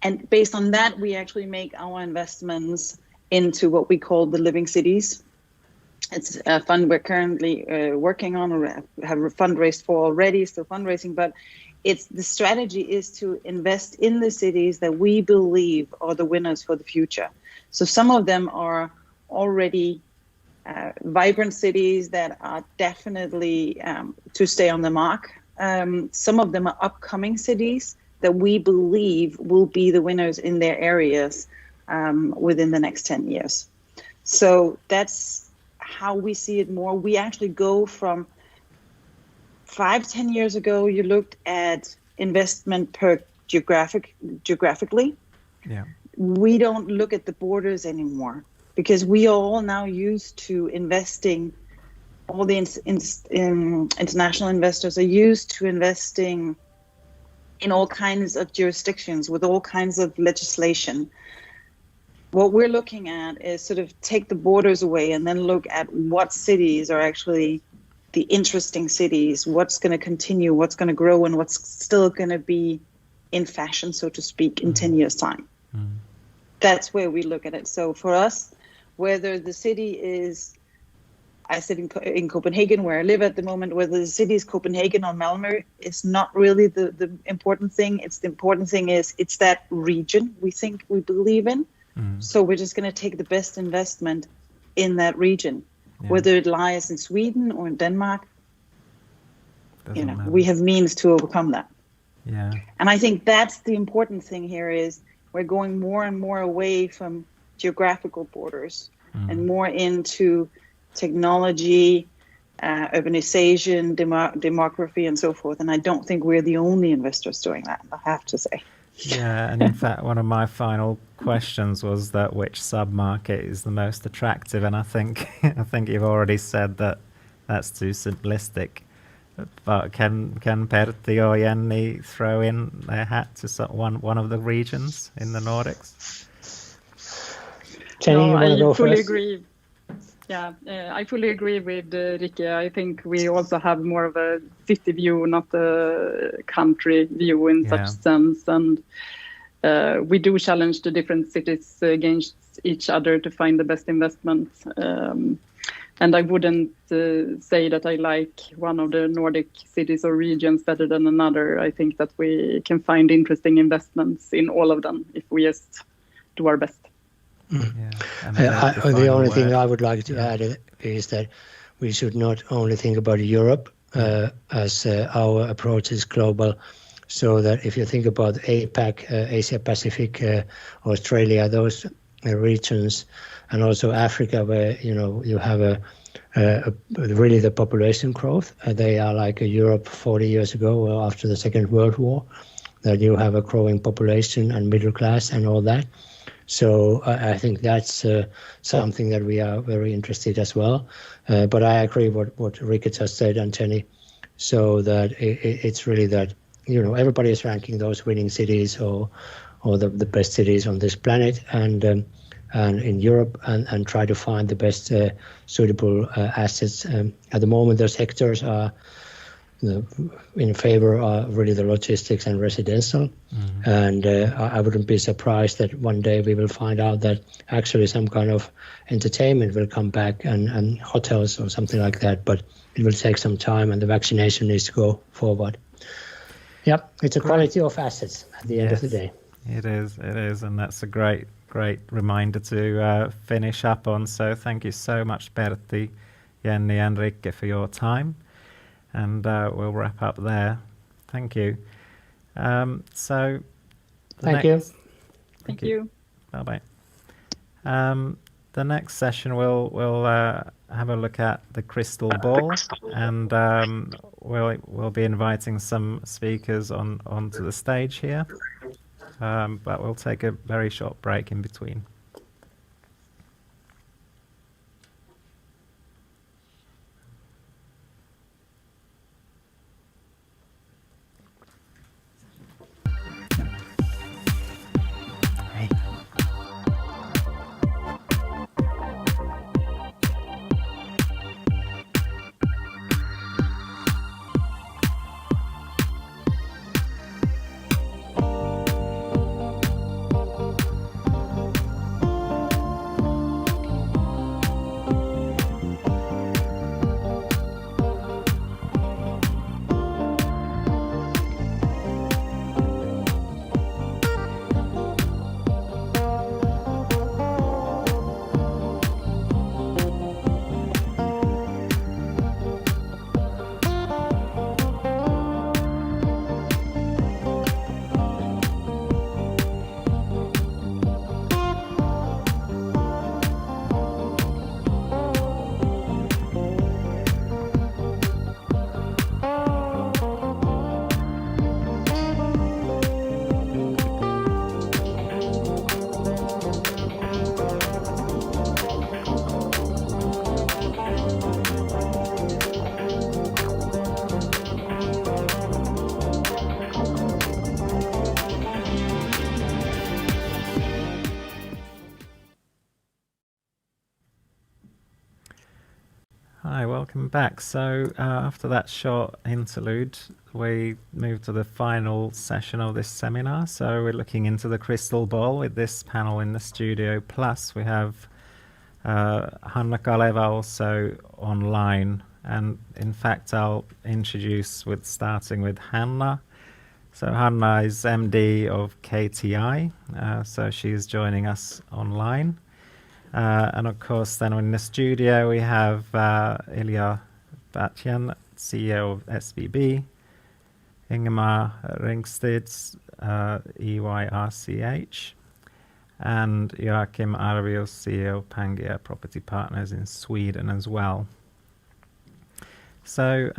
Speaker 15: And based on that, we actually make our investments into what we call the living cities. It's a fund we're currently working on or have fundraised for already, still fundraising, but the strategy is to invest in the cities that we believe are the winners for the future. So some of them are already vibrant cities that are definitely to stay on the mark. Some of them are upcoming cities that we believe will be the winners in their areas within the next 10 years. So that's how we see it more. We actually go from 5-10 years ago, you looked at investment per geographically.
Speaker 1: Yeah.
Speaker 15: We don't look at the borders anymore because we are all now used to investing. All the international investors are used to investing in all kinds of jurisdictions with all kinds of legislation. What we're looking at is sort of take the borders away and then look at what cities are actually the interesting cities, what's going to continue, what's going to grow, and what's still going to be in fashion, so to speak, in 10 years' time. That's where we look at it. So for us, whether the city is, I sit in Copenhagen, where I live at the moment, whether the city is Copenhagen or Malmö is not really the important thing. The important thing is it's that region we believe in. So we're just going to take the best investment in that region, whether it lies in Sweden or in Denmark. We have means to overcome that.
Speaker 1: Yeah.
Speaker 15: And I think that's the important thing here is we're going more and more away from geographical borders and more into technology, urbanization, demography, and so forth. And I don't think we're the only investors doing that, I have to say.
Speaker 1: Yeah, and in fact, one of my final questions was that which sub-market is the most attractive, and I think you've already said that that's too simplistic. But can Pertti or Jenny throw in their hat to one of the regions in the Nordics?
Speaker 13: Jenny, you want to go
Speaker 14: fully
Speaker 13: first?
Speaker 14: agree. Yeah, I fully agree with Rikke. I think we also have more of a city view, not a country view in such sense. And we do challenge the different cities against each other to find the best investment. And I wouldn't say that I like one of the Nordic cities or regions better than another. I think that we can find interesting investments in all of them if we just do our best.
Speaker 13: The only thing I would like to add is that we should not only think about Europe as our approach is global, so that if you think about APAC, Asia Pacific, Australia, those regions, and also Africa, where you have really the population growth. They are like Europe 40 years ago, or after the Second World War, that you have a growing population and middle class and all that. So I think that's something that we are very interested as well. But I agree what Rikke just said, and Jenny, so that it's really that everybody is ranking those winning cities or the best cities on this planet and in Europe and try to find the best suitable assets. At the moment, the sectors are in favor of really the logistics and residential. And I wouldn't be surprised that one day we will find out that actually some kind of entertainment will come back and hotels or something like that, but it will take some time and the vaccination needs to go forward. Yep, it's a quality of assets at the end of the day.
Speaker 1: It is, and that's a great reminder to finish up on. So thank you so much, Pertti, Jenny and Rikke, for your time. And we'll wrap up there. Thank you. So,
Speaker 13: thank you.
Speaker 14: Thank you.
Speaker 1: Bye bye. The next session we'll have a look at the crystal ball, and we'll be inviting some speakers onto the stage here. But we'll take a very short break in between. Hi, welcome back. So after that short interlude, we move to the final session of this seminar. So we're looking into the crystal ball with this panel in the studio. Plus we have Hanna Kaleva also online. And in fact, I'll introduce starting with Hanna. So Hanna is MD of KTI. So she's joining us online. And of course, then in the studio, we have Ilya Batyan, CEO of SBB, Ingemar Ringsteds, EYRCH, and Joachim Arvius, CEO of Pangea Property Partners in Sweden as well. So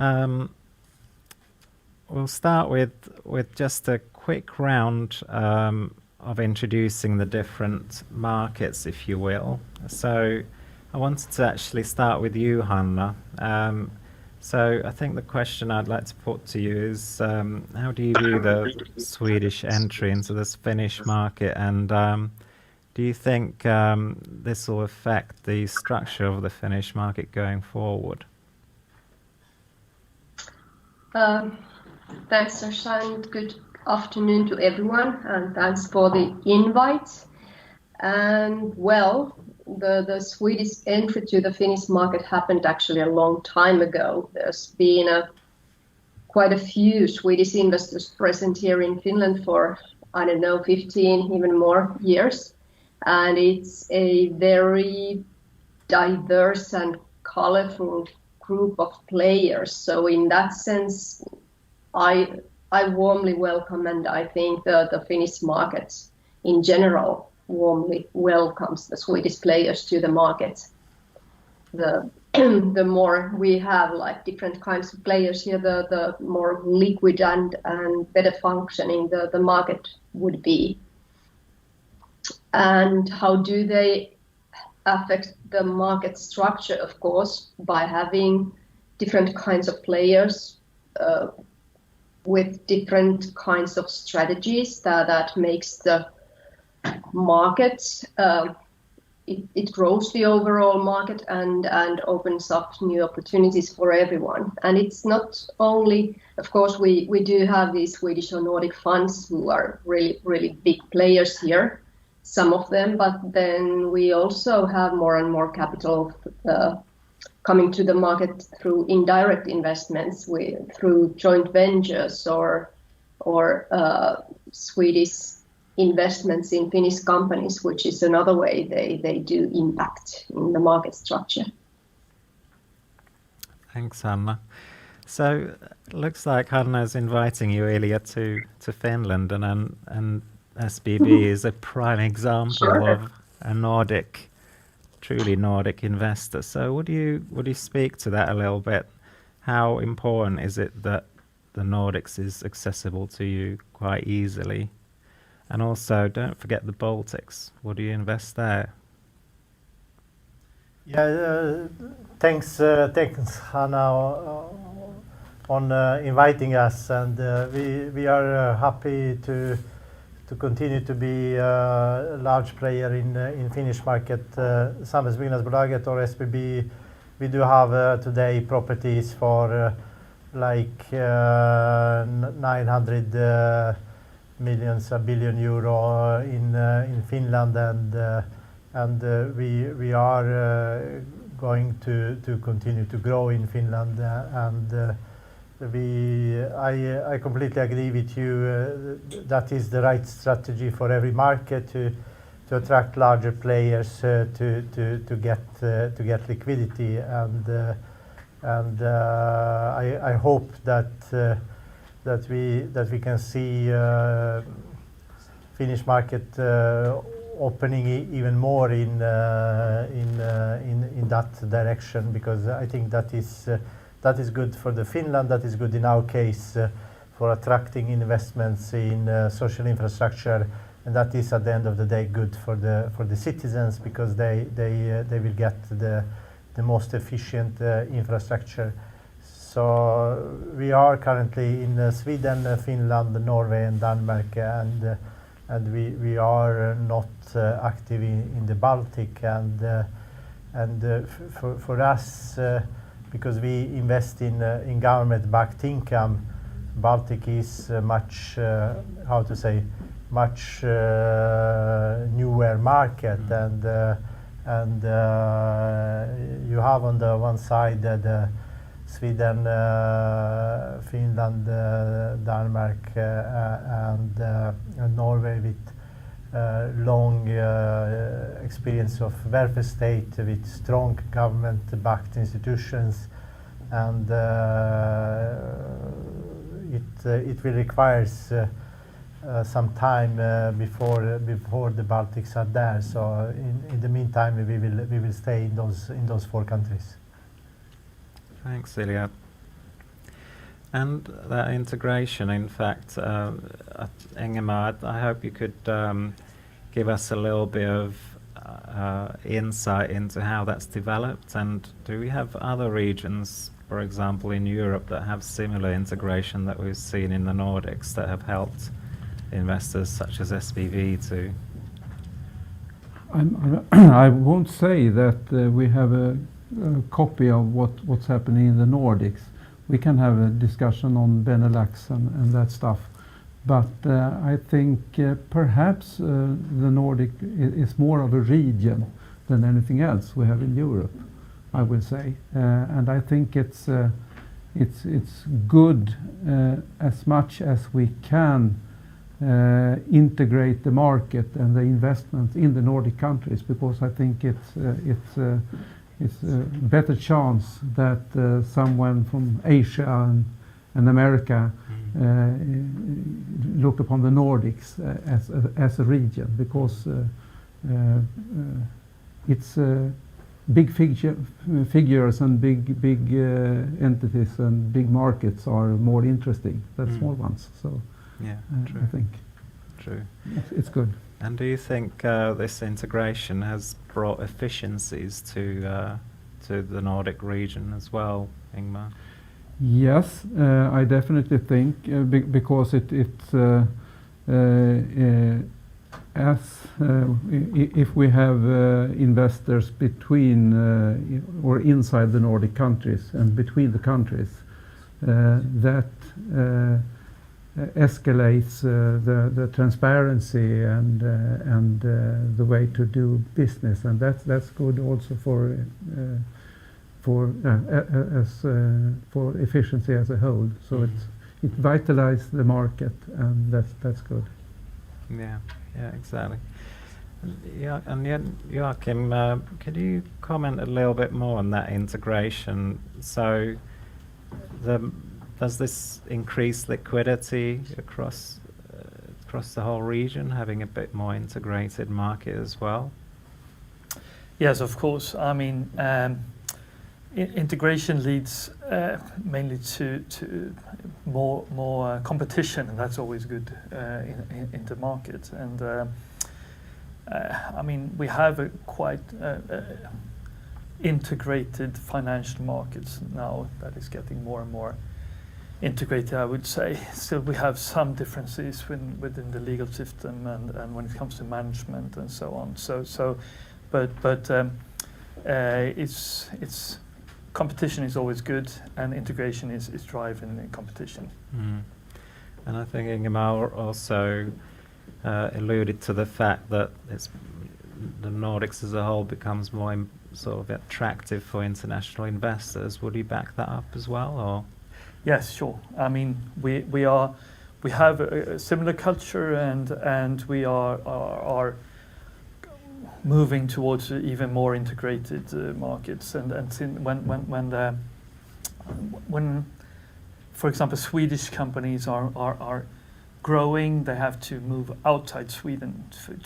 Speaker 1: we'll start with just a quick round of introducing the different markets, if you will. So I wanted to actually start with you, Hanna. So I think the question I'd like to put to you is, how do you view the Swedish entry into this Finnish market, and do you think this will affect the structure of the Finnish market going forward?
Speaker 16: Thanks, Sasha, and good afternoon to everyone, and thanks for the invite. And well, the Swedish entry to the Finnish market happened actually a long time ago. There's been quite a few Swedish investors present here in Finland for, 15, even more years. And it's a very diverse and colorful group of players. So in that sense, I warmly welcome, and I think the Finnish market in general warmly welcomes the Swedish players to the market. The more we have like different kinds of players here, the more liquid and better functioning the market would be. And how do they affect the market structure? Of course, by having different kinds of players with different kinds of strategies that makes the market, it grows the overall market and opens up new opportunities for everyone. And it's not only, of course, we do have these Swedish or Nordic funds who are really, really big players here, some of them, but then we also have more and more capital coming to the market through indirect investments, through joint ventures or Swedish investments in Finnish companies, which is another way they do impact in the market structure.
Speaker 1: Thanks, Hanna. So it looks like Hanna's inviting you, Ilja, to Finland, and SBB is a prime example of a Nordic, truly Nordic investor. So would you speak to that a little bit? How important is it that the Nordics is accessible to you quite easily? And also, don't forget the Baltics. What do you invest there?
Speaker 17: Yeah, thanks, Hanna, on inviting us, and we are happy to continue to be a large player in Finnish market. Samhällsbyggnadsbolaget or SBB, we do have today properties for like 900 millions, a billion euro in Finland, and we are going to continue to grow in Finland, and I completely agree with you. That is the right strategy for every market to attract larger players to get liquidity, and I hope that we can see Finnish market opening even more in that direction, because I think that is good for the Finland. That is good in our case for attracting investments in social infrastructure, and that is at the end of the day good for the citizens, because they will get the most efficient infrastructure. So we are currently in Sweden, Finland, Norway, and Denmark, and we are not active in the Baltic, and for us, because we invest in government-backed income, Baltic is much newer market, and you have on the one side the Sweden, Finland, Denmark, and Norway with long experience of welfare state with strong government-backed institutions, and it will require some time before the Baltics are there. So in the meantime, we will stay in those four countries.
Speaker 1: Thanks, Ilja. And that integration, in fact, Ingemar, I hope you could give us a little bit of insight into how that's developed, and do we have other regions, for example, in Europe that have similar integration that we've seen in the Nordics that have helped investors such as SBB to?
Speaker 18: I won't say that we have a copy of what's happening in the Nordics. We can have a discussion on Benelux and that stuff, but I think perhaps the Nordic is more of a region than anything else we have in Europe, I will say, and I think it's good as much as we can integrate the market and the investments in the Nordic countries, because I think it's a better chance that someone from Asia and America look upon the Nordics as a region, because it's big figures and big entities and big markets are more interesting than small ones. So
Speaker 1: yeah, true.
Speaker 18: I think
Speaker 1: true.
Speaker 18: It's good.
Speaker 1: And do you think this integration has brought efficiencies to the Nordic region as well, Ingmar?
Speaker 18: Yes, I definitely think because if we have investors between or inside the Nordic countries and between the countries, that escalates the transparency and the way to do business, and that's good also for efficiency as a whole. So it vitalizes the market, and that's good.
Speaker 1: Yeah, exactly. Yeah, and Joachim, could you comment a little bit more on that integration? So, does this increase liquidity across the whole region, having a bit more integrated market as well?
Speaker 9: Yes, of course. I mean, integration leads mainly to more competition, and that's always good in the market. And I mean, we have a quite integrated financial markets now that is getting more and more integrated, I would say. Still, we have some differences within the legal system and when it comes to management and so on. But it's competition is always good, and integration is driving the competition.
Speaker 1: And I think Ingemar also alluded to the fact that the Nordics as a whole becomes more sort of attractive for international investors. Would you back that up as well, or?
Speaker 9: Yes, sure. I mean, we have a similar culture, and we are moving towards even more integrated markets. And when, for example, Swedish companies are growing, they have to move outside Sweden to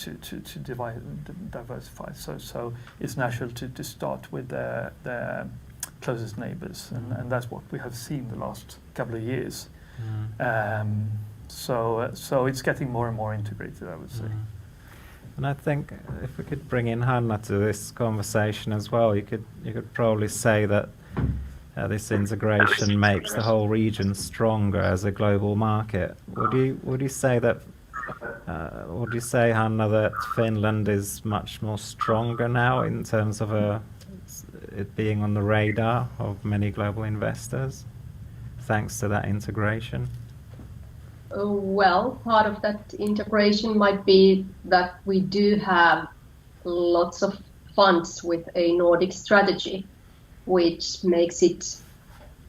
Speaker 9: diversify. So it's natural to start with the closest neighbors, and that's what we have seen the last couple of years. So it's getting more and more integrated, I would say.
Speaker 1: And I think if we could bring in Hanna to this conversation as well, you could probably say that this integration makes the whole region stronger as a global market. Would you say that? Would you say, Hanna, that Finland is much more stronger now in terms of it being on the radar of many global investors, thanks to that integration?
Speaker 16: Well, part of that integration might be that we do have lots of funds with a Nordic strategy, which makes it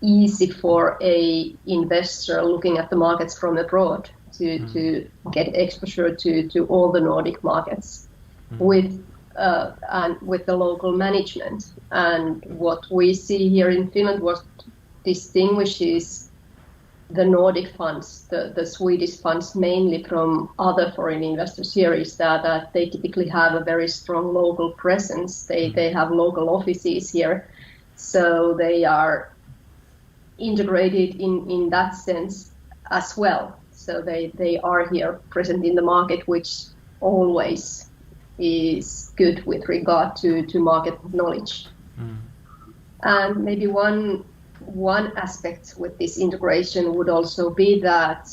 Speaker 16: easy for a investor looking at the markets from abroad to get exposure to all the Nordic markets with the local management. And what we see here in Finland, what distinguishes the Nordic funds, the Swedish funds mainly from other foreign investors here, is that they typically have a very strong local presence. They have local offices here, so they are integrated in that sense as well. So they are here present in the market, which always is good with regard to market knowledge. And maybe one aspect with this integration would also be that,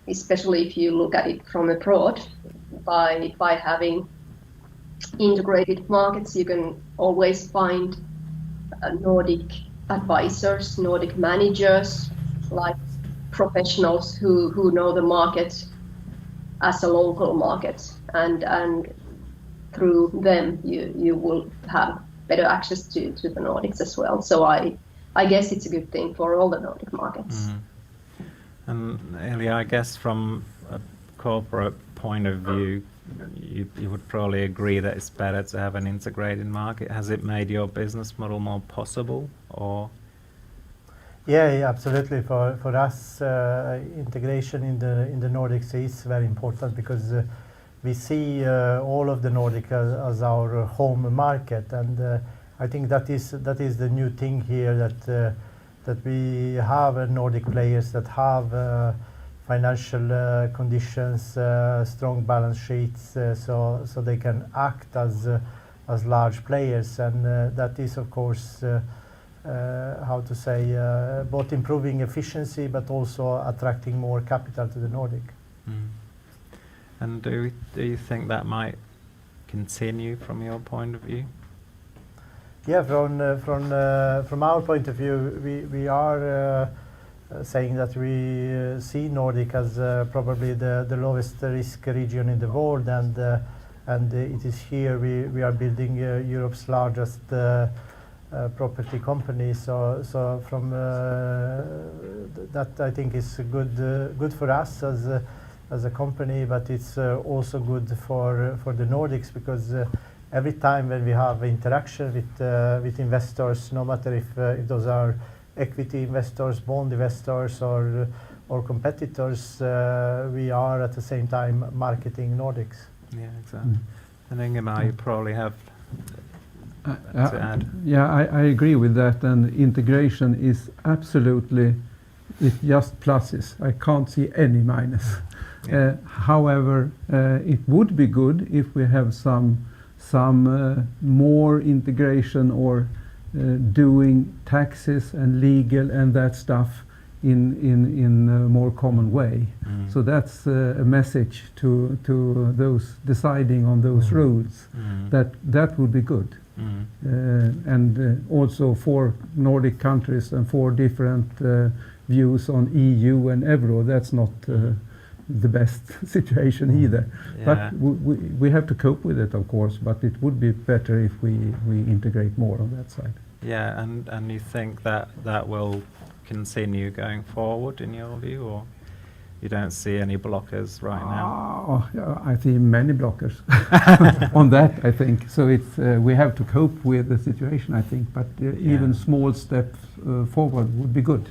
Speaker 16: especially if you look at it from abroad, by having integrated markets, you can always find Nordic advisors, Nordic managers, like professionals who know the market as a local market, and through them you will have better access to the Nordics as well. So I guess it's a good thing for all the Nordic markets.
Speaker 1: And Elia, I guess from a corporate point of view, you would probably agree that it's better to have an integrated market. Has it made your business model more possible, or?
Speaker 17: Yeah, absolutely. For us, integration in the Nordics is very important, because we see all of the Nordic as our home market, and I think that is the new thing here, that we have Nordic players that have financial conditions, strong balance sheets, so they can act as large players, and that is of course how to say both improving efficiency but also attracting more capital to the Nordic.
Speaker 1: And do you think that might continue from your point of view?
Speaker 17: Yeah, from our point of view, we are saying that we see Nordic as probably the lowest risk region in the world, and it is here we are building Europe's largest property company. So from that I think is good for us as a company, but it's also good for the Nordics, because every time when we have interaction with investors, no matter if those are equity investors, bond investors, or competitors, we are at the same time marketing Nordics.
Speaker 1: Yeah, exactly. And Ingemar, you probably have to add.
Speaker 18: Yeah, I agree with that, and integration is absolutely, it's just pluses. I can't see any minus.
Speaker 1: Yeah.
Speaker 18: However, it would be good if we have some more integration, or doing taxes and legal and that stuff in a more common way. So that's a message to those deciding on those rules. That would be good. And also for Nordic countries and for different views on EU and Euro, that's not the best situation either.
Speaker 1: Yeah.
Speaker 18: But we have to cope with it, of course, but it would be better if we integrate more on that side.
Speaker 1: Yeah, and you think that will continue going forward in your view, or you don't see any blockers right now?
Speaker 18: I see many blockers on that, I think. So it's we have to cope with the situation, I think, but even small steps forward would be good.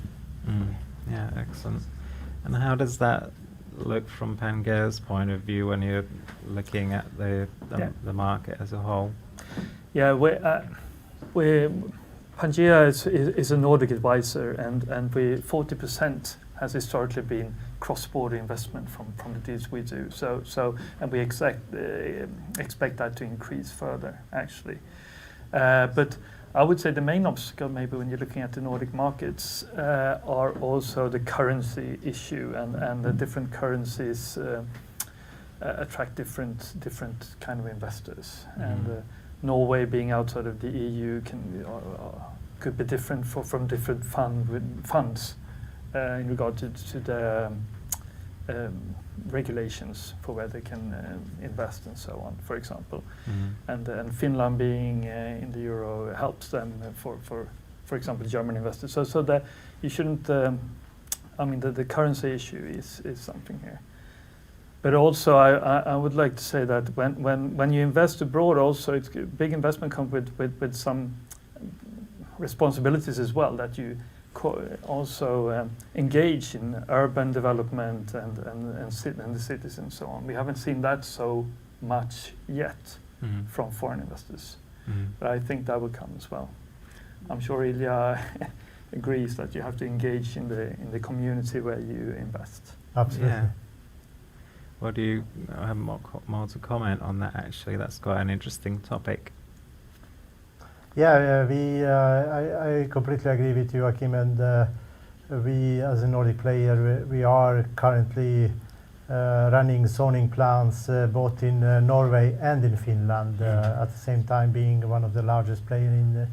Speaker 1: Yeah, excellent. And how does that look from Pangea's point of view when you're looking at the market as a whole?
Speaker 9: Yeah, Pangea is a Nordic advisor, and 40% has historically been cross-border investment from the deals we do. So and we expect that to increase further, actually. But I would say the main obstacle, maybe when you're looking at the Nordic markets, are also the currency issue, and the different currencies attract different kind of investors. And Norway being outside of the EU could be different from different funds in regard to the regulations for where they can invest and so on, for example. And Finland being in the euro helps them for example, German investors. So that you shouldn't. I mean, the currency issue is something here. But also, I would like to say that when you invest abroad, also it's big investment comes with some responsibilities as well, that you also engage in urban development and the cities and so on. We haven't seen that so much yet from foreign investors, but I think that will come as well. I'm sure Ilya agrees that you have to engage in the community where you invest.
Speaker 17: Absolutely.
Speaker 1: Yeah. Well, do you have more to comment on that? Actually, that's quite an interesting topic.
Speaker 17: Yeah, I completely agree with you, Joachim, and we as a Nordic player, we are currently running zoning plans both in Norway and in Finland, at the same time being one of the largest players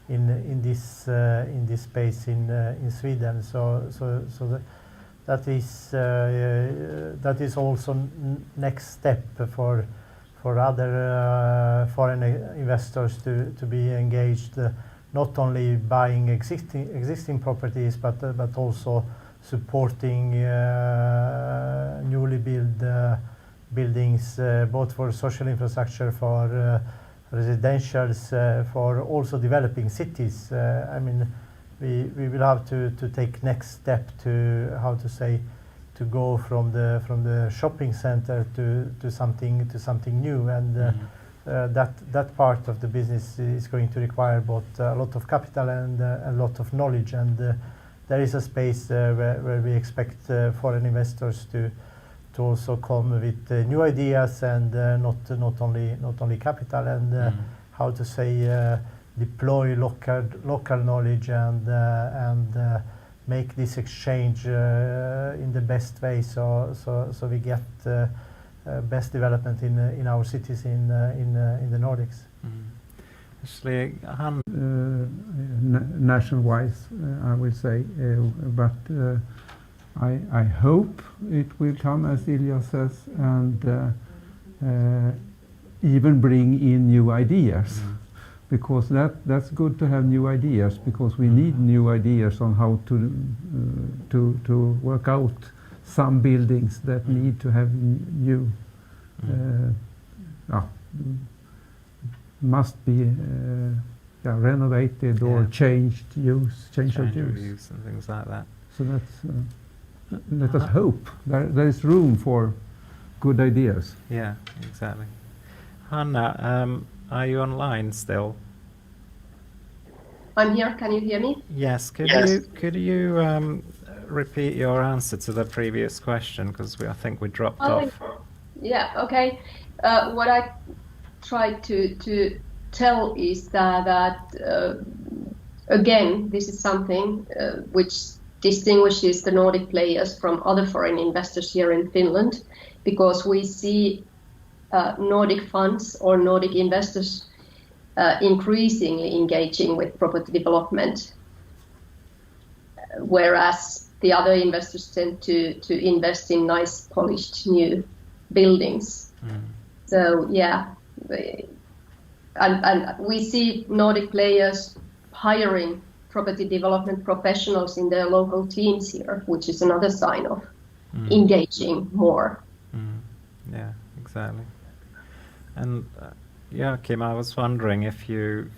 Speaker 17: in this space in Sweden. So that is also next step for other foreign investors to be engaged, not only buying existing properties, but also supporting newly built buildings, both for social infrastructure, for residentials, for also developing cities. I mean, we will have to take next step to go from the shopping center to something new, and that part of the business is going to require both a lot of capital and a lot of knowledge, and there is a space where we expect foreign investors to also come with new ideas, and not only capital, and how to say deploy local knowledge and make this exchange in the best way, so we get best development in our cities in the Nordics.
Speaker 1: Actually,
Speaker 18: nationwide, I will say, but I hope it will come, as Ilya says, and even bring in new ideas. Because that's good to have new ideas, because we need new ideas on how to work out some buildings that need to have new must be renovated or changed use, change of use
Speaker 1: and things like that.
Speaker 18: So that's let us hope there is room for good ideas.
Speaker 1: Yeah, exactly. Hanna, are you online still?
Speaker 16: I'm here. Can you hear me?
Speaker 1: Yes. Could you repeat your answer to the previous question, because I think we dropped off.
Speaker 16: Yeah. Okay. What I tried to tell is that again, this is something which distinguishes the Nordic players from other foreign investors here in Finland, because we see Nordic funds or Nordic investors increasingly engaging with property development, whereas the other investors tend to invest in nice, polished new buildings. So yeah, and we see Nordic players hiring property development professionals in their local teams here, which is another sign of engaging more.
Speaker 1: Yeah, exactly. And Joachim, I was wondering if you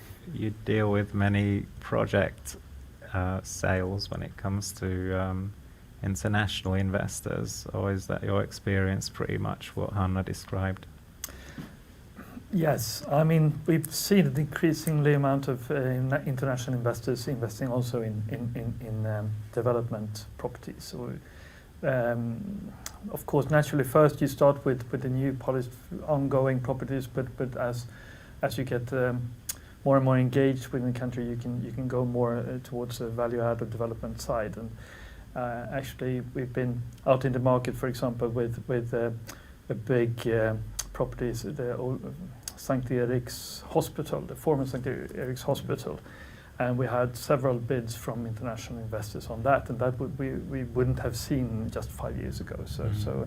Speaker 1: deal with many project sales when it comes to international investors, or is that your experience pretty much what Hanna described?
Speaker 9: Yes, I mean, we've seen an increasingly amount of international investors investing also in development properties. So, of course, naturally, first you start with the new polished, ongoing properties, but as you get more and more engaged within the country, you can go more towards the value-added development side. And actually, we've been out in the market, for example, with a big properties, the old St. Erik's Hospital, the former St. Erik's Hospital, and we had several bids from international investors on that, and that we wouldn't have seen just 5 years ago. So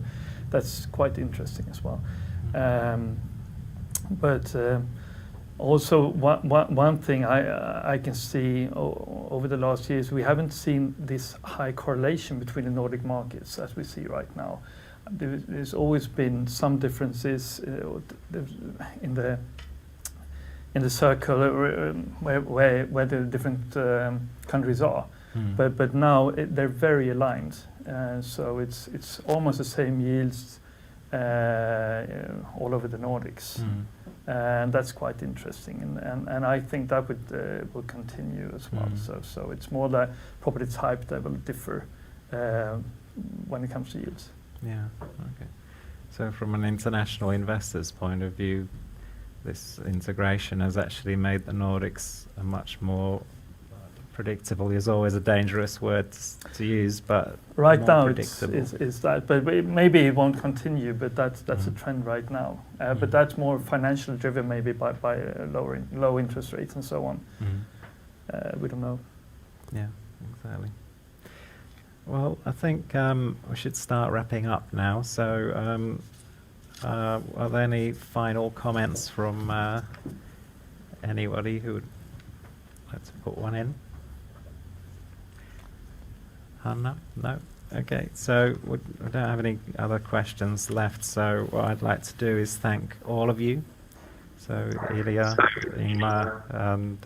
Speaker 9: that's quite interesting as well. But also one thing I can see over the last years, we haven't seen this high correlation between the Nordic markets as we see right now. There's always been some differences in the circle where the different countries are, but now they're very aligned. So it's almost the same yields all over the Nordics, and that's quite interesting. And I think that will continue as well. So it's more the property type that will differ when it comes to yields.
Speaker 1: Yeah, okay. So from an international investor's point of view, this integration has actually made the Nordics a much more predictable. Is always a dangerous word to use, but
Speaker 9: right now is that. But maybe it won't continue. But that's a trend right now. But that's more financially driven, maybe by low interest rates and so on. We don't know.
Speaker 1: Yeah, exactly. Well, I think we should start wrapping up now. So, are there any final comments from anybody who would like to put one in? Hanna? No? Okay, so we don't have any other questions left. So what I'd like to do is thank all of you. So Ilya, Ingmar, and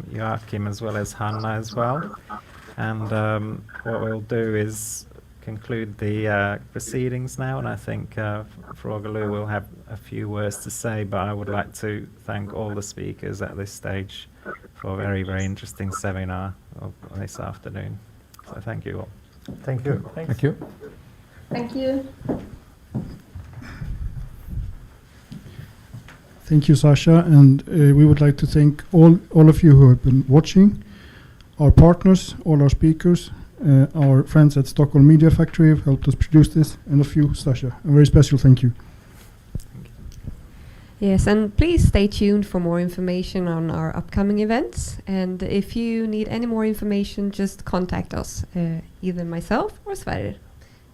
Speaker 1: Joachim, as well as Hanna as well. And what we'll do is conclude the proceedings now, and I think Frågelö will have a few words to say, but I would like to thank all the speakers at this stage for a very, very interesting seminar of this afternoon. So thank you all.
Speaker 17: Thank you.
Speaker 9: Thanks.
Speaker 18: Thank you.
Speaker 16: Thank you.
Speaker 19: Thank you, Sasha, and we would like to thank all of you who have been watching, our partners, all our speakers, our friends at Stockholm Media Factory who helped us produce this, and of you, Sasha. A very special thank you.
Speaker 20: Yes, and please stay tuned for more information on our upcoming events. And if you need any more information, just contact us, either myself or Sverrir.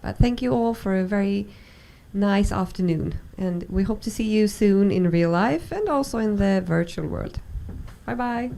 Speaker 20: But thank you all for a very nice afternoon, and we hope to see you soon in real life and also in the virtual world. Bye bye.